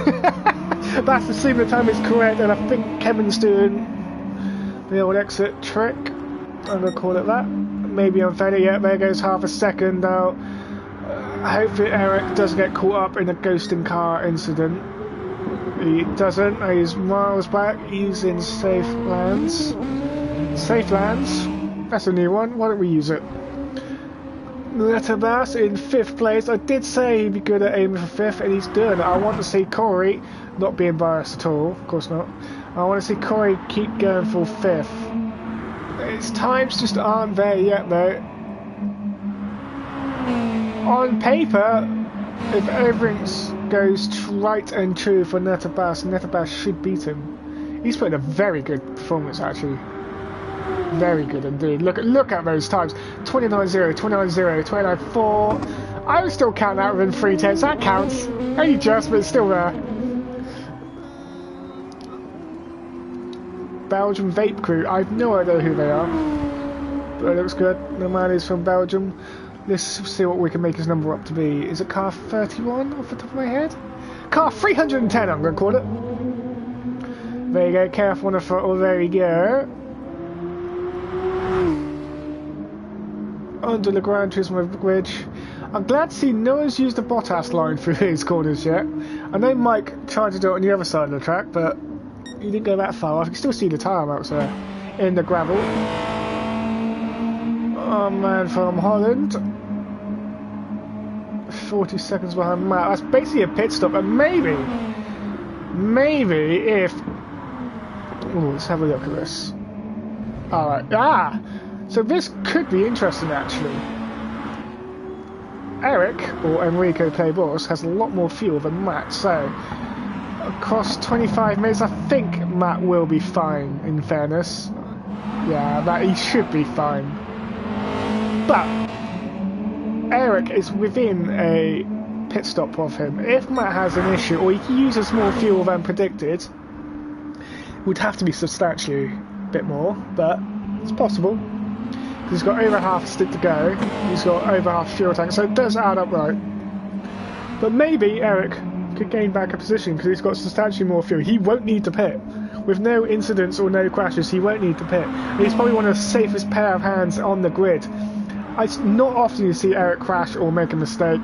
That's assuming the time is correct, and I think Kevin's doing the old exit trick. I'm going to call it that. Maybe unfairly. Yeah, there goes half a second now. Hopefully Eric doesn't get caught up in a ghosting car incident. He doesn't. He's miles back. He's in safe lands. Safe lands. That's a new one. Why don't we use it? Letterbass in 5th place. I did say he'd be good at aiming for 5th, and he's doing it. I want to see Corey not being biased at all. Of course not. I want to see Corey keep going for 5th. His times just aren't there yet, though. On paper, if everything goes right and true for Netterbass should beat him. He's put in a very good performance, actually. Very good indeed. Look at those times. 29.0, 29.0, 29.4. I would still count that within 3 tenths. That counts. Only just, but it's still there. Belgium Vape Crew. I have no idea who they are. But it looks good. The man is from Belgium. Let's see what we can make his number up to be. Is it car 31 off the top of my head? Car 310, I'm going to call it. There you go, careful on the throttle, there we go. Under the Gran Turismo bridge. I'm glad to see no one's used the Bottas line through his corners yet. I know Mike tried to do it on the other side of the track, but he didn't go that far. I can still see the tyre marks there in the gravel. Oh man, from Holland. 40 seconds behind Matt. That's basically a pit stop, and maybe if... Oh, let's have a look at this. Alright, so this could be interesting, actually. Eric, or Enrico Playboss, has a lot more fuel than Matt, so across 25 minutes, I think Matt will be fine, in fairness. Yeah, he should be fine. But Eric is within a pit stop of him. If Matt has an issue, or he uses more fuel than predicted, it would have to be substantially a bit more, but it's possible. He's got over half a stint to go. He's got over half a fuel tank, so it does add up right. But maybe Eric could gain back a position because he's got substantially more fuel. He won't need to pit. With no incidents or no crashes, he won't need to pit. And he's probably one of the safest pair of hands on the grid. It's not often you see Eric crash or make a mistake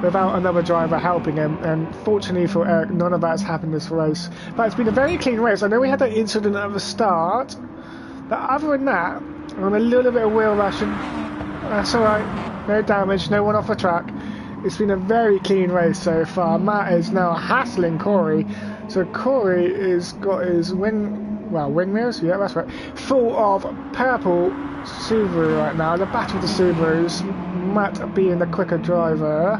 without another driver helping him, and fortunately for Eric, none of that has happened this race. But it's been a very clean race. I know we had that incident at the start, but other than that, I'm a little bit of wheel rushing. That's alright. No damage, no one off the track. It's been a very clean race so far. Matt is now hassling Corey. So Corey has got his wing mirrors, yeah, that's right, full of purple Subaru right now. The battle of the Subarus. Matt being the quicker driver.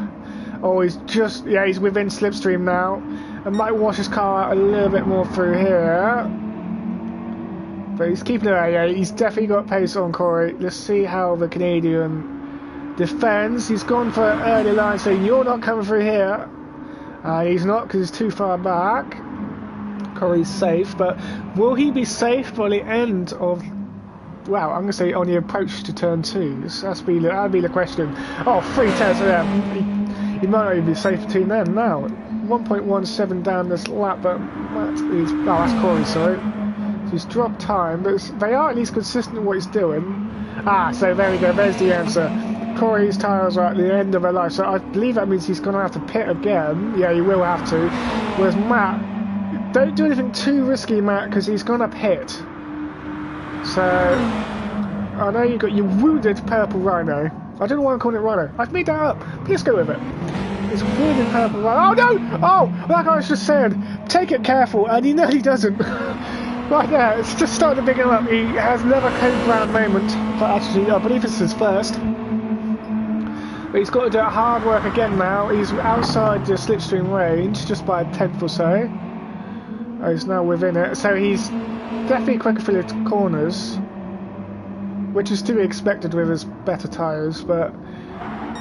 Oh, he's within slipstream now. And might wash his car out a little bit more through here. But he's keeping it out, yeah, he's definitely got pace on Corey. Let's see how the Canadian defends. He's gone for an early line saying, you're not coming through here. He's not, because he's too far back. Corey's safe, but will he be safe by the end of... Wow, I'm going to say on the approach to turn 2. That'd be the question. Oh, 3 tenths of them. He might not even be safe between them now. 1.17 down this lap, but that's Corey, sorry. So he's dropped time, but they are at least consistent in what he's doing. So there we go, there's the answer. Corey's tyres are at the end of their life, so I believe that means he's going to have to pit again. Yeah, he will have to. Whereas Matt, don't do anything too risky, Matt, because he's going to pit. So, I know you got your wounded purple Rhino. I don't know why I'm calling it Rhino. I've made that up. Please go with it. It's wounded purple Rhino. Oh no! Oh, like I was just saying, take it careful, and he nearly doesn't. Right there, it's just starting to pick him up. He has never code ground moment, but actually, I believe it's his first. But he's got to do hard work again now. He's outside the slipstream range, just by a tenth or so. He's now within it, so he's definitely quicker through the corners, which is to be expected with his better tyres. But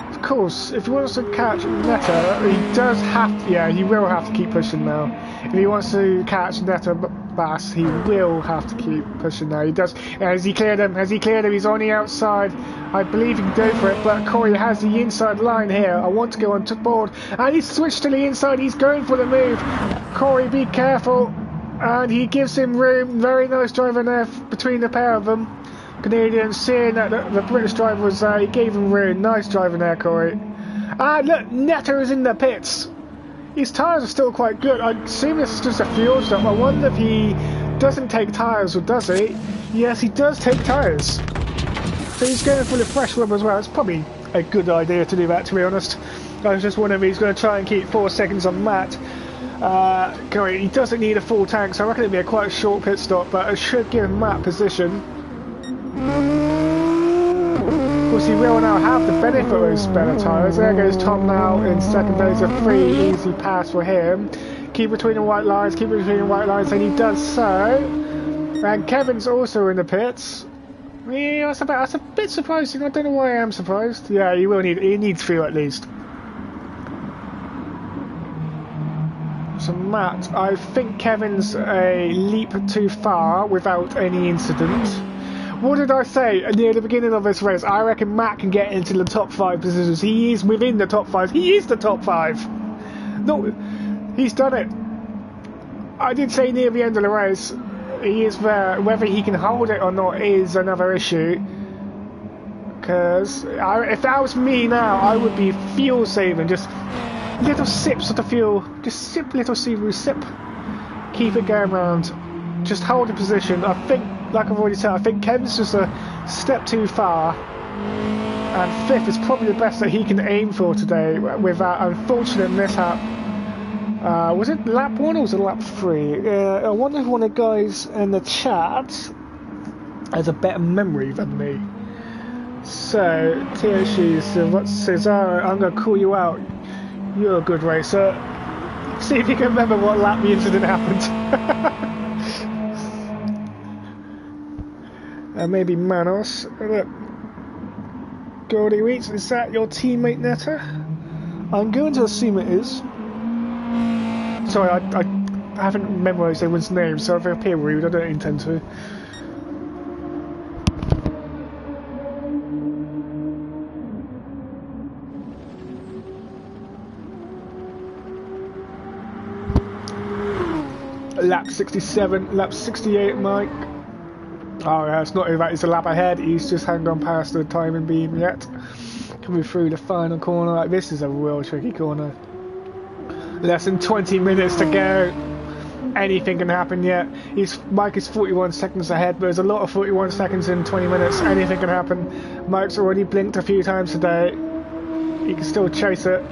of course, if he wants to catch Netta, he does have to, yeah, he will have to keep pushing now. If he wants to catch Netta Bass, he will have to keep pushing now. He does. Has he cleared him? Has he cleared him? He's on the outside. I believe he can go for it, but Corey has the inside line here. I want to go on to board, and he's switched to the inside. He's going for the move. Corey, be careful. And he gives him room. Very nice driving there between the pair of them. Canadians, seeing that the British driver was there, he gave him room. Nice driving there, Corey. And look, Netta is in the pits. His tyres are still quite good. I assume this is just a fuel stop. I wonder if he doesn't take tyres, or does he? Yes, he does take tyres. So he's going for the fresh rubber as well. It's probably a good idea to do that, to be honest. I was just wondering if he's going to try and keep 4 seconds on Matt. Corey, he doesn't need a full tank, so I reckon it'll be a quite short pit stop, but it should give Matt position. Of course, he will now have the benefit of his better tyres. There goes Tom now in second place, a free easy pass for him. Keep between the white lines, and he does so. And Kevin's also in the pits. Yeah, that's a bit surprising. I don't know why I am surprised. Yeah, he needs fuel at least. So Matt, I think Kevin's a leap too far without any incident. What did I say near the beginning of this race? I reckon Matt can get into the top 5 positions. He is within the top 5. He is the top 5. No, he's done it. I did say near the end of the race, he is there. Whether he can hold it or not is another issue. Because if that was me now, I would be fuel saving. Just little sips of the fuel. Just sip, little Subaru, sip. Keep it going round. Just hold the position. I think, like I've already said, I think Kevin's just a step too far. And 5th is probably the best that he can aim for today with that unfortunate mishap. Was it lap 1 or was it lap 3? I wonder if one of the guys in the chat has a better memory than me. So, THC, what Cesaro, I'm going to call you out. You're a good racer. See if you can remember what lap the incident happened. And maybe Manos. Look. Goldie Weeks, is that your teammate Netta? I'm going to assume it is. Sorry, I haven't memorised everyone's name, so if I appear rude, I don't intend to. Lap 67, lap 68, Mike. Oh yeah, it's not even that, it's a lap ahead. He's just hadn't gone past the timing beam yet. Coming through the final corner. Like, this is a real tricky corner. Less than 20 minutes to go. Anything can happen yet. Mike is 41 seconds ahead, but there's a lot of 41 seconds in 20 minutes. Anything can happen. Mike's already blinked a few times today. You can still chase it.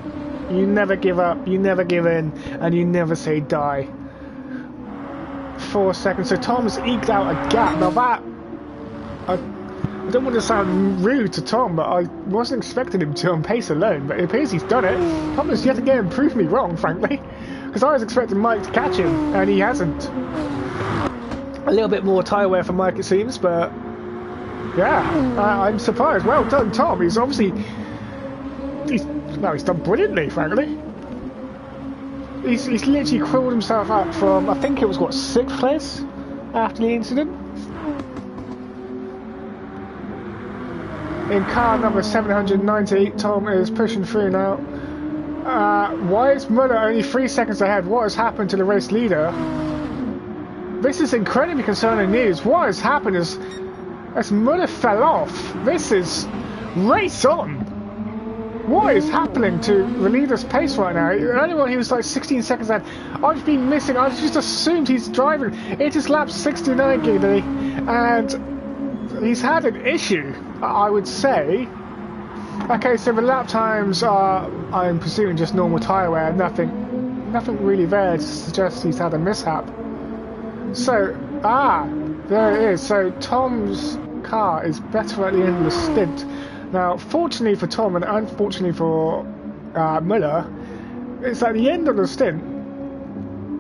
You never give up, you never give in, and you never say die. 4 seconds. So Tom's eked out a gap. Now that... I don't want to sound rude to Tom, but I wasn't expecting him to on pace alone, but it appears he's done it. Tom has yet again proved me wrong, frankly, because I was expecting Mike to catch him, and he hasn't. A little bit more tyre wear for Mike, it seems, but yeah, I'm surprised. Well done, Tom. He's obviously... He's done brilliantly, frankly. He's literally crawled himself up from, I think it was, what, 6th place after the incident? In car number 790, Tom is pushing through now. Why is Muller only 3 seconds ahead? What has happened to the race leader? This is incredibly concerning news. What has happened is, as Muller fell off, this is race on. What is happening to the leader's pace right now? Earlier on he was like 16 seconds ahead. I've been missing, I just assumed he's driving. It is lap 69, Giddy, and he's had an issue, I would say. Okay, so the lap times are, I'm presuming, just normal tyre wear, nothing really there to suggest he's had a mishap. So, there it is. So Tom's car is better at the end of the stint. Now, fortunately for Tom and unfortunately for Muller, it's at the end of the stint.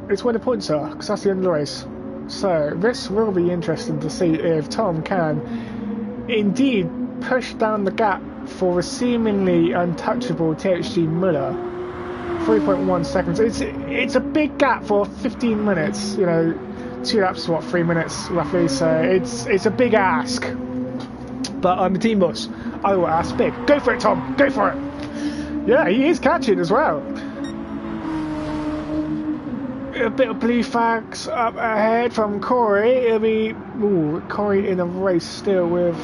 It's where the points are, because that's the end of the race. So this will be interesting to see if Tom can indeed push down the gap for the seemingly untouchable THG Muller. 3.1 seconds. It's a big gap for 15 minutes. You know, 2 laps is what, 3 minutes roughly. So it's a big ask. But I'm the team boss. I will ask big. Go for it, Tom. Go for it. Yeah, he is catching as well. A bit of blue flags up ahead from Corey. It'll be Corey in a race still with.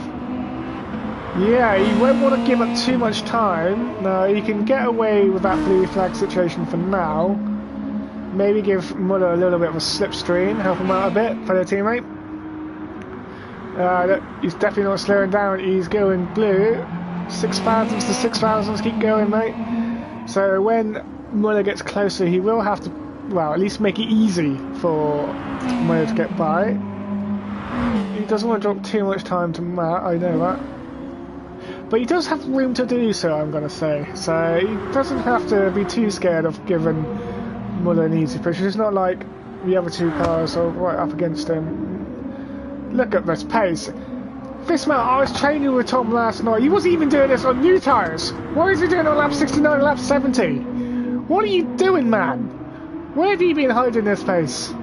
Yeah, he won't want to give up too much time. No, he can get away with that blue flag situation for now. Maybe give Muller a little bit of a slipstream, help him out a bit, fellow teammate. He's definitely not slowing down, he's going blue. 6,000s to 6,000s, keep going, mate. So when Muller gets closer, he will have to, well, at least make it easy for Muller to get by. He doesn't want to drop too much time to Matt, I know that. But he does have room to do so, I'm going to say. So he doesn't have to be too scared of giving Muller an easy push. It's not like the other 2 cars are right up against him. Look at this pace. This man, I was training with Tom last night. He wasn't even doing this on new tyres. Why is he doing it on lap 69 and lap 70? What are you doing, man? Where have you been hiding this pace?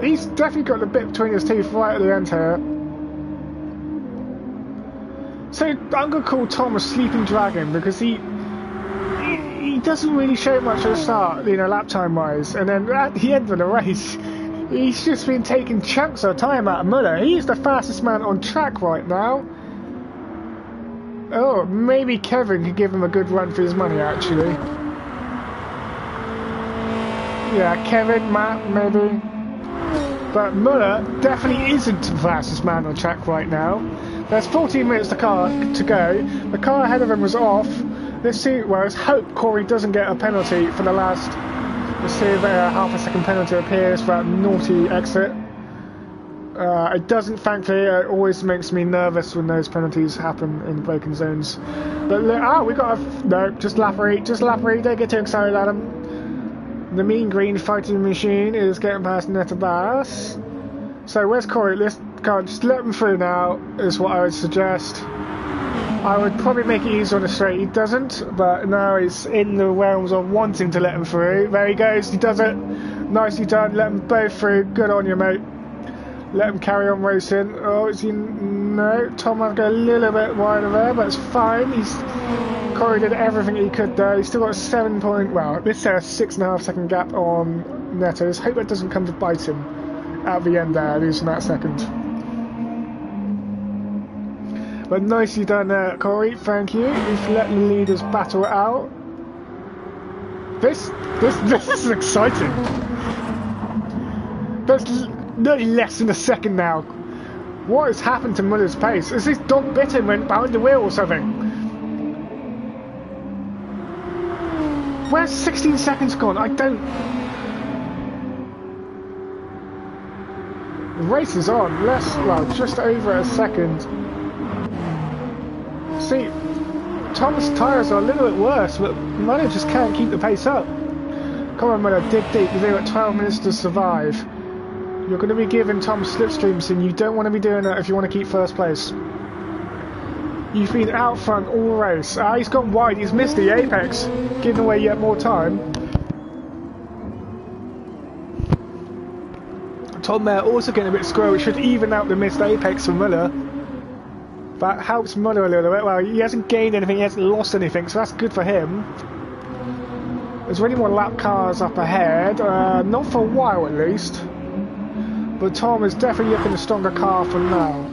He's definitely got the bit between his teeth right at the end here. So I'm going to call Tom a sleeping dragon because he doesn't really show much at the start, you know, lap time wise, and then at the end of the race he's just been taking chunks of time out of Muller. He's the fastest man on track right now. Oh, maybe Kevin could give him a good run for his money, actually. Yeah, Kevin, Matt, maybe. But Muller definitely isn't the fastest man on track right now. There's 14 minutes to go. The car ahead of him was off. Let's see, well, let's hope Corey doesn't get a penalty for the last... Let's see if a half a second penalty appears for that naughty exit. It doesn't, thankfully. It always makes me nervous when those penalties happen in broken zones. But we got a... No, just Lappery, don't get too excited, Adam. The mean green fighting machine is getting past Netabas. So where's Corey? Let's just let him through now, is what I would suggest. I would probably make it easier on the straight. He doesn't, but now he's in the realms of wanting to let him through. There he goes, he does it. Nicely done, let them both through. Good on you, mate. Let him carry on racing. Oh, is he... No, Tom might go a little bit wider there, but it's fine. Corey did everything he could there. He's still got a 7 point... Well, let's say a 6.5 second gap on Neto. Let's hope that doesn't come to bite him at the end there, losing that second. But nicely done there, Corey, thank you. You've let the leaders battle it out. This is exciting. There's nearly less than a second now. What has happened to Muller's pace? Is this dog bit him and went behind the wheel or something? Where's 16 seconds gone? I don't... The race is on. Well, just over a second. See, Tom's tyres are a little bit worse, but Muller just can't keep the pace up. Come on, Muller, dig deep. You've got 12 minutes to survive. You're going to be giving Tom slipstreams, and you don't want to be doing that if you want to keep first place. You've been out front all race. He's gone wide. He's missed the apex, giving away yet more time. Tom there also getting a bit squirrely. It should even out the missed apex for Muller. That helps Muller a little bit. Well, he hasn't gained anything, he hasn't lost anything, so that's good for him. There's really more lap cars up ahead, not for a while at least. But Tom is definitely looking a stronger car for now.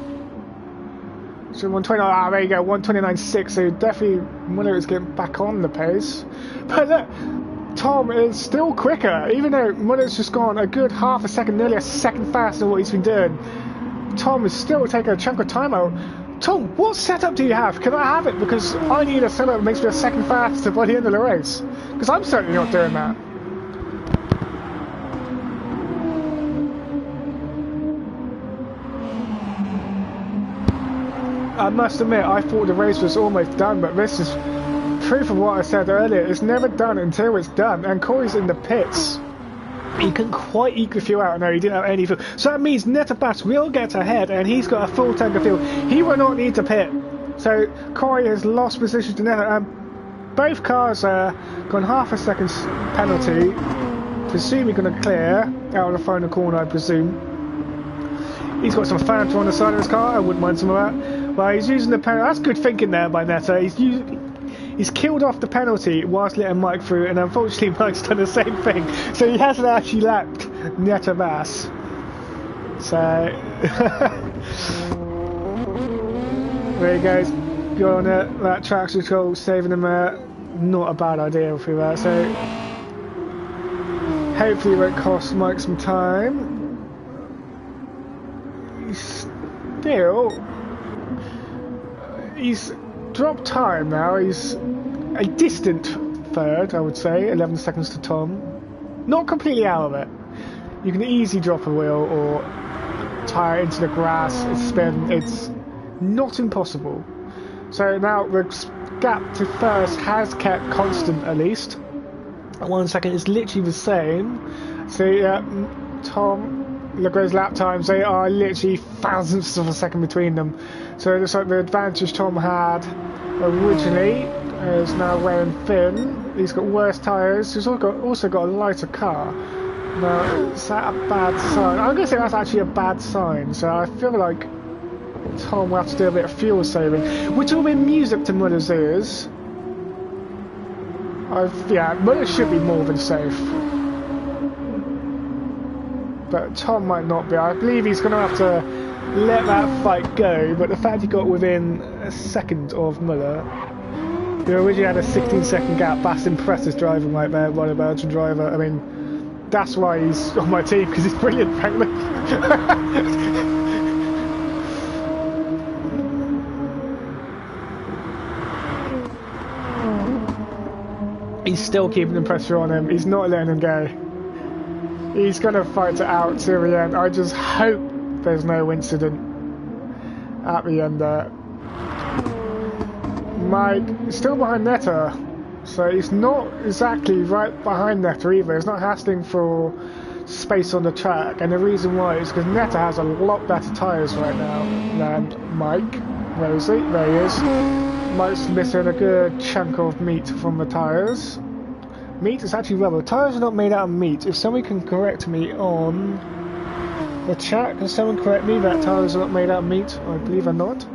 So 120, there you go, 129.6, so definitely Muller is getting back on the pace. But look, Tom is still quicker, even though Muller's just gone a good half a second, nearly a second faster than what he's been doing. Tom is still taking a chunk of time out. Tom, what setup do you have? Can I have it? Because I need a setup that makes me a second faster by the end of the race. Because I'm certainly not doing that. I must admit, I thought the race was almost done, but this is proof of what I said earlier. It's never done until it's done, and Corey's in the pits. He couldn't quite eke the fuel out. No, he didn't have any fuel. So that means Netterbass will get ahead, and he's got a full tank of fuel. He will not need to pit. So Corey has lost position to Netter. Both cars are gone half a second penalty. Presumably going to clear out of the final corner, I presume. He's got some phantom on the side of his car. I wouldn't mind some of that. Well, he's using the penalty. That's good thinking there by Netter. He's killed off the penalty whilst letting Mike through, and unfortunately Mike's done the same thing. So he hasn't actually lapped Netterbass. So there he goes. Got on it. That traction control saving him. Not a bad idea for that. So hopefully it won't cost Mike some time. He's dropped time now. He's a distant third, I would say. 11 seconds to Tom. Not completely out of it. You can easily drop a wheel or tyre into the grass, spin. It's not impossible. So now the gap to first has kept constant at least. At 1 second, it's literally the same. So Tom. Look at his lap times, they are literally thousandths of a second between them. So it looks like the advantage Tom had originally is now wearing thin. He's got worse tyres, he's also got a lighter car. Now, is that a bad sign? I'm going to say that's actually a bad sign, so I feel like Tom will have to do a bit of fuel saving, which will be music to Muller's ears. Yeah, Muller should be more than safe. But Tom might not be. I believe he's going to have to let that fight go, but the fact he got within a second of Muller, who originally had a 16-second gap, that's impressive driving right there by the Belgian driver. I mean, that's why he's on my team, because he's brilliant, frankly. He's still keeping the pressure on him. He's not letting him go. He's going to fight it out to the end. I just hope there's no incident at the end there. Mike is still behind Netter, so he's not exactly right behind Netter either. He's not hassling for space on the track, and the reason why is because Netter has a lot better tyres right now than Mike. Where is he? There he is. Mike's missing a good chunk of meat from the tyres. Meat is actually rubber. Tyres are not made out of meat. If somebody can correct me on the chat, can someone correct me that tyres are not made out of meat? I believe they're not.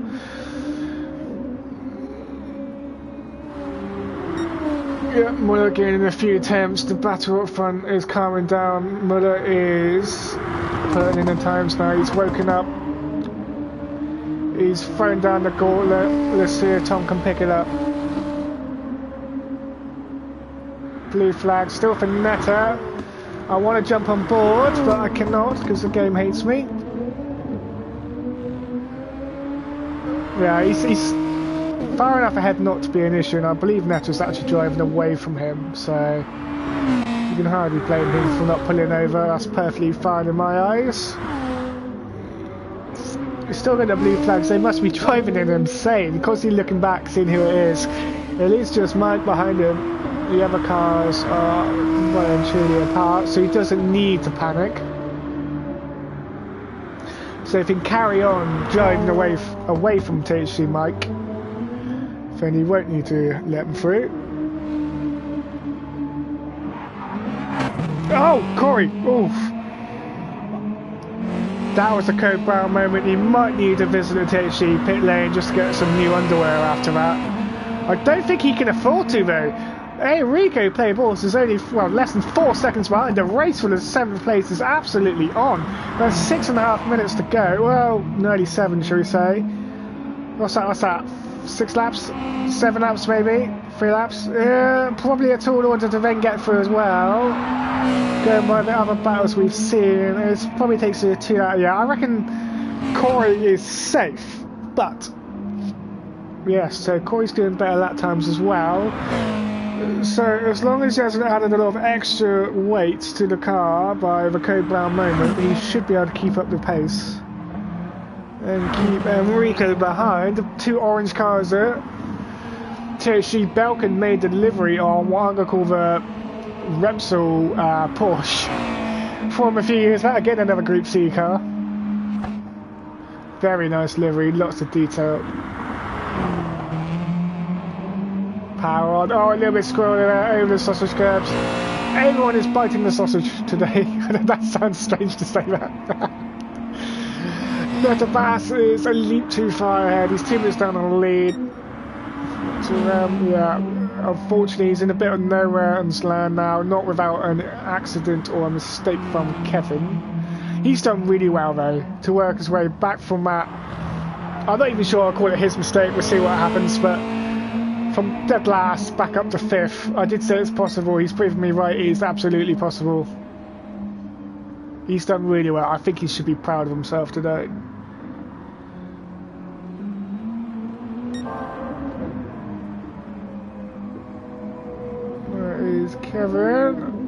Yeah, Muller gaining a few attempts. The battle up front is calming down. Muller is putting in the times now. He's woken up. He's thrown down the gauntlet. Let's see if Tom can pick it up. Blue flag still for Netter. I want to jump on board, but I cannot because the game hates me. Yeah, he's far enough ahead not to be an issue, and I believe Neto's actually driving away from him, so you can hardly blame him for not pulling over. That's perfectly fine in my eyes. He's still got the blue flags. They must be driving him insane, constantly looking back, seeing who it is. It is just Mike behind him. The other cars are well and truly apart, so he doesn't need to panic. So if he can carry on driving away from THC Mike, then he won't need to let him through. Oh, Corey! Oof. That was a Code Brown moment. He might need to visit the THC pit lane just to get some new underwear after that. I don't think he can afford to though. Hey, Rico play balls is only less than 4 seconds behind. The race for the 7th place is absolutely on. There's 6.5 minutes to go. Well, nearly 7, shall we say? What's that? 6 laps? 7 laps maybe? 3 laps? Probably a tall order to then get through as well. Going by the other battles we've seen, it probably takes you 2 hours. Yeah, I reckon Corey is safe, but yes, so Corey's doing better lap times as well. So as long as he hasn't added a lot of extra weight to the car by the Code Brown moment, he should be able to keep up the pace and keep Enrico behind. The 2 orange cars there. THC Belkin made delivery on what I'm going to call the Repsol Porsche from a few years back. Again, another Group C car. Very nice livery, lots of detail. Power on. Oh, a little bit squirrely there over the sausage curbs. Everyone is biting the sausage today. That sounds strange to say that. Neta Bass is a leap too far ahead. He's 2 minutes down on the lead. So, yeah, unfortunately he's in a bit of nowhere's land now, not without an accident or a mistake from Kevin. He's done really well though to work his way back from that. I'm not even sure I'll call it his mistake. We'll see what happens, but from dead last back up to 5th, I did say it's possible. He's proven me right. It is absolutely possible. He's done really well. I think he should be proud of himself today. There is Kevin.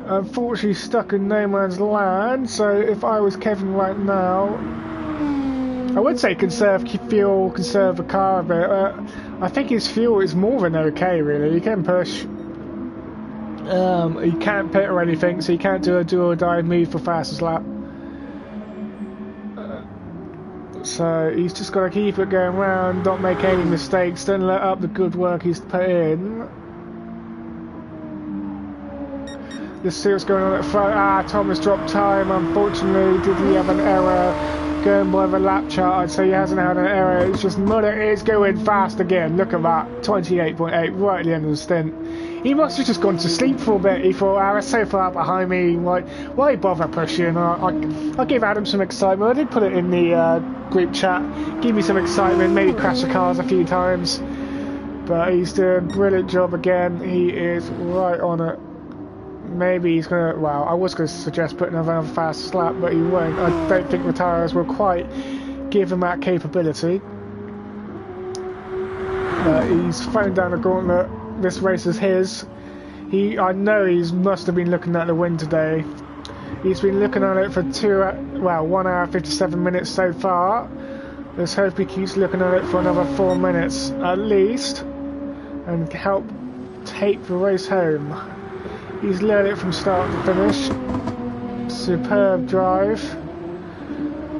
Unfortunately stuck in no man's land, so if I was Kevin right now, I would say conserve fuel, conserve the car a bit. I think his fuel is more than okay, really. He can push. He can't pit or anything, so he can't do a do or die move for fastest lap. So he's just got to keep it going round, not make any mistakes, don't let up the good work he's put in. Let's see what's going on at front. Thomas dropped time, unfortunately. Did he have an error? Going by the lap chart, I'd say he hasn't had an error. It's just Muller is going fast again. Look at that, 28.8 right at the end of the stint. He must have just gone to sleep for a bit. He thought, it's so far behind me, like, why bother pushing? I'll give Adam some excitement. I did put it in the group chat. Give me some excitement, maybe crash the cars a few times. But he's doing a brilliant job again. He is right on it. Maybe he's going to, well, I was going to suggest putting another fast slap, but he won't. I don't think the tyres will quite give him that capability. He's thrown down the gauntlet. This race is his. I know he must have been looking at the win today. He's been looking at it for 1 hour 57 minutes so far. Let's hope he keeps looking at it for another 4 minutes at least, and help take the race home. He's led it from start to finish. Superb drive.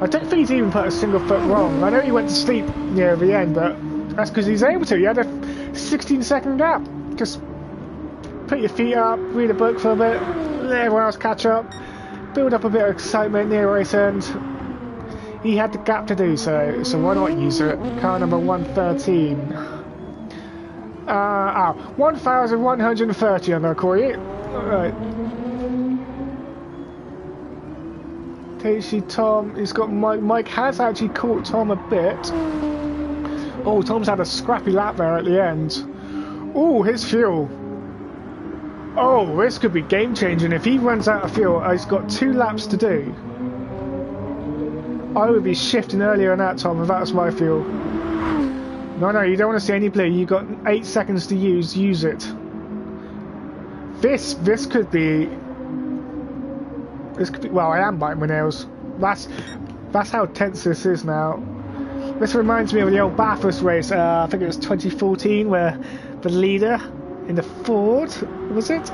I don't think he's even put a single foot wrong. I know he went to sleep near the end, but that's because he's able to. He had a 16-second gap. Just put your feet up, read a book for a bit, let everyone else catch up, build up a bit of excitement near race end. He had the gap to do so why not use it? Car number 113. 1,130 I'm going to call you. Alright. THC Tom, he's got Mike. Mike has actually caught Tom a bit. Oh, Tom's had a scrappy lap there at the end. Oh, his fuel. Oh, this could be game changing. If he runs out of fuel, he's got 2 laps to do. I would be shifting earlier on that, Tom, if that was my fuel. No, you don't want to see any blue. You've got 8 seconds to use it. This could be... Well, I am biting my nails. That's how tense this is now. This reminds me of the old Bathurst race, I think it was 2014, where the leader in the Ford, was it?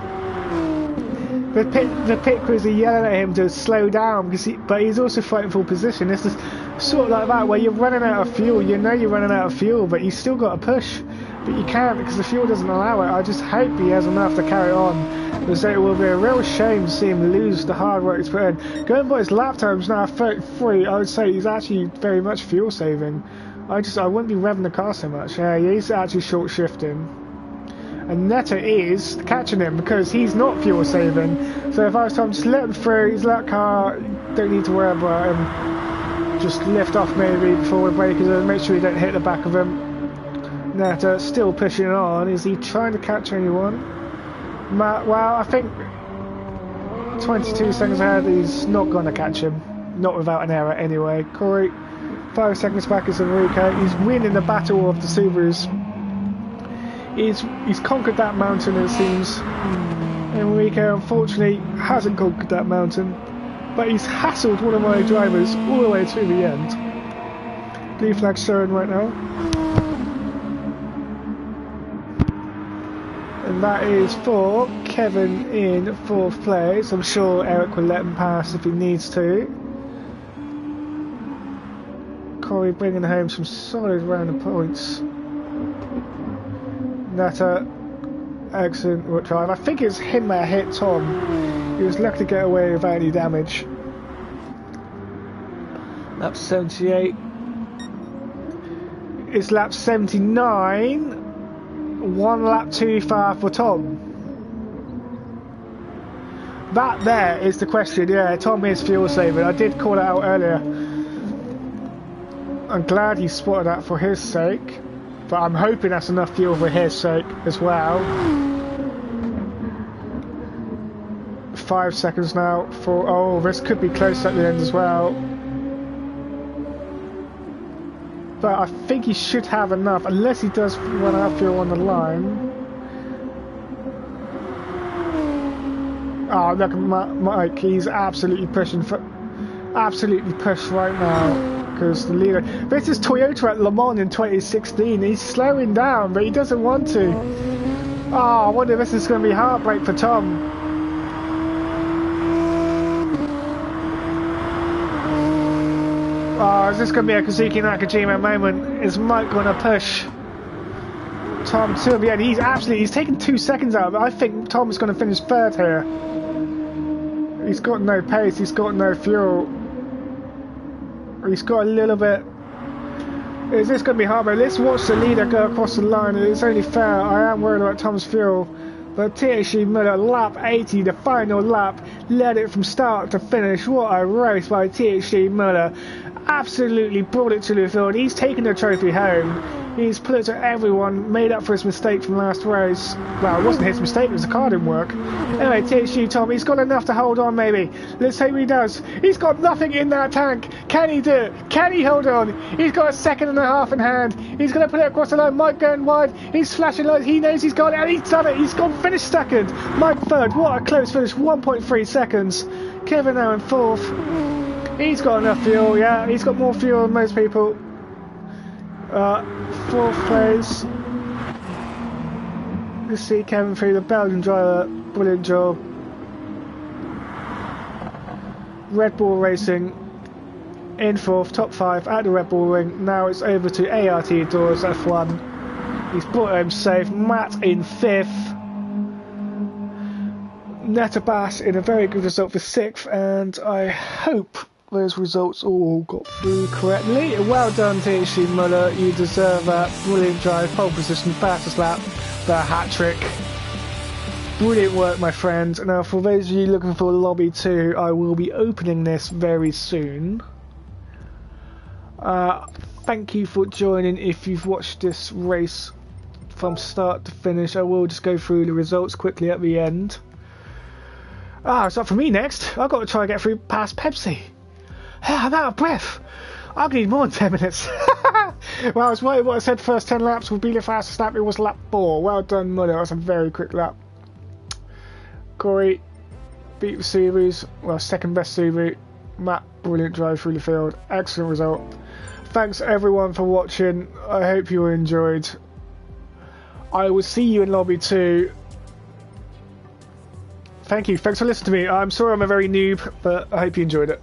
The pit crews are yelling at him to slow down, but he's also fighting for position. This is sort of like that, where you're running out of fuel. You know you're running out of fuel, but you still got to push. But you can't because the fuel doesn't allow it. I just hope he has enough to carry on, because it will be a real shame to see him lose the hard work he's put in. Going by his lap times now, 33, I would say he's actually very much fuel saving. I wouldn't be revving the car so much. Yeah, he's actually short shifting. And Netta is catching him because he's not fuel saving. So if I was Tom, just let him through. He's that car, don't need to worry about him. Just lift off maybe before we break and make sure you don't hit the back of him. Netta still pushing on. Is he trying to catch anyone? Well, I think 22 seconds ahead, he's not going to catch him. Not without an error anyway. Corey, 5 seconds back is Enrique. He's winning the battle of the Subarus. He's conquered that mountain, it seems. Enrique unfortunately hasn't conquered that mountain, but he's hassled one of my drivers all the way to the end. Blue flag showing right now. And that is for Kevin in 4th place. I'm sure Eric will let him pass if he needs to. Corey bringing home some solid round of points. Netta, excellent drive. I think it's him that hit Tom. He was lucky to get away without any damage. Lap 78. It's lap 79. 1 lap too far for Tom. That there is the question. Yeah, Tom is fuel saving. I did call it out earlier. I'm glad he spotted that for his sake. But I'm hoping that's enough fuel for his sake as well. 5 seconds now for... Oh, this could be close at the end as well. But I think he should have enough, unless he does run out of fuel on the line. Oh, look at Mike. He's absolutely pushing for... Absolutely pushed right now. Because the leader... This is Toyota at Le Mans in 2016. He's slowing down, but he doesn't want to. Oh, I wonder if this is going to be heartbreak for Tom. Oh, is this going to be a Kazuki Nakajima moment? Is Mike going to push Tom to the end? He's taken 2 seconds out, but I think Tom's going to finish 3rd here. He's got no pace, he's got no fuel. He's got a little bit... Is this going to be hard? Let's watch the leader go across the line. It's only fair. I am worried about Tom's fuel. But THG Miller, lap 80, the final lap, led it from start to finish. What a race by THG Miller. Absolutely brought it to the field. He's taken the trophy home. He's put it to everyone, made up for his mistake from last race. Well, it wasn't his mistake, it was the car didn't work. Anyway, THG Tom, he's got enough to hold on maybe. Let's hope he does. He's got nothing in that tank. Can he do it? Can he hold on? He's got a 2.5 in hand. He's going to put it across the line. Mike going wide. He's flashing lights. He knows he's got it, and he's done it. He's gone finished 2nd. Mike 3rd. What a close finish. 1.3 seconds. Kevin now in 4th. He's got enough fuel, yeah. He's got more fuel than most people. 4th place. Let's see Kevin through, the Belgian driver. Brilliant job. Red Bull Racing in 4th, top 5 at the Red Bull Ring. Now it's over to ART Doors F1. He's brought home safe. Matt in 5th. Netta Bass in a very good result for 6th, and I hope those results all got through correctly. Well done, THC Muller. You deserve that. Brilliant drive, pole position, fastest lap, the hat trick. Brilliant work, my friend. Now, for those of you looking for Lobby 2, I will be opening this very soon. Thank you for joining. If you've watched this race from start to finish, I will just go through the results quickly at the end. It's up for me next. I've got to try and get through past Pepsi. I'm out of breath. I need more than 10 minutes. Well, I was right. What I said, first 10 laps would be the fastest lap. It was lap 4. Well done, Muller. That was a very quick lap. Corey beat the series. Well, second best Subaru. Matt, brilliant drive through the field. Excellent result. Thanks everyone for watching. I hope you enjoyed. I will see you in lobby 2. Thank you. Thanks for listening to me. I'm sorry I'm a very noob, but I hope you enjoyed it.